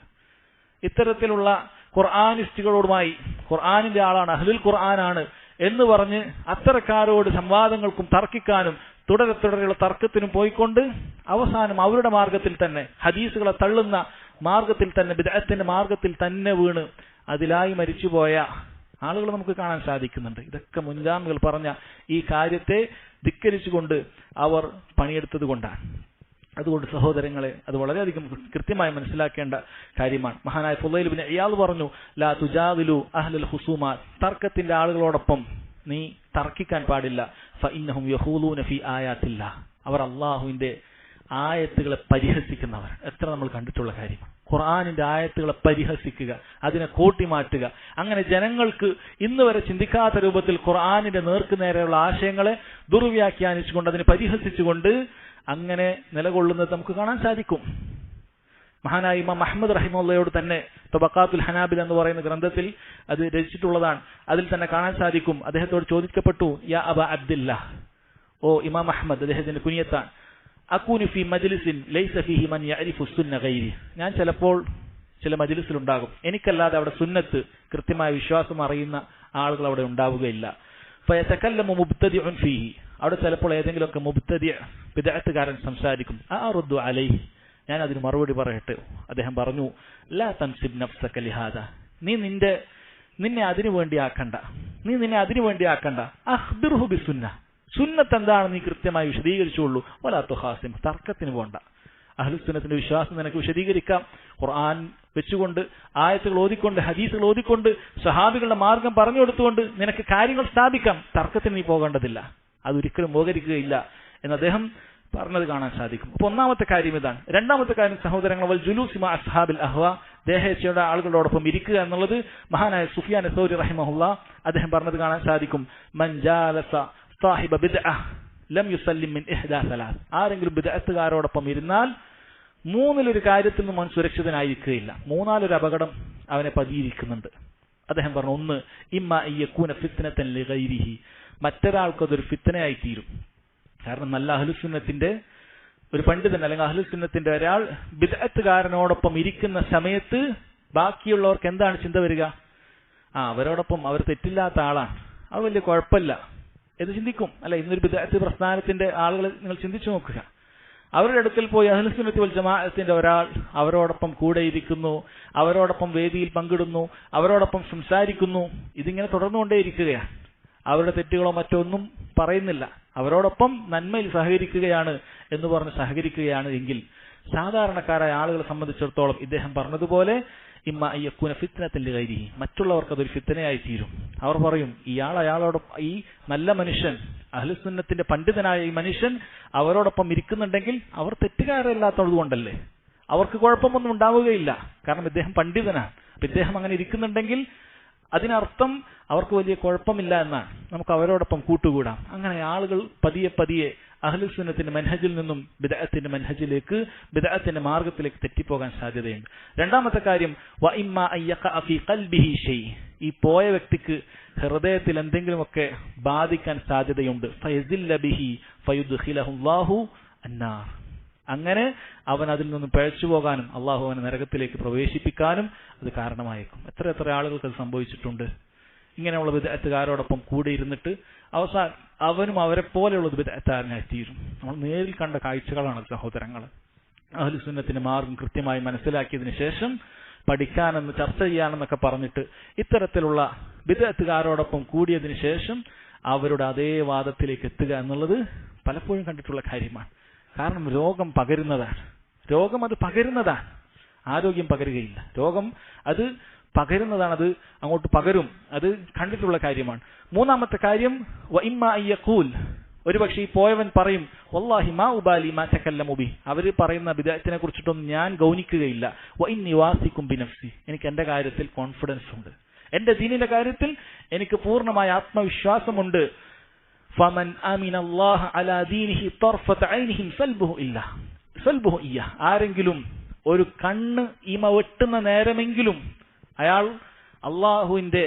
ഇത്തരത്തിലുള്ള ഖുർആനിസ്റ്റുകളോടുമായി, ഖുർആനിന്റെ ആളാണ്, അഹ്ലുൽ ഖുർആനാണ് എന്ന് പറഞ്ഞ് അത്തരക്കാരോട് സംവാദങ്ങൾക്കും തർക്കിക്കാനും തുടരെയുള്ള തർക്കത്തിനും പോയിക്കൊണ്ട് അവസാനം അവരുടെ മാർഗത്തിൽ തന്നെ, ഹദീസുകളെ തള്ളുന്ന മാർഗത്തിൽ തന്നെ, ബിദ്അത്തിന്റെ മാർഗത്തിൽ തന്നെ വീണ് അതിലായി മരിച്ചുപോയ ആളുകൾ നമുക്ക് കാണാൻ സാധിക്കുന്നുണ്ട്. ഇതൊക്കെ മുൻഗാമികൾ പറഞ്ഞ ഈ കാര്യത്തെ ധിക്കരിച്ചുകൊണ്ട് അവർ പണിയെടുത്തത് കൊണ്ടാണ്. അതുകൊണ്ട് സഹോദരങ്ങളെ, അത് വളരെയധികം കൃത്യമായി മനസ്സിലാക്കേണ്ട കാര്യമാണ്. മഹാനായ ഫുളൈൽ ഇബ്നു ഇയാദ് പറഞ്ഞു, ലാ തുജാദിലു അഹ്ലൽ ഹുസൂമാത്ത്, തർക്കത്തിന്റെ ആളുകളോടൊപ്പം നീ തർക്കിക്കാൻ പാടില്ല. ഫഇന്നഹും യഖൂലൂന ഫീ ആയാത്തില്ലാഹ്, അവർ അല്ലാഹുവിന്റെ ആയത്തുകളെ പരിഹസിക്കുന്നവർ. എത്ര നമ്മൾ കണ്ടിട്ടുള്ള കാര്യമാണ്. ഖുർആനിന്റെ ആയത്തുകളെ പരിഹസിക്കുക, അതിനെ കോട്ടിമാറ്റുക, അങ്ങനെ ജനങ്ങൾക്ക് ഇന്ന് വരെ ചിന്തിക്കാത്ത രൂപത്തിൽ ഖുർആനിന്റെ നേർക്കുനേരെയുള്ള ആശയങ്ങളെ ദുർവ്യാഖ്യാനിച്ചുകൊണ്ട് അതിനെ പരിഹസിച്ചുകൊണ്ട് അങ്ങനെ നിലകൊള്ളുന്നത് നമുക്ക് കാണാൻ സാധിക്കും. മഹാനായ ഇമാം അഹ്മദ് റഹിമഹുള്ളയോട് തന്നെ തബഖാത്തുൽ ഹനാബിൽ എന്ന് പറയുന്ന ഗ്രന്ഥത്തിൽ അത് രചിച്ചിട്ടുള്ളതാണ്. അതിൽ തന്നെ കാണാൻ സാധിക്കും, അദ്ദേഹത്തോട് ചോദിക്കപ്പെട്ടു, യാ അബാ അബ്ദില്ലാഹ്, ഓ ഇമാം അഹ്മദ്, അദ്ദേഹത്തിന്റെ കുനിയത്താണ്, അകൂനു ഫീ മജ്ലിസിൻ ലൈസ ഫീഹി മൻ യഅരിഫു സുന്ന ഗൈരി, ഞാൻ ചിലപ്പോൾ ചില മജ്ലിസിലുണ്ടാകും, എനിക്കല്ലാതെ അവിടെ സുന്നത്ത് കൃത്യമായ വിശ്വാസം അറിയുന്ന ആളുകൾ അവിടെ ഉണ്ടാവുകയില്ല. ഫയതകല്ലമു മുബ്തദിഉൻ ഫീഹി, അവിടെ ചിലപ്പോൾ ഏതെങ്കിലുമൊക്കെ മുബ്തദി ബിദ്അത്തുകാരൻ സംസാരിക്കും. അറുദ്ദു അലൈഹി, ഞാൻ അതിന് മറുപടി പറയട്ടെ. അദ്ദേഹം പറഞ്ഞു, ലാ തൻസിബ് നഫ്സക ലിഹാദാ, നീ നിന്നെ അതിനു വേണ്ടി ആക്കണ്ട. അഖ്ബിർഹു ബിസുന്ന, സുന്നത്ത് എന്താണ് നീ കൃത്യമായി വിശദീകരിച്ചുള്ളൂ. വലാ തുഖാസിം, തർക്കത്തിന് പോണ്ട. അഹ്ലുസുന്നത്തിന്റെ വിശ്വാസം നിനക്ക് വിശദീകരിക്കാം, ഖുർആൻ വെച്ചുകൊണ്ട്, ആയത്തുകൾ ഓതിക്കൊണ്ട്, ഹദീസുകൾ ഓതിക്കൊണ്ട്, സഹാബികളുടെ മാർഗം പറഞ്ഞു കൊടുത്തുകൊണ്ട് നിനക്ക് കാര്യങ്ങൾ സ്ഥാപിക്കാം. തർക്കത്തിന് നീ പോകേണ്ടതില്ല, അതൊരിക്കലും ഉപകരിക്കുകയില്ല എന്ന് അദ്ദേഹം പറഞ്ഞത് കാണാൻ സാധിക്കും. അപ്പൊ ഒന്നാമത്തെ കാര്യം ഇതാണ്. രണ്ടാമത്തെ കാര്യം സഹോദരങ്ങൾ, വൽ ജുലൂസി മഅ അസ്ഹാബിൽ അഹ്വാ, ദേഹേച്ഛയുടെ ആളുകളോടൊപ്പം ഇരിക്കുക എന്നുള്ളത് മഹാനായ സുഫിയാൻ സൗരി റഹിമഹുല്ലാ അദ്ദേഹം പറഞ്ഞത് കാണാൻ സാധിക്കും. മൻ ജാലസ സാഹിബ ബിദ്അഹ് ലം യുസല്ലിം മിൻ ഇഹ്ദാ സലാസ്, ആരെങ്കിലും ബിദ്അത്തുകാരോടൊപ്പം ഇരുന്നാൽ മൂന്നിലൊരു കാര്യത്തിൽ നിന്നും അവൻ സുരക്ഷിതനായിരിക്കുകയില്ല. മൂന്നാലൊരു അപകടം അവനെ പതിയിരിക്കുന്നുണ്ട്. അദ്ദേഹം പറഞ്ഞു, ഒന്ന് ഇമ്മ യകൂന ഫിത്നതൻ ലിഗൈരിഹി, മറ്റൊരാൾക്ക് അതൊരു ഫിത്നയായി തീരും. കാരണം നല്ല അഹ്ലുസുന്നത്തിന്റെ ഒരു പണ്ഡിതൻ അല്ലെങ്കിൽ അഹ്ലുസുന്നത്തിന്റെ ഒരാൾ ബിദ്അത്തുകാരനോടൊപ്പം ഇരിക്കുന്ന സമയത്ത് ബാക്കിയുള്ളവർക്ക് എന്താണ് ചിന്ത വരിക? അവരോടൊപ്പം അവർ തെറ്റില്ലാത്ത ആളാണ്, അത് വലിയ കുഴപ്പമില്ല എന്ന് ചിന്തിക്കും. അല്ല, ഇന്നൊരു ബിദ്അത്ത് പ്രസ്ഥാനത്തിന്റെ ആളുകളെ നിങ്ങൾ ചിന്തിച്ചു നോക്കുക. അവരുടെ അടുക്കൽ പോയി അഹ്ലുസുന്നത്തി വൽ ജമാഅത്തിന്റെ ഒരാൾ അവരോടൊപ്പം കൂടെ ഇരിക്കുന്നു, അവരോടൊപ്പം വേദിയിൽ പങ്കിടുന്നു, അവരോടൊപ്പം സംസാരിക്കുന്നു, ഇതിങ്ങനെ തുടർന്നുകൊണ്ടേയിരിക്കുകയാണ്. അവരുടെ തെറ്റുകളോ മറ്റോ ഒന്നും പറയുന്നില്ല, അവരോടൊപ്പം നന്മയിൽ സഹകരിക്കുകയാണ് എന്ന് പറഞ്ഞ് സഹകരിക്കുകയാണ് എങ്കിൽ സാധാരണക്കാരായ ആളുകളെ സംബന്ധിച്ചിടത്തോളം ഇദ്ദേഹം പറഞ്ഞതുപോലെ ഇമ്മ യകൂന ഫിത്നതൻ ലിഗൈരിഹി, മറ്റുള്ളവർക്ക് അതൊരു ഫിത്നയായി തീരും. അവർ പറയും, അയാളോടൊപ്പം, ഈ നല്ല മനുഷ്യൻ, അഹ്ലുസുന്നത്തിന്റെ പണ്ഡിതനായ ഈ മനുഷ്യൻ അവരോടൊപ്പം ഇരിക്കുന്നുണ്ടെങ്കിൽ അവർ തെറ്റുകാരല്ലാത്തത് കൊണ്ടല്ലേ, അവർക്ക് കുഴപ്പമൊന്നും ഉണ്ടാവുകയില്ല, കാരണം ഇദ്ദേഹം പണ്ഡിതനാണ്. അപ്പൊ ഇദ്ദേഹം അങ്ങനെ ഇരിക്കുന്നുണ്ടെങ്കിൽ അതിനർത്ഥം അവർക്ക് വലിയ കുഴപ്പമില്ല എന്നാണ്, നമുക്ക് അവരോടൊപ്പം കൂട്ടുകൂടാം. അങ്ങനെ ആളുകൾ പതിയെ പതിയെ അഹ്ലുസുന്നത്തിന്റെ മൻഹജിൽ നിന്നും ബിദ്അത്തിന്റെ മൻഹജിലേക്ക്, ബിദ്അത്തിന്റെ മാർഗത്തിലേക്ക് തെറ്റിപ്പോകാൻ സാധ്യതയുണ്ട്. രണ്ടാമത്തെ കാര്യം വഇമ്മ അയ്യഖഅ ഫീ ഖൽബിഹി ഷൈ, ഈ പോയ വ്യക്തിക്ക് ഹൃദയത്തിൽ എന്തെങ്കിലുമൊക്കെ ബാധിക്കാൻ സാധ്യതയുണ്ട്. ഫയസില്ല ബിഹി ഫയുദ്ഖിലഹു അല്ലാഹു അന്നാർ, അങ്ങനെ അവൻ അതിൽ നിന്നും പിഴച്ചു പോകാനും അള്ളാഹു അവനെ നരകത്തിലേക്ക് പ്രവേശിപ്പിക്കാനും അത് കാരണമായേക്കും. എത്ര എത്ര ആളുകൾക്ക് അത് സംഭവിച്ചിട്ടുണ്ട്. ഇങ്ങനെയുള്ള ബിദ്അത്തുകാരോടൊപ്പം കൂടെ ഇരുന്നിട്ട് അവസാനം അവനും അവരെ പോലെയുള്ള ബിദ്അത്തുകാരനായി തീരും. നമ്മൾ നേരിൽ കണ്ട കാഴ്ചകളാണ് സഹോദരങ്ങൾ. അഹ്ലുസുന്നത്തിന്റെ മാർഗം കൃത്യമായി മനസ്സിലാക്കിയതിനു ശേഷം പഠിക്കാനെന്ന് ചർച്ച ചെയ്യാനെന്നൊക്കെ പറഞ്ഞിട്ട് ഇത്തരത്തിലുള്ള ബിദ്അത്തുകാരോടൊപ്പം കൂടിയതിനു ശേഷം അവരുടെ അതേ വാദത്തിലേക്ക് എത്തുക എന്നുള്ളത് പലപ്പോഴും കണ്ടിട്ടുള്ള കാര്യമാണ്. കാരണം രോഗം പകരുന്നതാണ്, രോഗം അത് പകരുന്നതാണ്, ആരോഗ്യം പകരുകയില്ല. രോഗം അത് പകരുന്നതാണ്, അത് അങ്ങോട്ട് പകരും, അത് കണ്ടിട്ടുള്ള കാര്യമാണ്. മൂന്നാമത്തെ കാര്യം വഇമ്മ അയ്യഖൂൽ, ഒരുപക്ഷെ ഈ പോയവൻ പറയും വല്ലാഹി മാ ഉബാലി മാ തകല്ലമു ബി, അവർ പറയുന്ന ബിദ്അത്തിനെ കുറിച്ചിട്ടൊന്നും ഞാൻ ഗൗനിക്കുകയില്ല. വഇന്നി വാസികും ബിനഫ്സി, എനിക്ക് എന്റെ കാര്യത്തിൽ കോൺഫിഡൻസ് ഉണ്ട്, എന്റെ ദീനിന്റെ കാര്യത്തിൽ എനിക്ക് പൂർണ്ണമായ ആത്മവിശ്വാസമുണ്ട്. ഫമൻ ആമിന അല്ലാഹ അലാ ദീനിഹി തർഫത ഐനിഹിം സൽബുഹു ഇയ്യ, ആരെങ്കിലും ഒരു കണ്ണ് ഇമ വെട്ടുന്ന നേരമെങ്കിലും അയാൾ അള്ളാഹുവിന്റെ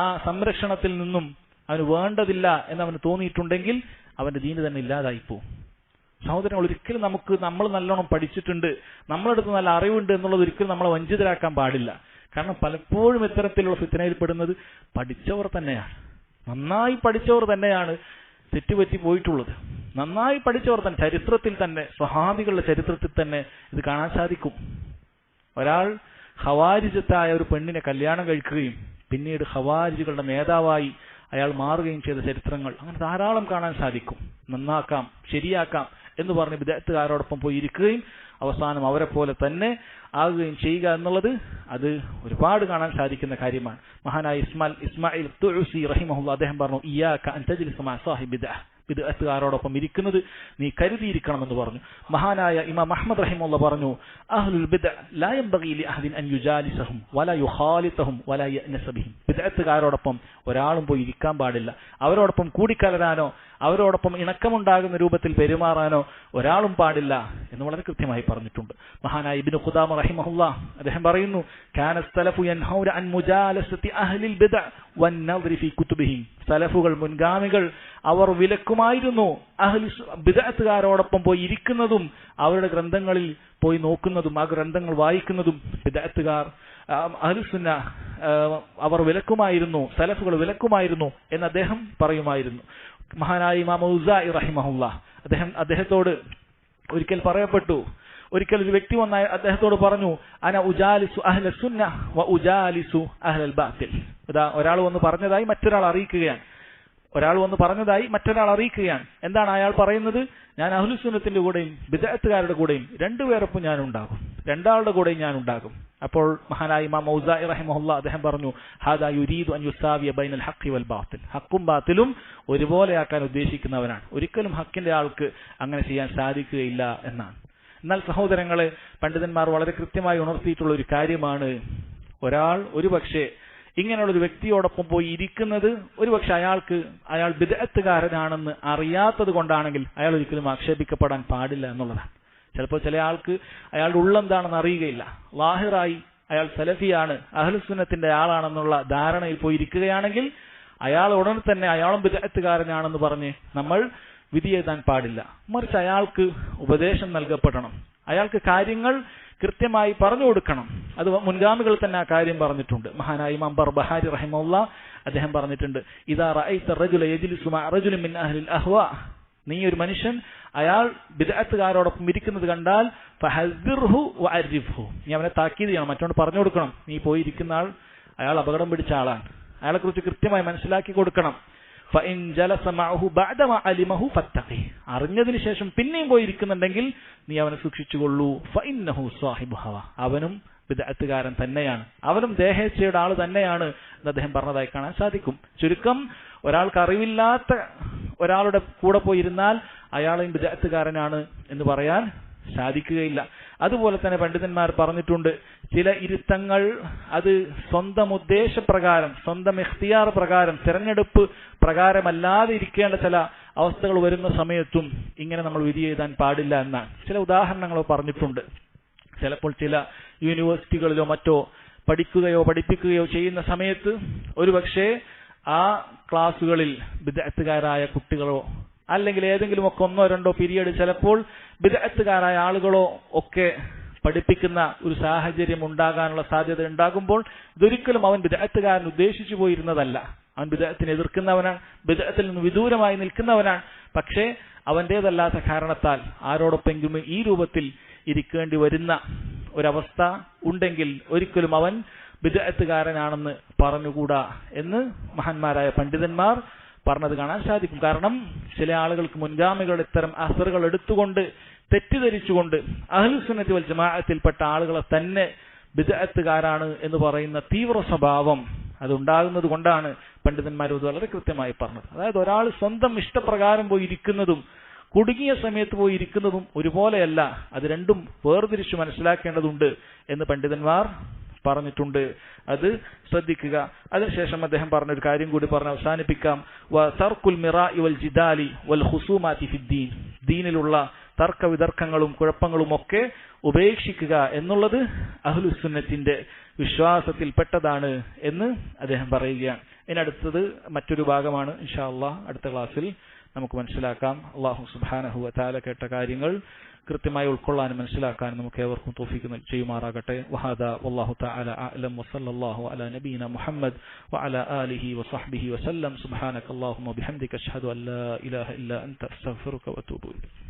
ആ സംരക്ഷണത്തിൽ നിന്നും അവന് വേണ്ടതില്ല എന്നവന് തോന്നിയിട്ടുണ്ടെങ്കിൽ അവന്റെ ദീന് തന്നെ ഇല്ലാതായിപ്പോവും. സഹോദരങ്ങൾ, ഒരിക്കലും നമ്മൾ നല്ലോണം പഠിച്ചിട്ടുണ്ട്, നമ്മളടുത്ത് നല്ല അറിവുണ്ട് എന്നുള്ളത് ഒരിക്കലും നമ്മളെ വഞ്ചിതരാക്കാൻ പാടില്ല. കാരണം പലപ്പോഴും ഇത്തരത്തിലുള്ള ഫിത്നയിൽപ്പെടുന്നത് പഠിച്ചവർ തന്നെയാണ്, നന്നായി പഠിച്ചവർ തന്നെയാണ് തെറ്റുപറ്റി പോയിട്ടുള്ളത്. നന്നായി പഠിച്ചവർ തന്നെ, ചരിത്രത്തിൽ തന്നെ, സ്വഹാബികളുടെ ചരിത്രത്തിൽ തന്നെ ഇത് കാണാൻ സാധിക്കും. ഒരാൾ ഖവാരിജത്തായ ഒരു പെണ്ണിനെ കല്യാണം കഴിക്കുകയും പിന്നീട് ഖവാരിജുകളുടെ നേതാവായി അയാൾ മാറുകയും ചെയ്ത ചരിത്രങ്ങൾ അങ്ങനെ ധാരാളം കാണാൻ സാധിക്കും. നന്നാക്കാം, ശരിയാക്കാം എന്ന് പറഞ്ഞ് ബിദ്അത്തുകാരോടൊപ്പം പോയി ഇരിക്കുകയും അവസാനം അവരെ പോലെ തന്നെ ആകുകയും ചെയ്യുക എന്നുള്ളത് അത് ഒരുപാട് കാണാൻ സാധിക്കുന്ന കാര്യമാണ്. മഹാനായ ഇസ്മായിൽ തുഅസി റഹിമഹുല്ലാഹ് അദ്ദേഹം പറഞ്ഞു, ഇയ്യാക അൻ തജ്ലിസ മഅ സാഹിബി ബിദ്അ, ബിദ്അത്തുകാരോടൊപ്പം ഇരിക്കുന്നത് നീ കരുതിയിരിക്കണമെന്ന് പറഞ്ഞു. മഹാനായ ഇമാം അഹ്മദ് റഹിമഹുല്ലാഹ് പറഞ്ഞു, അഹ്ലുൽ ബിദ്അ ലാ യൻബഗി ലി അഹദിൻ അൻ യുജാലിസഹും വലാ യുഖാലിതഹും വലാ യഅനസ ബിഹിം, ബിദ്അത്തുകാരോടൊപ്പം ഒരാളും പോയി ഇരിക്കാൻ പാടില്ല, അവരോടൊപ്പം കൂടിക്കലരാനോ അവരോടൊപ്പം ഇണക്കമുണ്ടാകുന്ന രൂപത്തിൽ പെരുമാറാനോ ഒരാളും പാടില്ല എന്ന് വളരെ കൃത്യമായി പറഞ്ഞിട്ടുണ്ട്. മഹാനായ ഇബ്നു ഖുദാമ റഹിമഹുല്ലാഹ് അദ്ദേഹം പറയുന്നു, കാന സലഫു യൻഹൗന അൻ മുജാലസതി അഹ്ലിൽ ബിദ്അ വന്നദ്രി ഫീ കുതുബിഹിം, സലഫുകൾ മുൻഗാമികൾ അവർ വിലക്കുമായിരുന്നു ബിദ്അത്തുകാരോടൊപ്പം പോയി ഇരിക്കുന്നതും അവരുടെ ഗ്രന്ഥങ്ങളിൽ പോയി നോക്കുന്നതും ആ ഗ്രന്ഥങ്ങൾ വായിക്കുന്നതും ബിദ്അത്തുകാർ അഹ്ലുസുന്ന അവർ വിലക്കുമായിരുന്നു, സലഫുകൾ വിലക്കുമായിരുന്നു എന്ന് അദ്ദേഹം പറയുമായിരുന്നു. മഹാനായ ഇമാം ഔസാഇ റഹിമഹുല്ലാഹ് അദ്ദേഹത്തോട് ഒരിക്കൽ പറയപ്പെട്ടു, ഒരിക്കൽ ഒരു വ്യക്തി വന്നായി അദ്ദേഹത്തോട് പറഞ്ഞു, അന ഉജാലിസു അഹ്ല സുന്ന വ ഉജാലിസു അഹ്ലൽ ബാത്തിൽ. ഒരാൾ വന്ന് പറഞ്ഞതായി മറ്റൊരാൾ അറിയിക്കുകയാണ്. എന്താണ് അയാൾ പറയുന്നത്? ഞാൻ അഹ്ലുസുന്നത്തിന്റെ കൂടെയും ബിദ്അത്തുകാരുടെ കൂടെയും രണ്ടുപേരൊപ്പം രണ്ടാളുടെ കൂടെയും ഞാൻ ഉണ്ടാകും. അപ്പോൾ മഹാനായ ഇമാം ഔസാഇ റഹിമഹുല്ലാഹ് അദ്ദേഹം പറഞ്ഞു, ഹാദാ യുരീദു അൻ യുസാവിയ ബൈനൽ ഹഖ് വൽ ബാത്തിൽ, ഹക്കും ബാത്തിലും ഒരുപോലെയാക്കാൻ ഉദ്ദേശിക്കുന്നവനാണ്. ഒരിക്കലും ഹക്കിന്റെ ആൾക്ക് അങ്ങനെ ചെയ്യാൻ സാധിക്കുകയില്ല എന്നാണ്. എന്നാൽ സഹോദരങ്ങളെ, പണ്ഡിതന്മാർ വളരെ കൃത്യമായി ഉണർത്തിയിട്ടുള്ള ഒരു കാര്യമാണ്, ഒരാൾ ഒരുപക്ഷെ ഇങ്ങനെയുള്ളൊരു വ്യക്തിയോടൊപ്പം പോയി ഇരിക്കുന്നത് ഒരുപക്ഷെ അയാൾ ബിദ്അത്തുകാരനാണെന്ന് അറിയാത്തത് കൊണ്ടാണെങ്കിൽ അയാൾ ഒരിക്കലും ആക്ഷേപിക്കപ്പെടാൻ പാടില്ല എന്നുള്ളതാണ്. ചിലപ്പോൾ ചില ആൾക്ക് അയാളുടെ ഉള്ളെന്താണെന്ന് അറിയുകയില്ല, ലാഹിറായി അയാൾ സലഫിയാണ്, അഹ്ലുസുന്നത്തിന്റെ ആളാണെന്നുള്ള ധാരണയിൽ പോയി ഇരിക്കുകയാണെങ്കിൽ അയാൾ ഉടനെ തന്നെ അയാളും ബിദ്അത്തുകാരനാണെന്ന് പറഞ്ഞ് നമ്മൾ വിധി എഴുതാൻ പാടില്ല. മറിച്ച് അയാൾക്ക് ഉപദേശം നൽകപ്പെടണം, അയാൾക്ക് കാര്യങ്ങൾ കൃത്യമായി പറഞ്ഞു കൊടുക്കണം. അത് മുൻഗാമികൾ തന്നെ ആ കാര്യം പറഞ്ഞിട്ടുണ്ട്. മഹാനായ ഇമാം ബർബഹാരി റഹിമഹുല്ലാഹ് അദ്ദേഹം പറഞ്ഞിട്ടുണ്ട്, ഇദാ റഅയ്ത റജുല യജ്ലിസു മഅ റജുലിൻ മിൻ അഹ്ലിൽ അഹ്വാ, നീ ഒരു മനുഷ്യൻ അയാൾ ബിദ്അത്തുകാരോടൊപ്പം ഇരിക്കുന്നത് കണ്ടാൽ ഫഹസിർഹു വഅരിഫ്ഹു, നീ അവനെ താക്കീത് ചെയ്യണം, മറ്റോട് പറഞ്ഞു കൊടുക്കണം, നീ പോയി ഇരിക്കുന്ന ആൾ അയാൾ അപകടം പിടിച്ച ആളാണ്, അയാളെ കുറിച്ച് കൃത്യമായി മനസ്സിലാക്കി കൊടുക്കണം. ഫഇൻ ജലസ മഅഹു ബഅദമാ അലിമഹു ഫത്തഖി, അറിഞ്ഞതിന് ശേഷം പിന്നെയും പോയി ഇരിക്കുന്നുണ്ടെങ്കിൽ നീ അവനെ സൂക്ഷിച്ചുകൊള്ളൂ. ഫഇന്നഹു സാഹിബു ഹവ, അവനും ബിദ്അത്തുകാരൻ തന്നെയാണ്, അവനും ദേഹേച്ഛയുടെ ആൾ തന്നെയാണ് എന്ന് അദ്ദേഹം പറഞ്ഞതായി കാണാൻ സാധിക്കും. ചുരുക്കം, ഒരാൾക്ക് അറിവില്ലാത്ത ഒരാളുടെ കൂടെ പോയിരുന്നാൽ അയാളെയും ബിദ്അത്തുകാരനാണ് എന്ന് പറയാൻ സാധിക്കുകയില്ല. അതുപോലെ തന്നെ പണ്ഡിതന്മാർ പറഞ്ഞിട്ടുണ്ട്, ചില ഇരുത്തങ്ങൾ അത് സ്വന്തം ഉദ്ദേശപ്രകാരം, സ്വന്തം ഇഖ്തിയാർ പ്രകാരം, തിരഞ്ഞെടുപ്പ് പ്രകാരമല്ലാതെ ഇരിക്കേണ്ട ചില അവസ്ഥകൾ വരുന്ന സമയത്തും ഇങ്ങനെ നമ്മൾ വിധി എഴുതാൻ പാടില്ല എന്നാണ്. ചില ഉദാഹരണങ്ങൾ പറഞ്ഞിട്ടുണ്ട്. ചിലപ്പോൾ ചില യൂണിവേഴ്സിറ്റികളിലോ മറ്റോ പഠിപ്പിക്കുകയോ ചെയ്യുന്ന സമയത്ത് ഒരുപക്ഷെ ആ ക്ലാസ്സുകളിൽ ബിദ്അത്തുകാരായ കുട്ടികളോ അല്ലെങ്കിൽ ഏതെങ്കിലും ഒക്കെ 1-2 പീരിയഡ് ചിലപ്പോൾ ബിദ്അത്തുകാരായ ആളുകളോ ഒക്കെ പഠിപ്പിക്കുന്ന ഒരു സാഹചര്യം ഉണ്ടാകാനുള്ള സാധ്യത ഉണ്ടാകുമ്പോൾ ഇതൊരിക്കലും അവൻ ബിദ്അത്തുകാരൻ ഉദ്ദേശിച്ചു പോയിരുന്നതല്ല. അവൻ ബിദ്അത്തിനെ എതിർക്കുന്നവനാണ്, ബിദ്അത്തിൽ നിന്ന് വിദൂരമായി നിൽക്കുന്നവനാണ്. പക്ഷേ അവന്റേതല്ലാത്ത കാരണത്താൽ ആരോടൊപ്പെങ്കിലും ഈ രൂപത്തിൽ ഇരിക്കേണ്ടി വരുന്ന ഒരവസ്ഥ ഉണ്ടെങ്കിൽ ഒരിക്കലും അവൻ ബിദ്അത്തുകാരനാണെന്ന് പറഞ്ഞുകൂടാ എന്ന് മഹാന്മാരായ പണ്ഡിതന്മാർ പറഞ്ഞത് കാണാൻ സാധിക്കും. കാരണം ചില ആളുകൾക്ക് മുൻഗാമികളുടെ ഇത്തരം അസറുകൾ എടുത്തുകൊണ്ട് തെറ്റിദ്ധരിച്ചുകൊണ്ട് അഹ്ലുസുന്നത്തി വൽ ജമാഅത്തിൽപ്പെട്ട ആളുകളെ തന്നെ ബിദ്അത്തുകാരാണ് എന്ന് പറയുന്ന തീവ്ര സ്വഭാവം അതുണ്ടാകുന്നത് കൊണ്ടാണ് പണ്ഡിതന്മാർ ഇത് വളരെ കൃത്യമായി പറഞ്ഞത്. അതായത് ഒരാൾ സ്വന്തം ഇഷ്ടപ്രകാരം പോയി ഇരിക്കുന്നതും കുടുങ്ങിയ സമയത്ത് പോയി ഇരിക്കുന്നതും ഒരുപോലെയല്ല, അത് രണ്ടും വേർതിരിച്ചു മനസ്സിലാക്കേണ്ടതുണ്ട് എന്ന് പണ്ഡിതന്മാർ പറഞ്ഞിട്ടുണ്ട്. അത് ശ്രദ്ധിക്കുക. അതിനുശേഷം അദ്ദേഹം പറഞ്ഞൊരു കാര്യം കൂടി പറഞ്ഞ് അവസാനിപ്പിക്കാം. തർക്കുൽ മിറാഇ വൽ ജിദാലി വൽ ഖുസൂമാതി ഫിദ്ദീൻ, ദീനിലുള്ള തർക്ക വിതർക്കങ്ങളും കുഴപ്പങ്ങളും ഒക്കെ ഉപേക്ഷിക്കുക എന്നുള്ളത് അഹ്ലുസുന്നത്തിന്റെ വിശ്വാസത്തിൽപ്പെട്ടതാണ് എന്ന് അദ്ദേഹം പറയുകയാണ്. ഇതിനടുത്തത് മറ്റൊരു ഭാഗമാണ്. ഇൻഷാ അല്ലാഹ് അടുത്ത ക്ലാസ്സിൽ നമുക്ക് മനസ്സിലാക്കാം. അല്ലാഹു സുബ്ഹാനഹു വ തആല കേട്ട കാര്യങ്ങൾ കൃത്യമായി ഉൾക്കൊള്ളാനും മനസ്സിലാക്കാനും നമുക്ക് ഏവർക്കും തൗഫീഖ് ചെയ്യുമാറാകട്ടെ. വഹാദാ വല്ലാഹു തആല അഅലം വസല്ലല്ലാഹു അലാ നബീന മുഹമ്മദ് വഅലാ ആലിഹി വസഹ്ബിഹി വസല്ലം. സുബ്ഹാനക അല്ലാഹുമ്മ ബിഹംദിക അശ്ഹദു അൻ ലാ ഇലാഹ ഇല്ലാ അൻത അസ്തഗ്ഫിറുക വഅതൂബു ഇലൈക്.